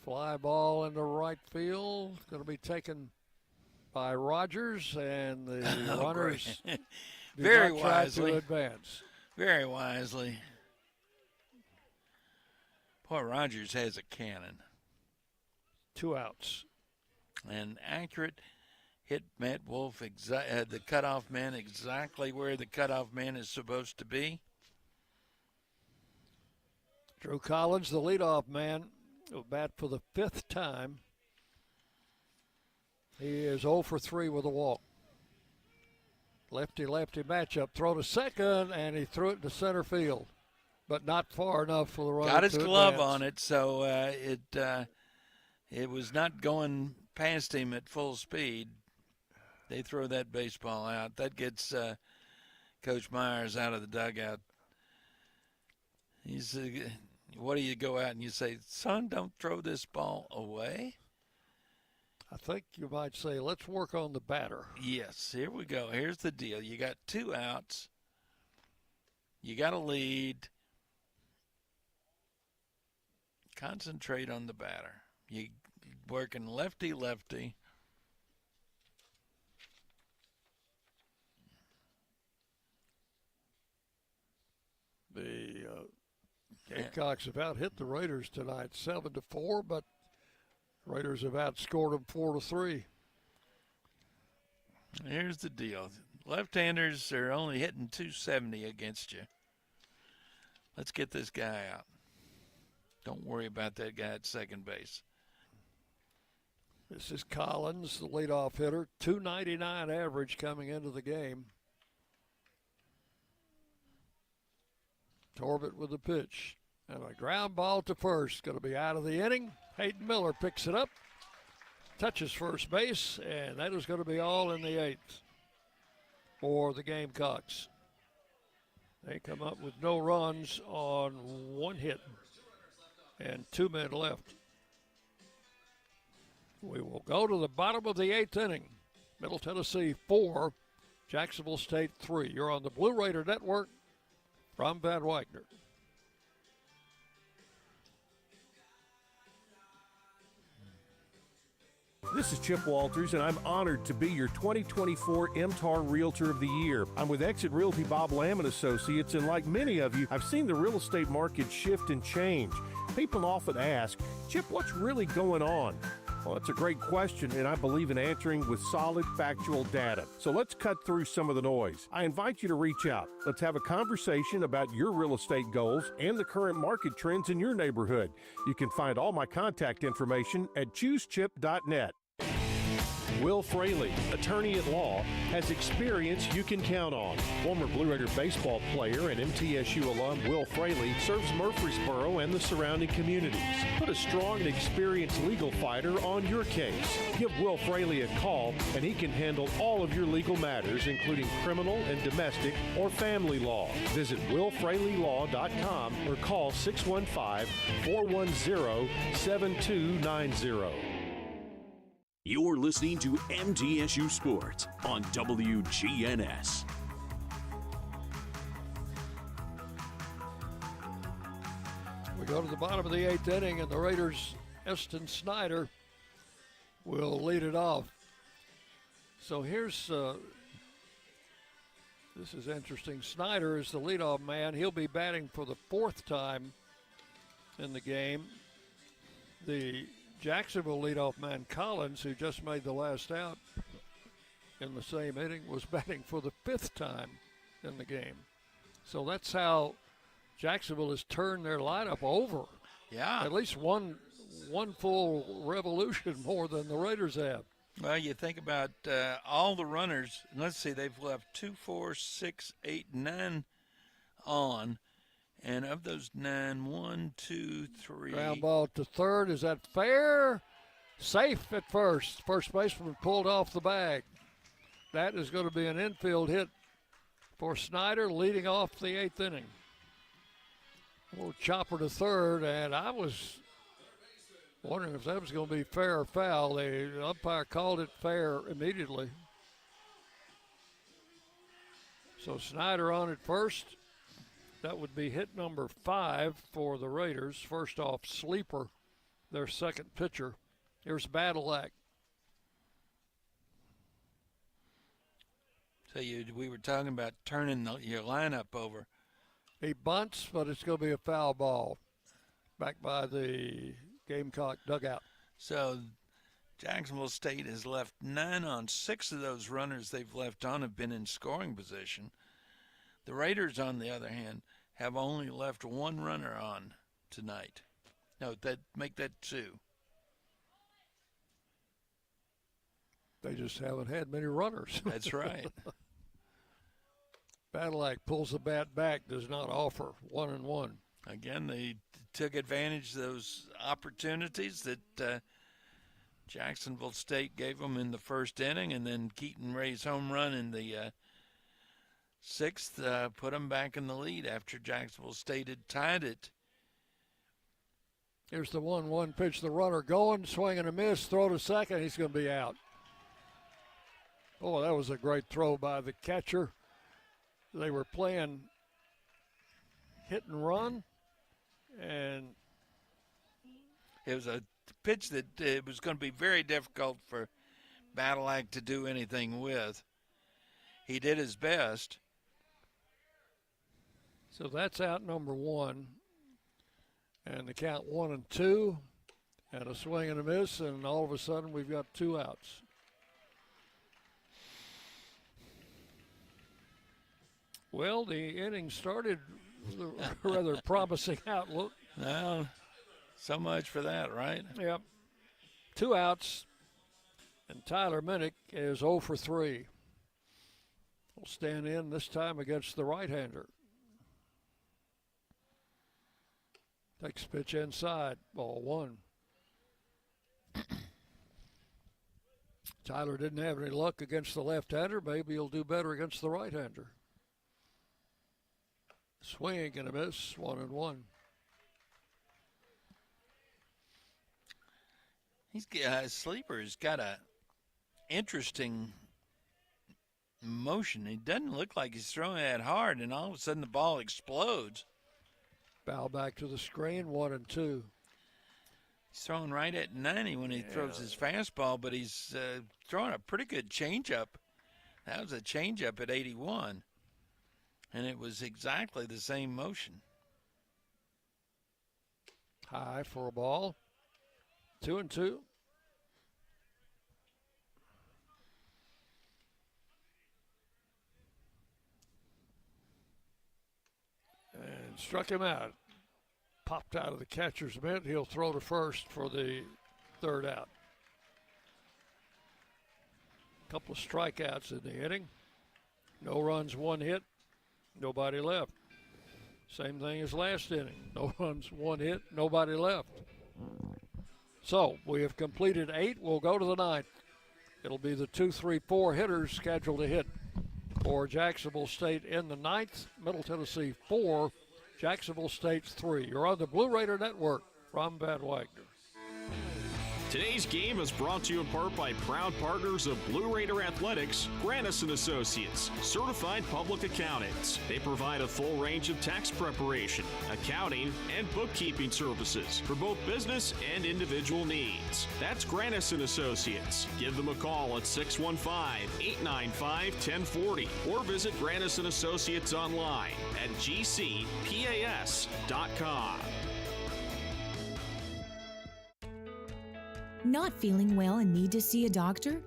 A: Fly ball into right field. Going to be taken by Rogers, and the runners
B: very
A: not try
B: wisely
A: to advance.
B: Very wisely. Boy, Rogers has a cannon.
A: 2 outs.
B: And accurate. Hit Matt Wolf, the cutoff man, exactly where the cutoff man is supposed to be.
A: Drew Collins, the leadoff man, will bat for the 5th time. He is 0 for 3 with a walk. Lefty-lefty matchup. Throw to second, and he threw it to center field, but not far enough for the runner.
B: Got his
A: to
B: glove
A: advance.
B: on it, so it was not going past him at full speed. They throw that baseball out. That gets Coach Myers out of the dugout. He's, what do you go out and you say, son, don't throw this ball away?
A: I think you might say, let's work on the batter.
B: Yes, here we go. Here's the deal. You got 2 outs. You got a lead. Concentrate on the batter. You working lefty-lefty.
A: The Gamecocks have out-hit the Raiders tonight, 7-4, but Raiders have outscored them 4-3.
B: Here's the deal. Left-handers are only hitting 270 against you. Let's get this guy out. Don't worry about that guy at second base.
A: This is Collins, the leadoff hitter, 299 average coming into the game. Torbett with the pitch. And a ground ball to first. Going to be out of the inning. Hayden Miller picks it up. Touches first base. And that is going to be all in the 8th for the Gamecocks. They come up with no runs on one hit and 2 men left. We will go to the bottom of the 8th inning. Middle Tennessee 4, Jacksonville State 3. You're on the Blue Raider Network from Van Wagner.
J: This is Chip Walters, and I'm honored to be your 2024 MTAR Realtor of the Year. I'm with Exit Realty Bob Lamb & Associates, and like many of you, I've seen the real estate market shift and change. People often ask, Chip, what's really going on? Well, that's a great question, and I believe in answering with solid, factual data. So let's cut through some of the noise. I invite you to reach out. Let's have a conversation about your real estate goals and the current market trends in your neighborhood. You can find all my contact information at choosechip.net. Will Fraley, attorney at law, has experience you can count on. Former Blue Raider baseball player and MTSU alum Will Fraley serves Murfreesboro and the surrounding communities. Put a strong and experienced legal fighter on your case. Give Will Fraley a call and he can handle all of your legal matters, including criminal and domestic or family law. Visit willfraleylaw.com or call 615-410-7290.
P: You're listening to MTSU Sports on WGNS.
A: We go to the bottom of the 8th inning, and the Raiders' Eston Snyder will lead it off. So here's, this is interesting. Snyder is the leadoff man. He'll be batting for the 4th time in the game. The Jacksonville leadoff man Collins, who just made the last out in the same inning, was batting for the 5th time in the game. So that's how Jacksonville has turned their lineup over.
B: Yeah.
A: At least one full revolution more than the Raiders have.
B: Well, you think about all the runners. Let's see, they've left 2, 4, 6, 8, 9 on. And of those 9, 1, 2, 3.
A: Ground ball to third. Is that fair? Safe at first. First baseman pulled off the bag. That is going to be an infield hit for Snyder, leading off the 8th inning. A little chopper to third, and I was wondering if that was going to be fair or foul. The umpire called it fair immediately. So Snyder on at first. That would be hit number 5 for the Raiders. First off, Sleeper, their second pitcher. Here's Badalak.
B: So we were talking about turning your lineup over.
A: He bunts, but it's going to be a foul ball back by the Gamecock dugout.
B: So Jacksonville State has left 9 on. 6 of those runners they've left on have been in scoring position. The Raiders, on the other hand, have only left 1 runner on tonight. No, make that 2.
A: They just haven't had many runners.
B: That's right.
A: Badalak pulls the bat back, does not offer 1-1.
B: Again, they took advantage of those opportunities that Jacksonville State gave them in the first inning, and then Keaton Ray's home run in the 6th put them back in the lead after Jacksonville State had tied it.
A: Here's the 1-1 pitch. The runner going, swing and a miss, throw to second. He's going to be out. Oh, that was a great throw by the catcher. They were playing hit and run, and
B: it was a pitch that it was going to be very difficult for Badalak to do anything with. He did his best.
A: So that's out number 1. And the count 1-2, and a swing and a miss, and all of a sudden we've got 2 outs. Well, the inning started with a rather promising outlook.
B: Well, so much for that, right?
A: Yep. 2 outs, and Tyler Minnick is 0 for 3. Will stand in this time against the right-hander. Takes pitch inside, ball 1. Tyler didn't have any luck against the left-hander. Maybe he'll do better against the right-hander. Swing and a miss, 1-1.
B: Sleeper's got a interesting motion. He doesn't look like he's throwing that hard, and all of a sudden the ball explodes.
A: Foul back to the screen, 1-2.
B: He's throwing right at 90 when he throws his fastball, but he's throwing a pretty good changeup. That was a changeup at 81, and it was exactly the same motion.
A: High for a ball, 2-2. And struck him out. Popped out of the catcher's mitt. He'll throw to first for the third out. Couple of strikeouts in the inning. No runs, 1 hit, nobody left. Same thing as last inning. No runs, 1 hit, nobody left. So we have completed 8. We'll go to the 9th. It'll be the 2, 3, 4 hitters scheduled to hit for Jacksonville State in the 9th. Middle Tennessee 4, Jacksonville State 3. You're on the Blue Raider Network from Van Wagner.
G: Today's game is brought to you in part by proud partners of Blue Raider Athletics, Granis & Associates, certified public accountants. They provide a full range of tax preparation, accounting, and bookkeeping services for both business and individual needs. That's Granis & Associates. Give them a call at 615-895-1040 or visit Granis & Associates online at gcpas.com.
C: Not feeling well and need to see a doctor?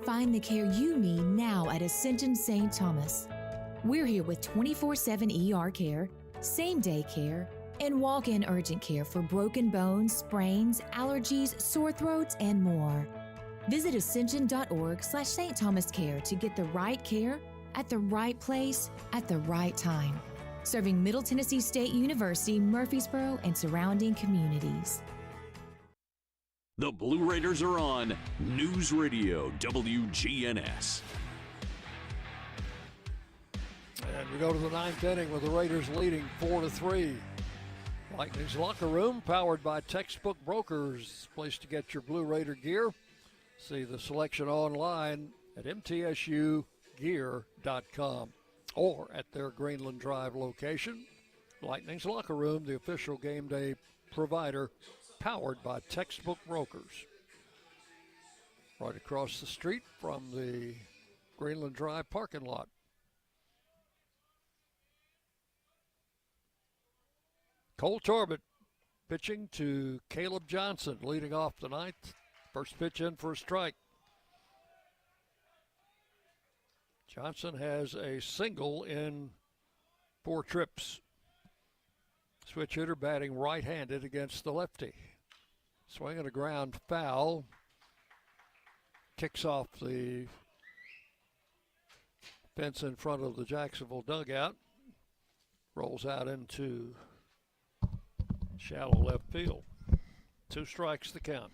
C: Find the care you need now at Ascension St. Thomas. We're here with 24/7 ER care, same-day care, and walk-in urgent care for broken bones, sprains, allergies, sore throats, and more. Visit ascension.org/St. Thomas Care to get the right care at the right place at the right time. Serving Middle Tennessee State University, Murfreesboro, and surrounding communities.
P: The Blue Raiders are on News Radio WGNS.
A: And we go to the 9th inning with the Raiders leading 4-3. Lightning's Locker Room, powered by Textbook Brokers. Place to get your Blue Raider gear. See the selection online at MTSUgear.com or at their Greenland Drive location. Lightning's Locker Room, the official game day provider, powered by Textbook Brokers. Right across the street from the Greenland Drive parking lot. Cole Torbett pitching to Caleb Johnson, leading off the 9th. First pitch in for a strike. Johnson has a single in 4 trips. Switch hitter batting right-handed against the lefty. Swing and a ground foul. Kicks off the fence in front of the Jacksonville dugout. Rolls out into shallow left field. 2 strikes the count.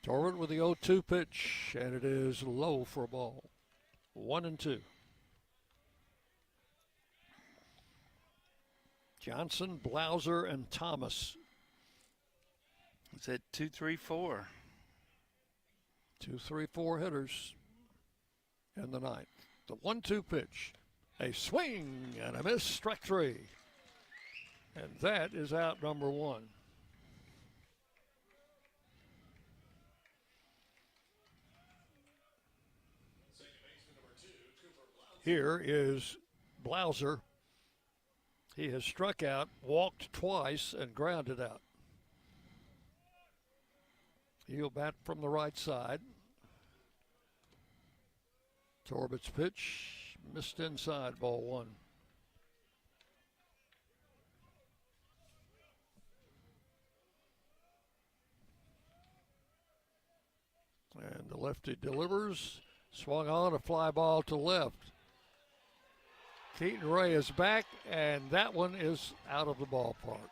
A: Torrent with the 0-2 pitch, and it is low for a ball. 1-2. Johnson, Blauser, and Thomas.
B: It's at 2, 3, 4.
A: 2, 3, 4 hitters in the 9th. The 1-2 pitch. A swing and a miss, strike 3. And that is out number 1. Here is Blauser. He has struck out, walked twice, and grounded out. He'll bat from the right side. Torbett's pitch missed inside, ball 1. And the lefty delivers. Swung on, a fly ball to left. Keaton Ray is back, and that one is out of the ballpark.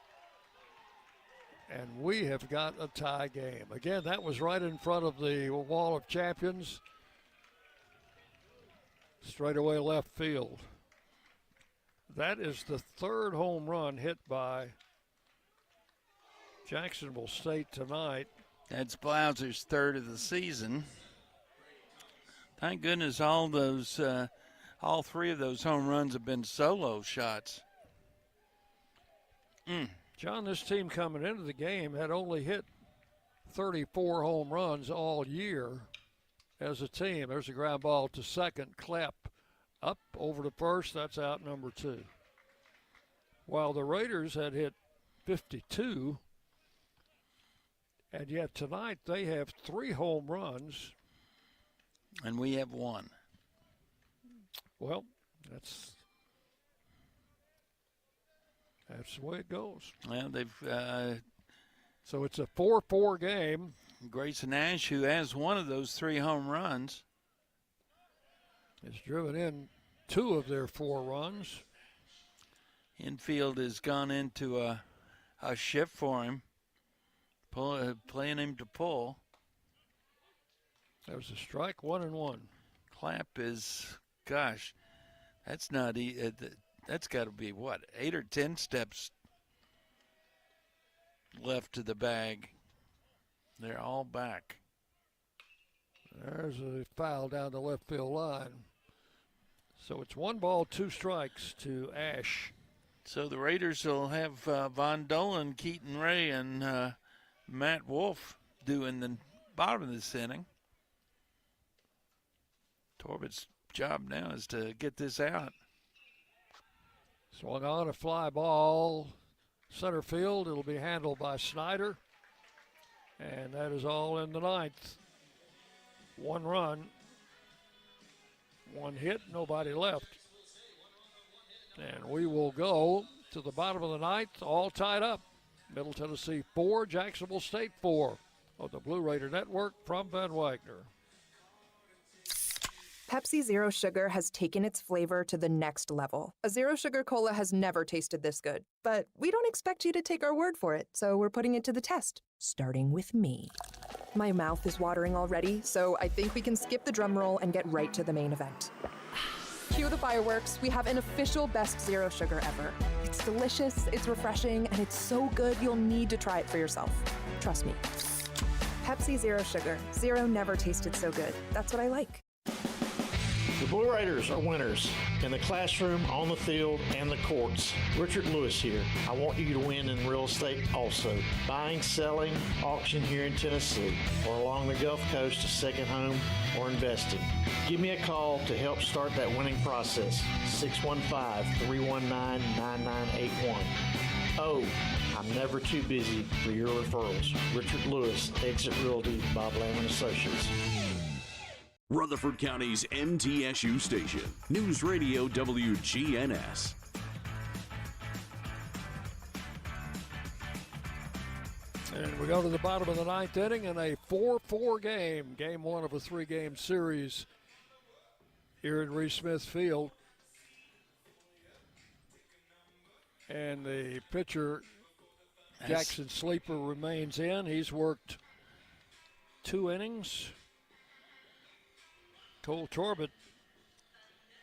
A: And we have got a tie game. Again, that was right in front of the Wall of Champions. straightaway left field. That is the third home run hit by Jacksonville State tonight.
B: That's Blauser's third of the season. Thank goodness all three of those home runs have been solo shots.
A: John, this team coming into the game had only hit 34 home runs all year as a team. There's a ground ball to second. Klepp up over to first. That's out number 2. While the Raiders had hit 52, and yet tonight they have 3 home runs.
B: And we have 1.
A: Well, that's the way it goes.
B: Well, they've
A: so it's a 4-4 game.
B: Grayson Ash, who has one of those 3 home runs,
A: has driven in 2 of their 4 runs.
B: Infield has gone into a shift for him, playing him to pull.
A: There's a strike, 1-1.
B: Clapp is, gosh, that's not. That's got to be what, 8 or 10 steps left to the bag. They're all back.
A: There's a foul down the left field line. So it's 1 ball, 2 strikes to Ash.
B: So the Raiders will have Von Dolan, Keaton Ray, and Matt Wolf doing the bottom of this inning. Torbett's job now is to get this out.
A: Swung on a fly ball, center field. It'll be handled by Snyder. And that is all in the 9th. 1 run, 1 hit, nobody left. And we will go to the bottom of the 9th, all tied up. Middle Tennessee 4, Jacksonville State 4 of the Blue Raider Network from Van Wagner.
E: Pepsi Zero Sugar has taken its flavor to the next level. A Zero Sugar Cola has never tasted this good. But we don't expect you to take our word for it, so we're putting it to the test, starting with me. My mouth is watering already, so I think we can skip the drum roll and get right to the main event. Cue the fireworks. We have an official best Zero Sugar ever. It's delicious, it's refreshing, and it's so good you'll need to try it for yourself. Trust me. Pepsi Zero Sugar. Zero never tasted so good. That's what I like.
K: The Blue Raiders are winners in the classroom, on the field, and the courts. Richard Lewis here. I want you to win in real estate also. Buying, selling, auction here in Tennessee, or along the Gulf Coast, a second home, or investing. Give me a call to help start that winning process. 615-319-9981. Oh, I'm never too busy for your referrals. Richard Lewis, Exit Realty, Bob Lamb & Associates.
P: Rutherford County's MTSU station, News Radio WGNS.
A: And we go to the bottom of the 9th inning in a 4-4 game. Game 1 of a 3-game series here at Reese Smith Field. And the pitcher, Jackson Sleeper, remains in. He's worked 2 innings. Cole Torbett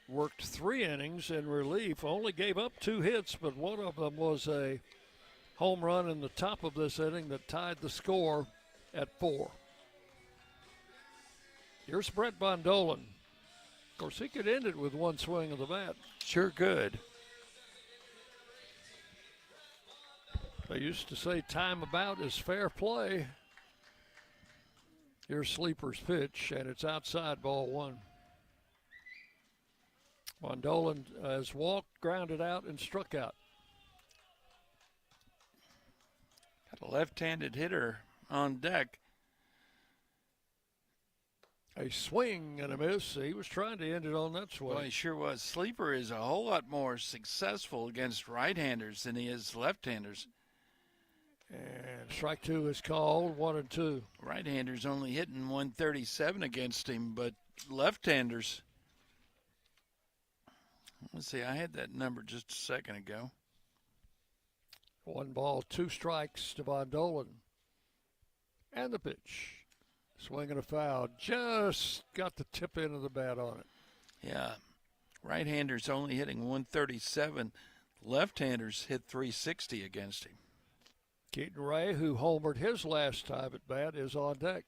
A: worked 3 innings in relief, only gave up 2 hits, but one of them was a home run in the top of this inning that tied the score at 4. Here's Brett Von Dolan. Of course, he could end it with 1 swing of the bat.
B: Sure could.
A: They used to say time about is fair play. Here's Sleeper's pitch, and it's outside, ball 1. Von Dolan has walked, grounded out, and struck out.
B: Got a left-handed hitter on deck.
A: A swing and a miss. He was trying to end it on that swing.
B: Well, he sure was. Sleeper is a whole lot more successful against right-handers than he is left-handers.
A: And strike 2 is called, 1-2.
B: Right-handers only hitting 137 against him, but left-handers. Let's see, I had that number just a second ago.
A: 1 ball, 2 strikes to Von Dolan. And the pitch. Swing and a foul. Just got the tip end of the bat on it.
B: Yeah, Right-handers only hitting 137. Left-handers hit 360 against him.
A: Keaton Ray, who homered his last time at bat, is on deck.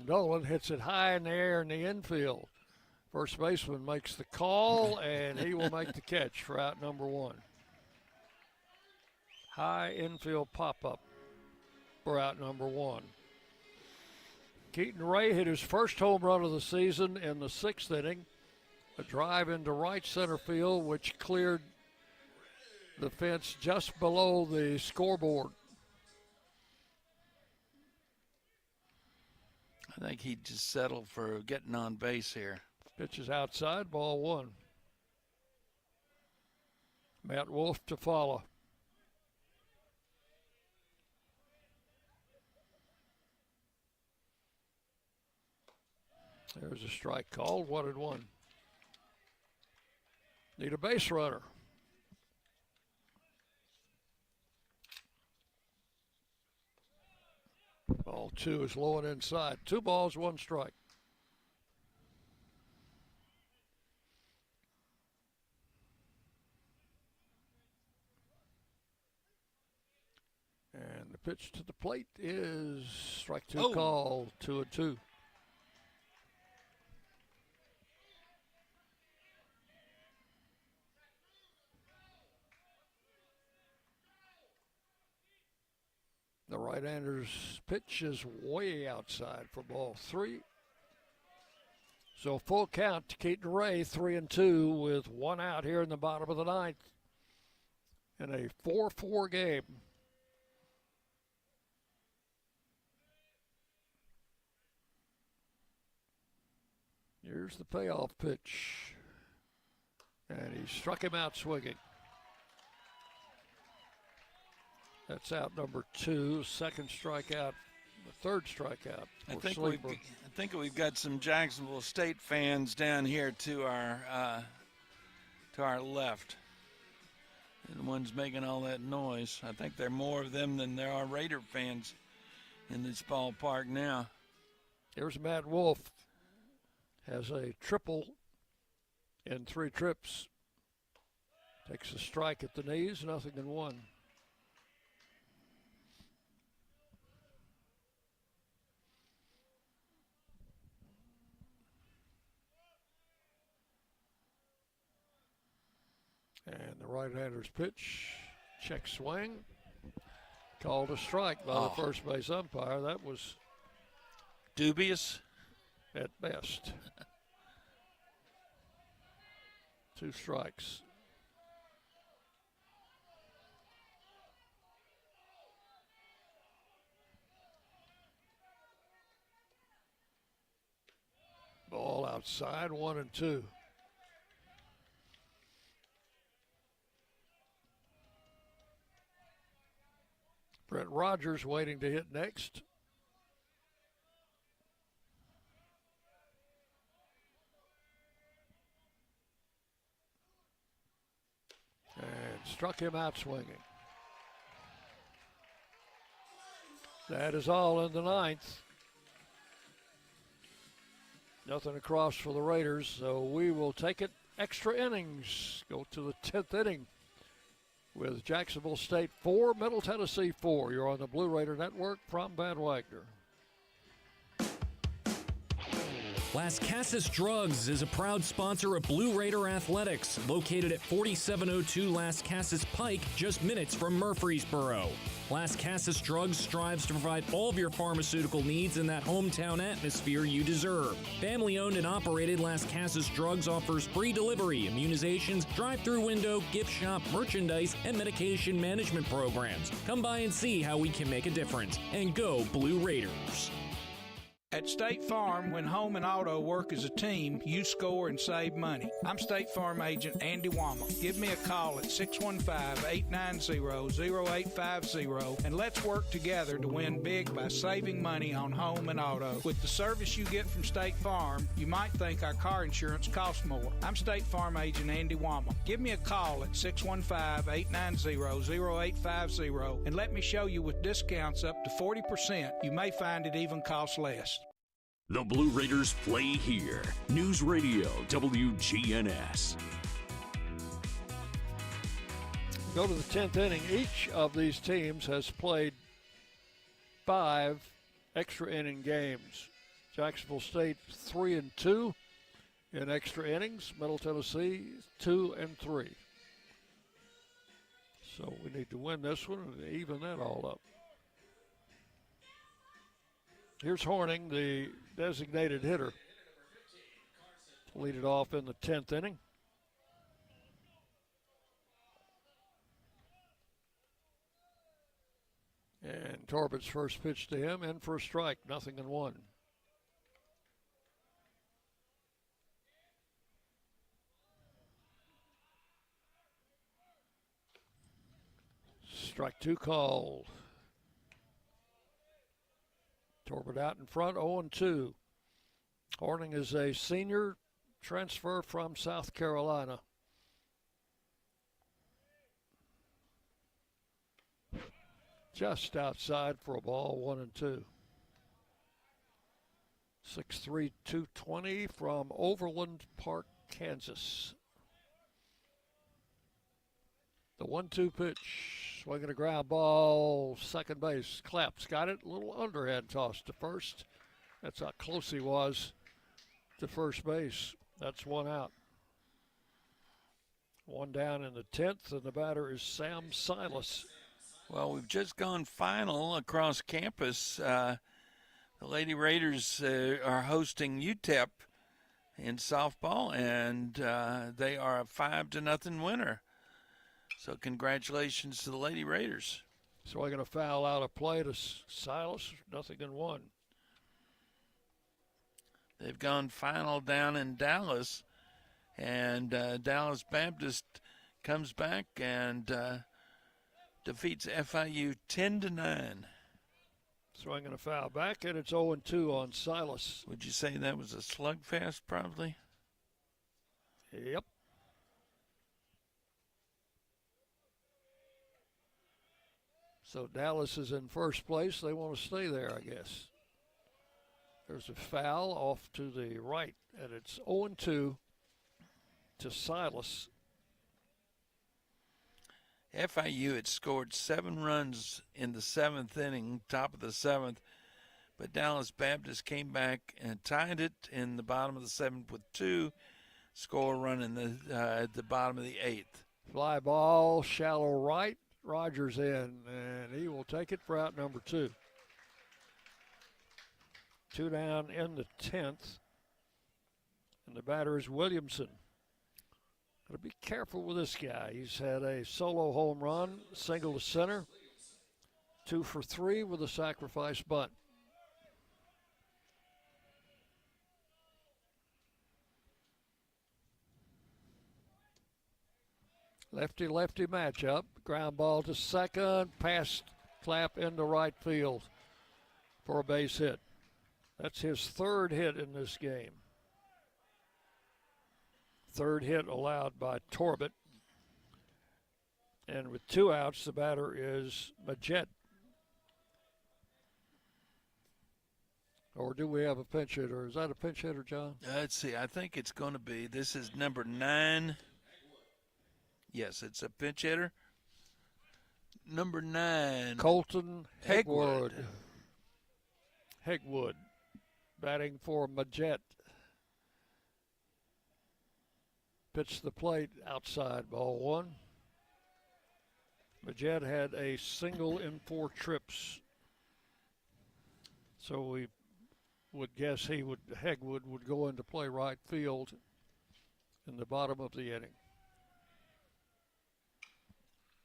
A: Nolan hits it high in the air in the infield. First baseman makes the call, and he will make the catch for out number one. High infield pop-up for out number one. Keaton Ray hit his first home run of the season in the 6th inning. A drive into right center field, which cleared the fence just below the scoreboard.
B: I think he just settled for getting on base here.
A: Pitch is outside, ball one. Matt Wolf to follow. There's a strike called, 1-1. Need a base runner. Ball two is low and inside. 2 balls, 1 strike. And the pitch to the plate is strike 2 call, 2-2. The right-hander's pitch is way outside for ball 3. So full count to Keaton Ray, 3-2 with 1 out here in the bottom of the 9th in a 4-4 game. Here's the payoff pitch. And he struck him out swinging. That's out number 2, 2nd strikeout, the 3rd strikeout.
B: I think we've got some Jacksonville State fans down here to our left. And the ones making all that noise. I think there are more of them than there are Raider fans in this ballpark now.
A: Here's Matt Wolf. Has a triple in 3 trips. Takes a strike at the knees, 0-1. And the right-hander's pitch, check swing, called a strike by the first base umpire. That was
B: dubious
A: at best. 2 strikes. Ball outside, 1-2. Brent Rogers waiting to hit next. And struck him out swinging. That is all in the 9th. Nothing across for the Raiders, so we will take it extra innings. Go to the 10th inning with Jacksonville State 4, Middle Tennessee 4. You're on the Blue Raider Network from Van Wagner.
L: Las Casas Drugs is a proud sponsor of Blue Raider Athletics, located at 4702 Las Casas Pike, just minutes from Murfreesboro. Las Casas Drugs strives to provide all of your pharmaceutical needs in that hometown atmosphere you deserve. Family-owned and operated, Las Casas Drugs offers free delivery, immunizations, drive-through window, gift shop, merchandise, and medication management programs. Come by and see how we can make a difference. And go Blue Raiders.
M: At State Farm, when home and auto work as a team, you score and save money. I'm State Farm agent Andy Wama. Give me a call at 615-890-0850 and let's work together to win big by saving money on home and auto. With the service you get from State Farm, you might think our car insurance costs more. I'm State Farm agent Andy Wama. Give me a call at 615-890-0850 and let me show you with discounts up to 40%. You may find it even costs less.
P: The Blue Raiders play here. News Radio WGNS.
A: Go to the 10th inning. Each of these teams has played 5 extra inning games. Jacksonville State 3-2 in extra innings. Middle Tennessee 2-3. So we need to win this one and even that all up. Here's Horning, the designated hitter, to lead it off in the 10th inning. And Torbett's first pitch to him, in for a strike, 0-1. Strike 2 called. Torbett out in front, 0-2. Horning is a senior transfer from South Carolina. Just outside for a ball, 1-2. 6'3", 220 from Overland Park, Kansas. The 1-2 pitch. Swinging a ground ball, second base. Claps got it, a little underhand toss to first. That's how close he was to first base. That's one out. One down in the 10th, and the batter is Sam Silas.
B: Well, we've just gone final across campus. The Lady Raiders are hosting UTEP in softball, and they are a 5-0 winner. So congratulations to the Lady Raiders.
A: So we're going to foul out a play to Silas, 0-1.
B: They've gone final down in Dallas, and Dallas Baptist comes back and defeats FIU 10-9.
A: So I'm going to foul back, and it's 0-2 on Silas.
B: Would you say that was a slugfest, probably?
A: Yep. So Dallas is in first place. They want to stay there, I guess. There's a foul off to the right, and it's 0-2 to Silas.
B: FIU had scored 7 runs in the 7th inning, top of the 7th, but Dallas Baptist came back and tied it in the bottom of the 7th with 2, score a run in at the bottom of the 8th.
A: Fly ball, shallow right. Rogers in, and he will take it for out number 2. 2 down in the 10th, and the batter is Williamson. Got to be careful with this guy. He's had a solo home run, single to center, 2 for 3 with a sacrifice bunt. Lefty-lefty matchup. Ground ball to second. Pass Clapp into right field for a base hit. That's his 3rd hit in this game. 3rd hit allowed by Torbett. And with 2 outs, the batter is Majette. Or do we have a pinch hitter? Is that a pinch hitter, John?
B: Let's see. I think it's going to be. This is number 9. Yes, it's a pinch hitter. Number 9.
A: Colton Hegwood. Hegwood batting for Majette. Pitch the plate outside, ball 1. Majette had a single in 4 trips. So we would guess Hegwood would go into play right field in the bottom of the inning.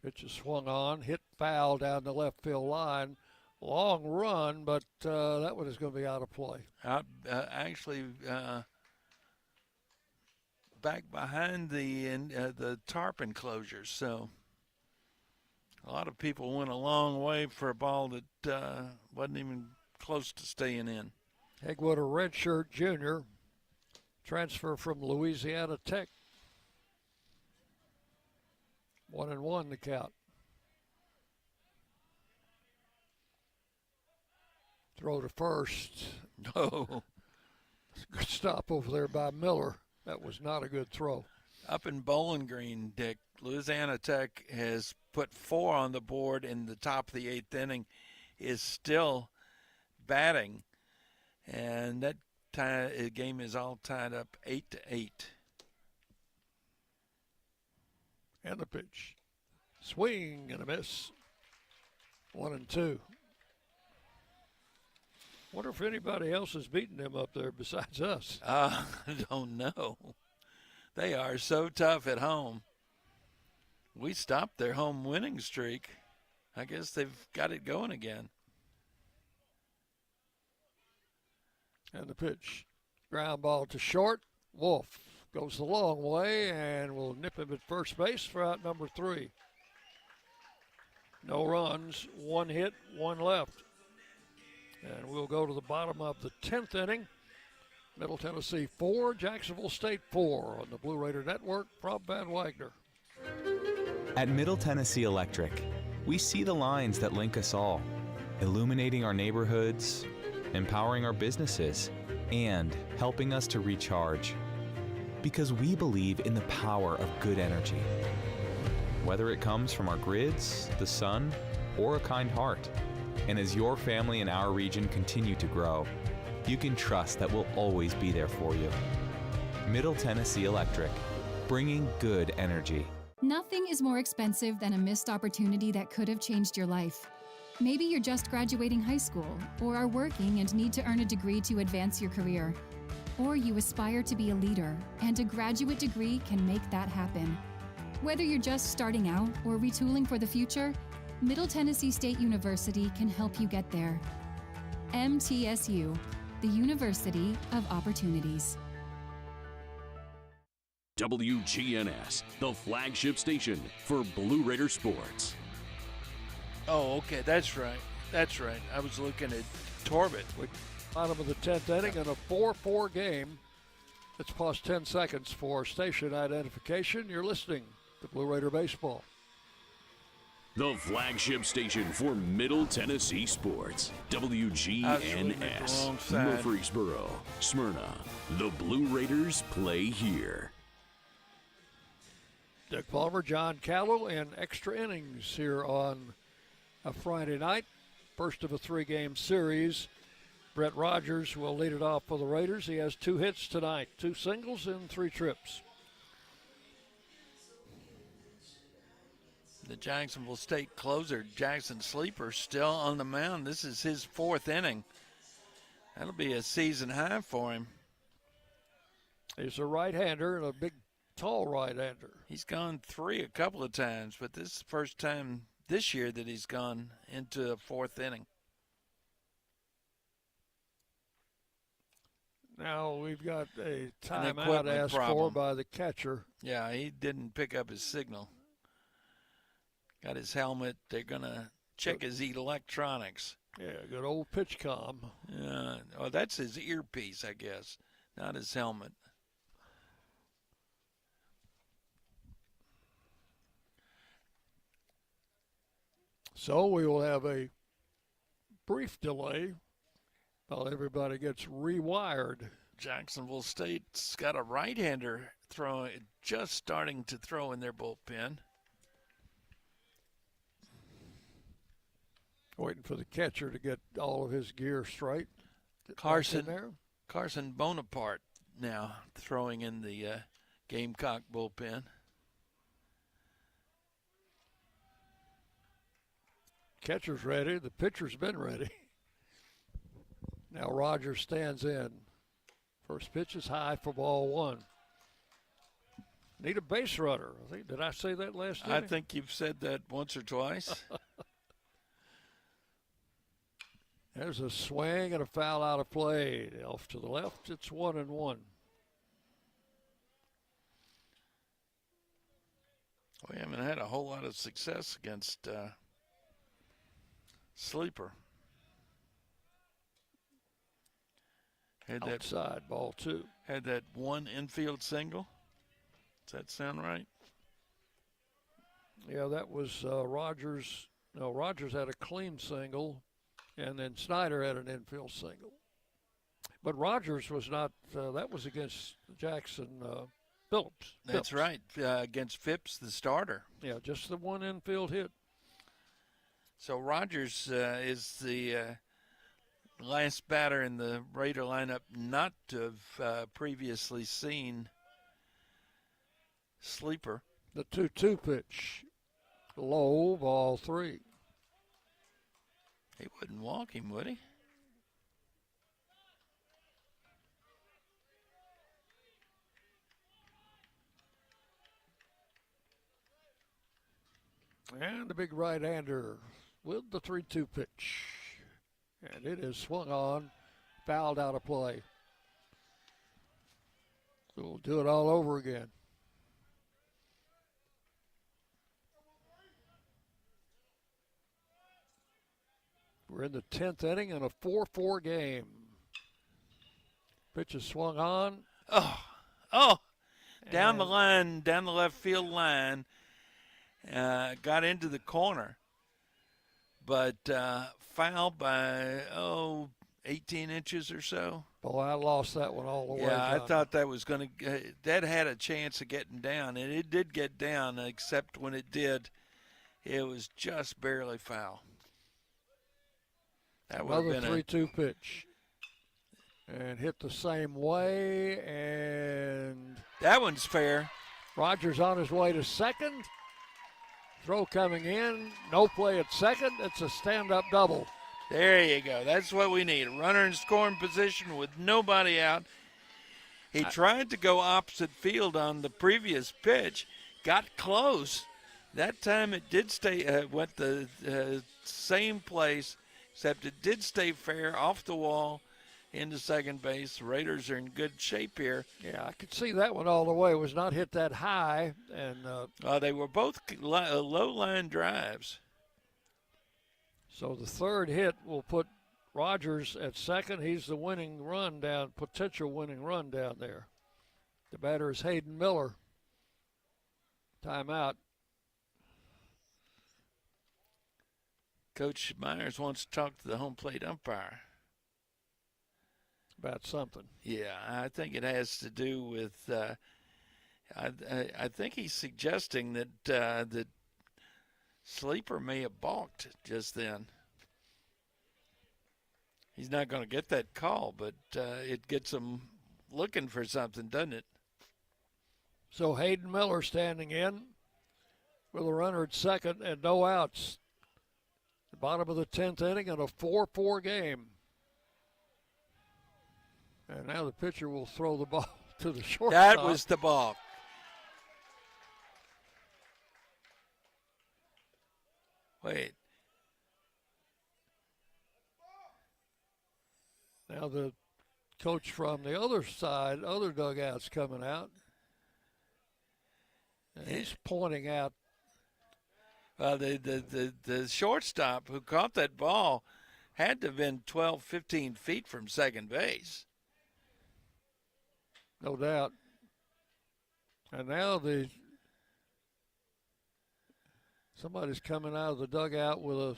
A: Pitch is swung on, hit foul down the left field line. long run, but that one is going to be out of play.
B: Actually, back behind the tarp enclosures. So a lot of people went a long way for a ball that wasn't even close to staying in.
A: Hegwood, a redshirt junior, transfer from Louisiana Tech. 1-1 the count. Throw to first.
B: No.
A: Good stop over there by Miller. That was not a good throw.
B: Up in Bowling Green, Dick, Louisiana Tech has put 4 on the board in the top of the 8th inning, is still batting, and that game is all tied up 8-8.
A: And the pitch. Swing and a miss. 1-2. Wonder if anybody else is beating them up there besides us.
B: I don't know. They are so tough at home. We stopped their home winning streak. I guess they've got it going again.
A: And the pitch. Ground ball to short. Wolf goes the long way and will nip him at first base for out number 3. No runs, 1 hit, 1 left. And we'll go to the bottom of the 10th inning. Middle Tennessee 4, Jacksonville State 4 on the Blue Raider Network from Van Wagner.
N: At Middle Tennessee Electric, we see the lines that link us all, illuminating our neighborhoods, empowering our businesses, and helping us to recharge. Because we believe in the power of good energy. Whether it comes from our grids, the sun, or a kind heart. And as your family and our region continue to grow, you can trust that we'll always be there for you. Middle Tennessee Electric, bringing good energy.
O: Nothing is more expensive than a missed opportunity that could have changed your life. Maybe you're just graduating high school, or are working and need to earn a degree to advance your career. Or you aspire to be a leader, and a graduate degree can make that happen. Whether you're just starting out or retooling for the future, Middle Tennessee State University can help you get there. MTSU, the University of Opportunities.
P: WGNS, the flagship station for Blue Raider sports.
B: Oh, okay, that's right. That's right. I was looking at Torbett.
A: Bottom of the 10th inning in a 4-4 game. Let's pause 10 seconds for station identification. You're listening to Blue Raider Baseball.
P: The flagship station for Middle Tennessee sports. WGNS, Murfreesboro, Smyrna. The Blue Raiders play here.
A: Dick Palmer, John Callow in extra innings here on a Friday night. First of a 3-game series. Brett Rogers will lead it off for the Raiders. He has 2 hits tonight, 2 singles and 3 trips.
B: The Jacksonville State closer, Jackson Sleeper, still on the mound. This is his 4th inning. That'll be a season high for him.
A: He's a right-hander and a big, tall right-hander.
B: He's gone 3 a couple of times, but this is the first time this year that he's gone into the 4th inning.
A: Now we've got a timeout asked for by the catcher.
B: Yeah, he didn't pick up his signal. Got his helmet. They're going to check his electronics.
A: Yeah, good old pitch comm.
B: Yeah, well, that's his earpiece, I guess, not his helmet.
A: So we will have a brief delay while everybody gets rewired.
B: Jacksonville State's got a right-hander just starting to throw in their bullpen.
A: Waiting for the catcher to get all of his gear straight.
B: Carson Bonaparte now throwing in the Gamecock bullpen.
A: Catcher's ready. The pitcher's been ready. Now Rogers stands in. First pitch is high for ball 1. Need a base runner. Did I say that last night?
B: I think you've said that once or twice.
A: There's a swing and a foul out of play. Off to the left, it's 1-1.
B: We haven't had a whole lot of success against Sleeper. Had
A: Outside, ball 2.
B: Had that one infield single. Does that sound right?
A: Yeah, that was Rogers. No, Rogers had a clean single, and then Snyder had an infield single. But Rogers was not. That was against Jackson Phillips.
B: That's right, against Phipps, the starter.
A: Yeah, just the one infield hit.
B: So Rogers is the last batter in the Raider lineup not to have previously seen Sleeper.
A: The 2-2 pitch. Low, ball 3.
B: He wouldn't walk him, would he?
A: And the big right-hander with the 3-2 pitch. And it is swung on, fouled out of play. So we'll do it all over again. We're in the 10th inning in a 4-4 game. Pitch is swung on.
B: Down the line, down the left field line. Got into the corner, but fouled by 18 inches or so.
A: Boy, I lost that one all the way.
B: Yeah, I thought that was going to. That had a chance of getting down, and it did get down. Except when it did, it was just barely foul. That would
A: another
B: have been
A: 3-2 pitch, and hit the same way, and
B: that one's fair.
A: Rogers on his way to second. Throw coming in, no play at second. It's a stand-up double.
B: There you go. That's what we need. A runner in scoring position with nobody out. He tried to go opposite field on the previous pitch, got close. That time it did stay, went the same place, except it did stay fair off the wall into second base. The Raiders are in good shape here.
A: Yeah, I could see that one all the way. It was not hit that high. And
B: they were both low line drives.
A: So the third hit will put Rogers at second. He's the winning run down, potential winning run down there. The batter is Hayden Miller. Timeout.
B: Coach Myers wants to talk to the home plate umpire.
A: About something.
B: Yeah, I think it has to do with. I think he's suggesting that that Sleeper may have balked just then. He's not going to get that call, but it gets him looking for something, doesn't it?
A: So Hayden Miller standing in with a runner at second and no outs. The bottom of the 10th inning in a 4-4 game. And now the pitcher will throw the ball to the shortstop.
B: That was the ball. Wait.
A: Now the coach from the other side, other dugout's coming out. And he's pointing out.
B: The shortstop who caught that ball had to have been 12, 15 feet from second base.
A: No doubt. And now somebody's coming out of the dugout with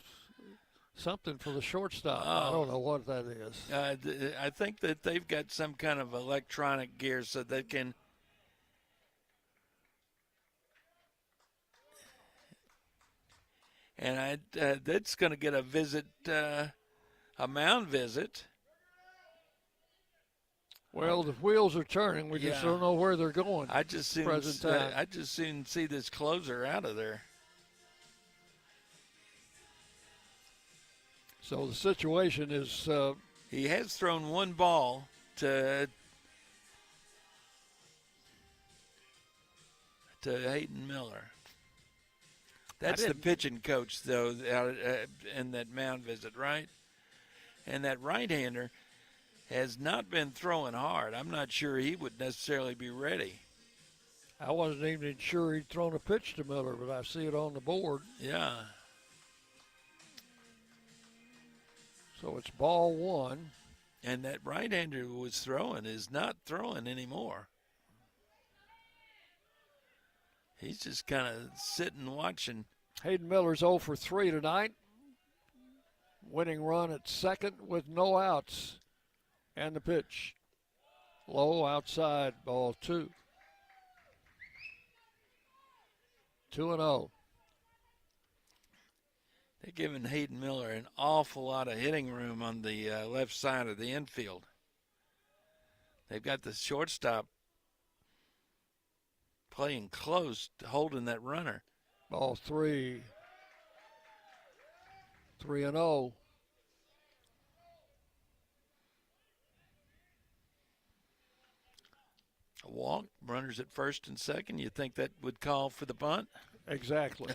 A: something for the shortstop. I don't know what that is.
B: I think that they've got some kind of electronic gear so they can. And that's going to get a visit, a mound visit.
A: Well, the wheels are turning. We just don't know where they're going.
B: I just soon see this closer out of there.
A: So the situation is
B: he has thrown one ball to Hayden Miller. That's the pitching coach, though, in that mound visit, right? And that right-hander has not been throwing hard. I'm not sure he would necessarily be ready.
A: I wasn't even sure he'd thrown a pitch to Miller, but I see it on the board.
B: Yeah.
A: So it's ball one.
B: And that right-hander who was throwing is not throwing anymore. He's just kind of sitting watching.
A: Hayden Miller's 0 for 3 tonight. Winning run at second with no outs. And the pitch. Low outside, ball 2. 2-0.
B: They're giving Hayden Miller an awful lot of hitting room on the left side of the infield. They've got the shortstop playing close, holding that runner.
A: Ball 3. 3-0.
B: A walk, runners at first and second. You think that would call for the bunt?
A: Exactly.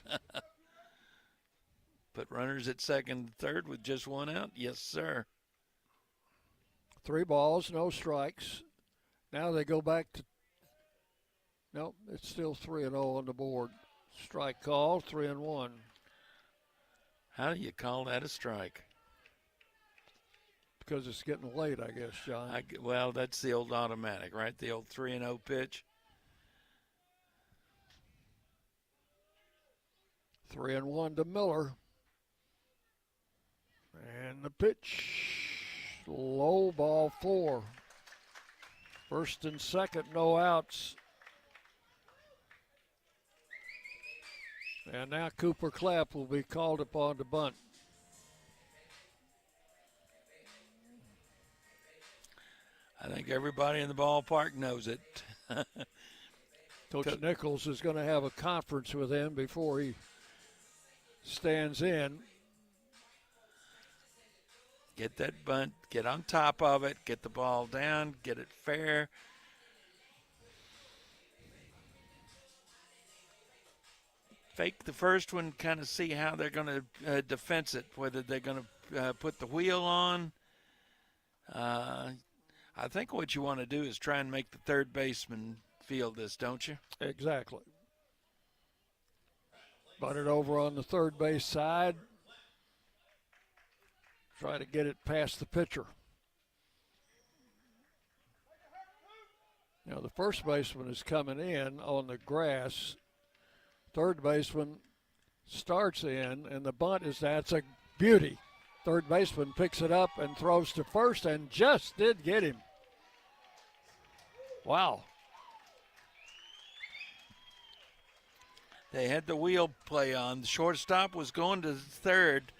B: But runners at second and third with just one out? Yes, sir.
A: 3 balls, no strikes. Now they go back to, nope, it's still 3-0 on the board. Strike call, 3-1.
B: How do you call that a strike?
A: Because it's getting late, I guess, John.
B: Well, that's the old automatic, right? The old 3-0 pitch.
A: 3-1 to Miller. And the pitch, low, ball 4. First and second, no outs. And now Cooper Clapp will be called upon to bunt.
B: I think everybody in the ballpark knows it.
A: Coach Nichols is going to have a conference with him before he stands in.
B: Get that bunt, get on top of it, get the ball down, get it fair. Fake the first one, kind of see how they're going to defense it, whether they're going to put the wheel on. I think what you want to do is try and make the third baseman feel this, don't you?
A: Exactly. Bunt it over on the third base side. Try to get it past the pitcher. Now the first baseman is coming in on the grass. Third baseman starts in, and the bunt is, that's a beauty. Third baseman picks it up and throws to first and just did get him. Wow.
B: They had the wheel play on. The shortstop was going to third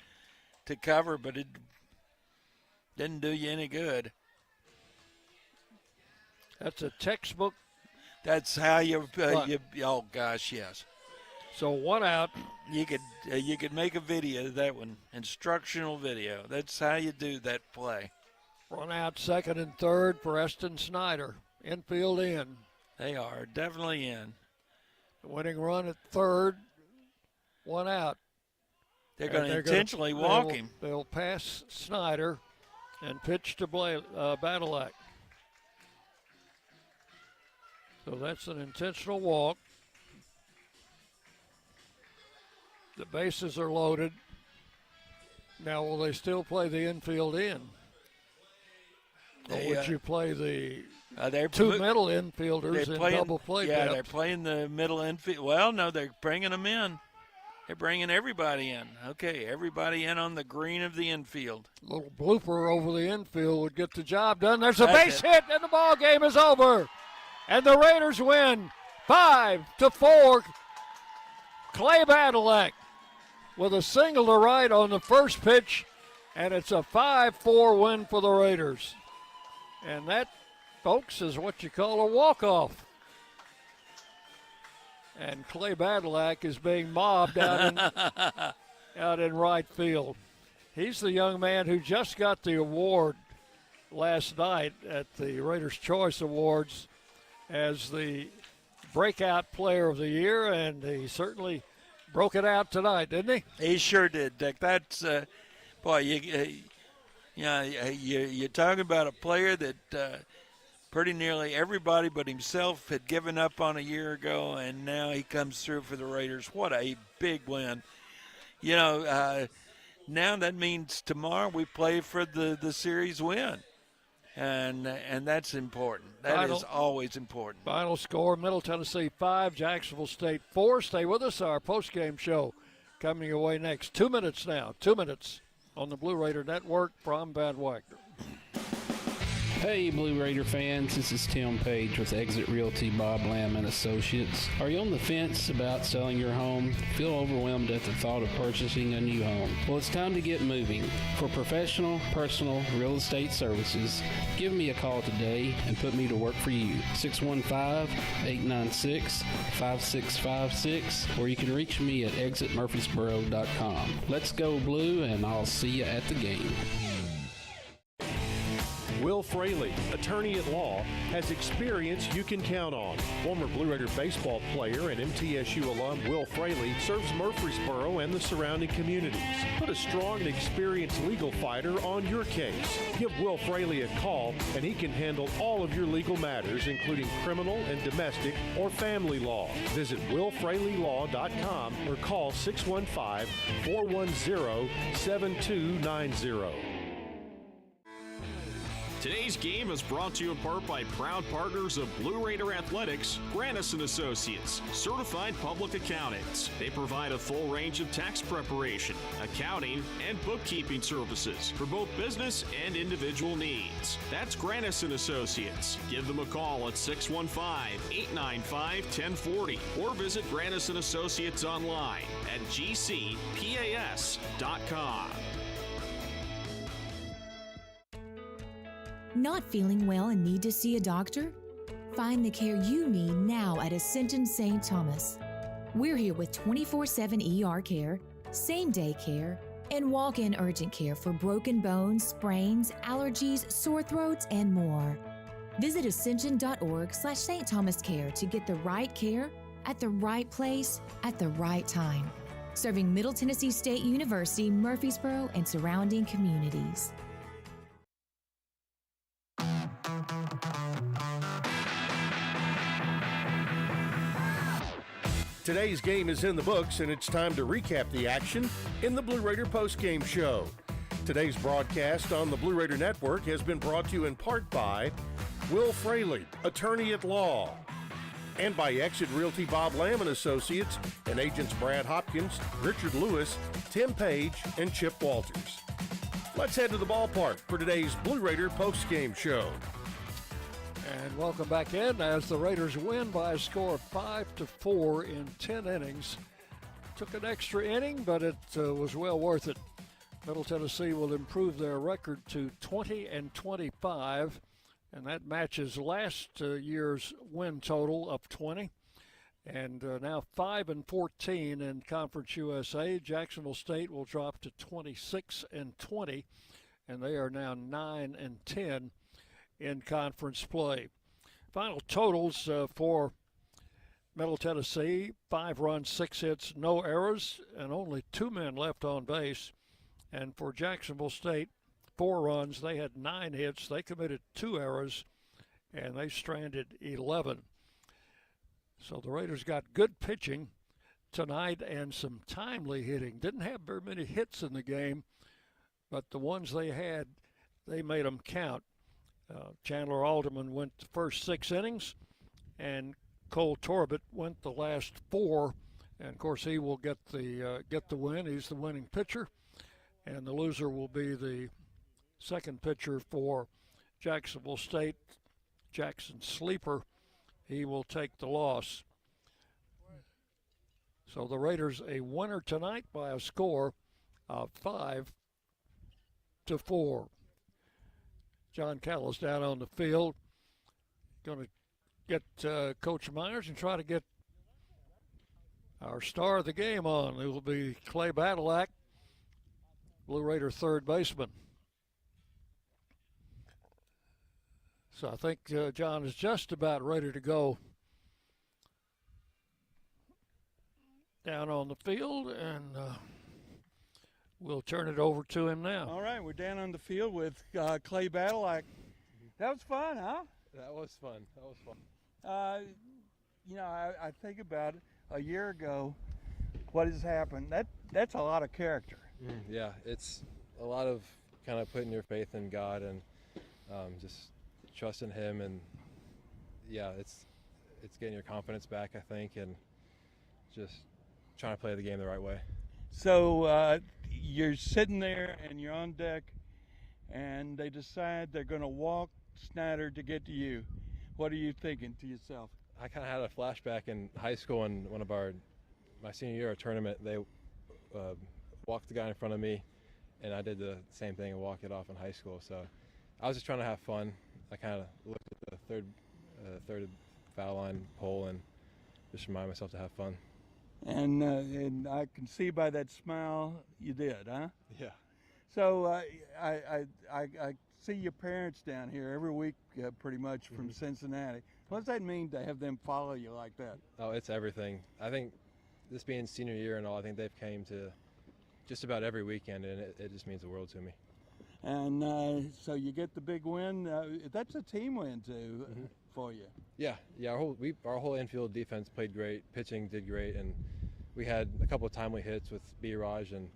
B: to cover, but it didn't do you any good.
A: That's a textbook.
B: That's how you oh gosh, yes.
A: So 1 out.
B: You could make a video of that one, instructional video. That's how you do that play.
A: 1 out, second and third for Eston Snyder. Infield in.
B: They are definitely in.
A: The winning run at third. 1 out.
B: They're going to intentionally walk him.
A: They'll pass Snyder and pitch to Badalak. So that's an intentional walk. The bases are loaded. Now, will they still play the infield in? Or would you play the two middle infielders in double play depth?
B: They're playing the middle infield. Well, no, they're bringing them in. They're bringing everybody in. Okay, everybody in on the green of the infield.
A: A little blooper over the infield would get the job done. There's a base hit, and the ball game is over. And the Raiders win 5-4. Clay Badalak with a single to right on the first pitch, and it's a 5-4 win for the Raiders. And that, folks, is what you call a walk-off. And Clay Badalak is being mobbed out in right field. He's the young man who just got the award last night at the Raiders' Choice Awards as the breakout player of the year, and he certainly broke it out tonight, didn't he?
B: He sure did, Dick. That's, boy, You're talking about a player that pretty nearly everybody but himself had given up on a year ago, and now he comes through for the Raiders. What a big win. Now that means tomorrow we play for the series win. And that's important. That is always important.
A: Final score, Middle Tennessee 5, Jacksonville State 4. Stay with us. Our postgame show coming your way next. 2 minutes now. 2 minutes on the Blue Raider Network from Van Wagner.
Q: Hey, Blue Raider fans, this is Tim Page with Exit Realty Bob Lamb and Associates. Are you on the fence about selling your home? Feel overwhelmed at the thought of purchasing a new home? Well, it's time to get moving. For professional, personal real estate services, give me a call today and put me to work for you. 615-896-5656, or you can reach me at exitmurfreesboro.com. Let's go Blue, and I'll see you at the game.
J: Will Fraley, attorney at law, has experience you can count on. Former Blue Raider baseball player and MTSU alum Will Fraley serves Murfreesboro and the surrounding communities. Put a strong and experienced legal fighter on your case. Give Will Fraley a call and he can handle all of your legal matters, including criminal and domestic or family law. Visit willfraleylaw.com or call 615-410-7290.
G: Today's game is brought to you in part by proud partners of Blue Raider Athletics, Grannis & Associates, certified public accountants. They provide a full range of tax preparation, accounting, and bookkeeping services for both business and individual needs. That's Grannis & Associates. Give them a call at 615-895-1040 or visit Grannis & Associates online at gcpas.com.
C: Not feeling well and need to see a doctor? Find the care you need now at Ascension St. Thomas. We're here with 24/7 ER care, same-day care, and walk-in urgent care for broken bones, sprains, allergies, sore throats, and more. Visit ascension.org/St. Thomas Care to get the right care at the right place at the right time. Serving Middle Tennessee State University, Murfreesboro, and surrounding communities.
J: Today's game is in the books, and it's time to recap the action in the Blue Raider postgame show. Today's broadcast on the Blue Raider Network has been brought to you in part by Will Fraley, attorney at law, and by Exit Realty Bob Lamb and Associates and agents Brad Hopkins, Richard Lewis, Tim Page, and Chip Walters. Let's head to the ballpark for today's Blue Raider postgame show.
A: And welcome back in as the Raiders win by a score of 5-4 in 10 innings. Took an extra inning, but it was well worth it. Middle Tennessee will improve their record to 20-25, and that matches last year's win total of 20. And now 5-14 in Conference USA. Jacksonville State will drop to 26-20, and they are now 9-10 in conference play. Final totals for Middle Tennessee: 5 runs, 6 hits, no errors, and only 2 men left on base. And for Jacksonville State, 4 runs, they had 9 hits, they committed 2 errors, and they stranded 11. So the Raiders got good pitching tonight and some timely hitting. Didn't have very many hits in the game, but the ones they had, they made them count. Chandler Alderman went the first 6 innings, and Cole Torbett went the last 4. And of course, he will get the win. He's the winning pitcher, and the loser will be the second pitcher for Jacksonville State, Jackson Sleeper. He will take the loss. So the Raiders a winner tonight by a score of 5-4. John Callis down on the field, going to get Coach Myers and try to get our star of the game on. It will be Clay Badalak, Blue Raider third baseman. So I think John is just about ready to go down on the field, and we'll turn it over to him now.
R: All right, we're down on the field with Clay Battle. That was fun, huh?
S: That was fun.
R: I think about it. A year ago, what has happened? That's a lot of character.
S: Yeah, it's a lot of kind of putting your faith in God and just trusting Him, and yeah, it's getting your confidence back, I think, and just trying to play the game the right way.
R: So you're sitting there and you're on deck, and they decide they're going to walk Snyder to get to you. What are you thinking to yourself?
S: I kind of had a flashback in high school in one of my senior year tournament. They walked the guy in front of me, and I did the same thing and walked it off in high school. So I was just trying to have fun. I kind of looked at the third foul line pole and just remind myself to have fun.
R: And I can see by that smile you did, huh?
S: Yeah.
R: So I see your parents down here every week, pretty much from Cincinnati. What does that mean to have them follow you like that?
S: Oh, it's everything. I think this being senior year and all, I think they've came to just about every weekend, and it just means the world to me.
R: And so you get the big win. That's a team win too for you.
S: Yeah. Our whole infield defense played great. Pitching did great, and we had a couple of timely hits with B-Raj and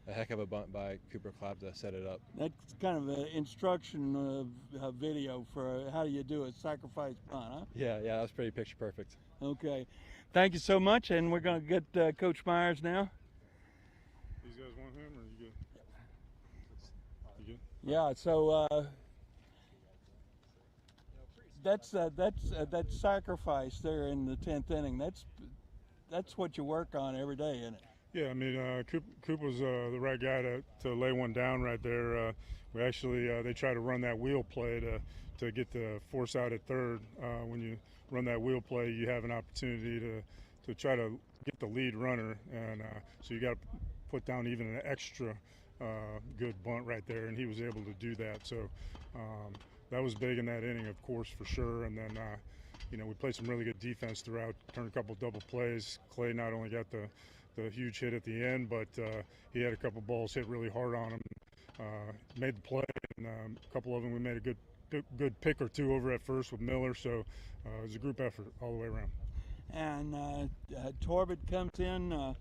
S: a heck of a bunt by Cooper Clapp to set it up.
R: That's kind of an instruction video for how do you do a sacrifice bunt, huh?
S: Yeah, that was pretty picture perfect.
R: Okay. Thank you so much, and we're going to get Coach Myers now.
H: These guys want him, or you good? You good?
R: Yeah, so that sacrifice there in the 10th inning. That's what you work on every day, isn't it?
H: Yeah, I mean, Coop was the right guy to lay one down right there. We actually they try to run that wheel play to get the force out at third. When you run that wheel play, you have an opportunity to try to get the lead runner, and so you got to put down even an extra good bunt right there, and he was able to do that. So that was big in that inning, of course, for sure. And then we played some really good defense throughout, turned a couple double plays. Clay not only got the huge hit at the end, but he had a couple balls hit really hard on him. Made the play, and a couple of them we made a good pick or two over at first with Miller. So it was a group effort all the way around.
R: And Torbett comes in.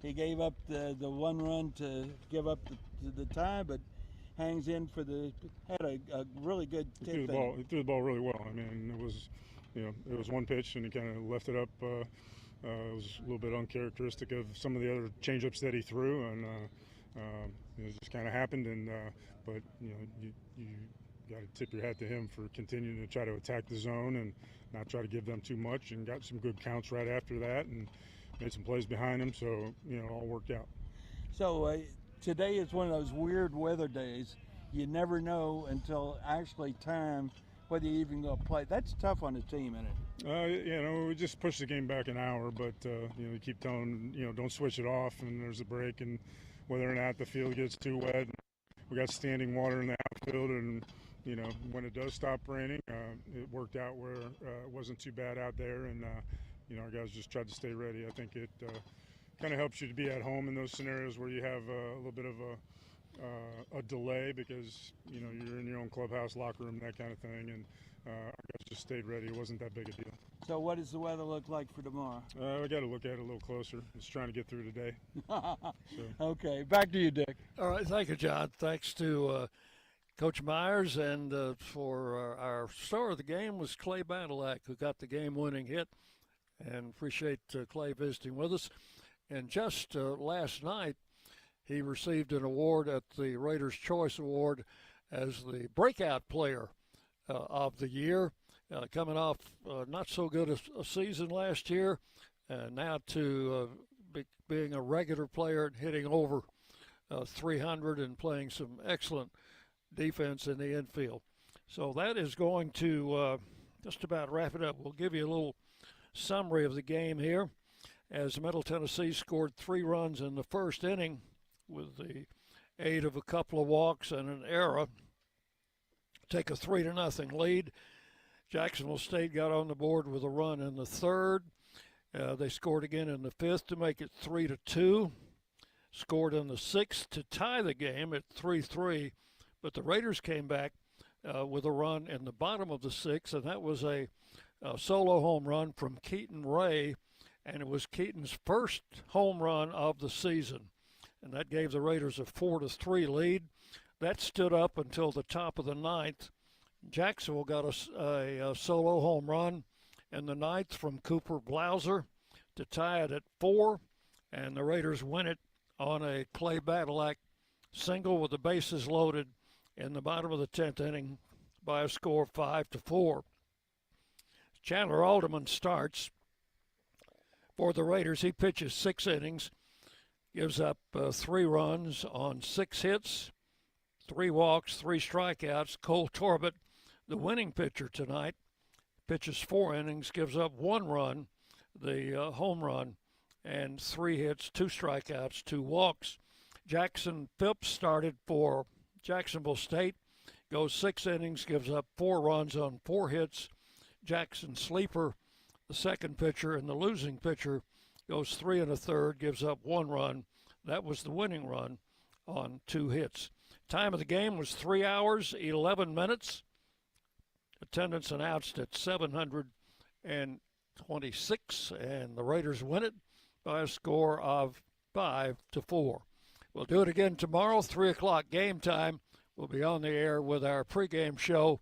R: He gave up the one run to give up the tie, but hangs in had a really good
H: kick. He threw the ball really well. I mean, it was one pitch, and he kind of left it up. It was a little bit uncharacteristic of some of the other changeups that he threw, and it just kind of happened. And but you got to tip your hat to him for continuing to try to attack the zone and not try to give them too much, and got some good counts right after that, and made some plays behind him. So all worked out.
R: So today is one of those weird weather days. You never know until actually time whether you're even going to play. That's tough on the team, isn't it?
H: We just push the game back an hour, but you keep telling them, don't switch it off, and there's a break, and whether or not the field gets too wet. We got standing water in the outfield, and when it does stop raining, it worked out where it wasn't too bad out there, and our guys just tried to stay ready. I think it kind of helps you to be at home in those scenarios where you have a little bit of a delay, because you're in your own clubhouse, locker room, that kind of thing, and our guys just stayed ready. It wasn't that big a deal.
R: So what does the weather look like for tomorrow?
H: We got to look at it a little closer. Just trying to get through today.
R: Okay, back to you, Dick.
A: All right, thank you, John. Thanks to Coach Myers, and for our star of the game was Clay Badalak, who got the game-winning hit, and appreciate Clay visiting with us. And just last night, he received an award at the Raiders' Choice Award as the breakout player of the year, coming off not so good a season last year, now to being a regular player and hitting over 300 and playing some excellent defense in the infield. So that is going to just about wrap it up. We'll give you a little summary of the game here, as Middle Tennessee scored 3 runs in the first inning with the aid of a couple of walks and an error, take a 3-0 lead. Jacksonville State got on the board with a run in the third. They scored again in the fifth to make it 3-2. scored in the 6th to tie the game at 3-3, but the Raiders came back with a run in the bottom of the 6th, and that was a solo home run from Keaton Ray, and it was Keaton's first home run of the season, and that gave the Raiders a 4-3 lead. That stood up until the top of the 9th. Jacksonville got a solo home run in the 9th from Cooper Blauser to tie it at 4, and the Raiders win it on a Clay Badalak single with the bases loaded in the bottom of the 10th inning by a score of 5-4. Chandler Alderman starts for the Raiders. He pitches 6 innings, gives up 3 runs on 6 hits, 3 walks, 3 strikeouts. Cole Torbett, the winning pitcher tonight, pitches 4 innings, gives up 1 run, the home run, and 3 hits, 2 strikeouts, 2 walks. Jackson Phipps started for Jacksonville State, goes 6 innings, gives up 4 runs on 4 hits. Jackson Sleeper, the second pitcher and the losing pitcher, goes 3 1/3, gives up 1 run. That was the winning run on 2 hits. Time of the game was 3 hours, 11 minutes. Attendance announced at 726, and the Raiders win it by a score of 5-4. We'll do it again tomorrow, 3 o'clock game time. We'll be on the air with our pregame show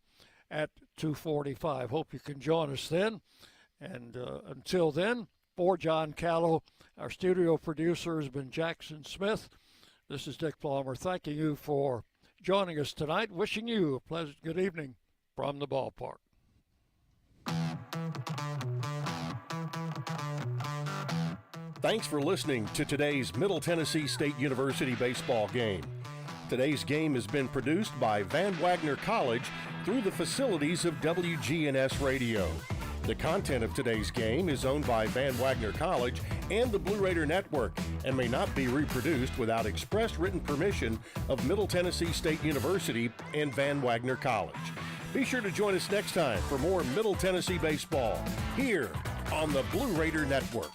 A: at 2:45. Hope you can join us then. And until then, for John Callow, our studio producer has been Jackson Smith. This is Dick Plummer thanking you for joining us tonight, wishing you a pleasant good evening from the ballpark.
J: Thanks for listening to today's Middle Tennessee State University baseball game. Today's game has been produced by Van Wagner College through the facilities of WGNS Radio. The content of today's game is owned by Van Wagner College and the Blue Raider Network and may not be reproduced without express written permission of Middle Tennessee State University and Van Wagner College. Be sure to join us next time for more Middle Tennessee baseball here on the Blue Raider Network.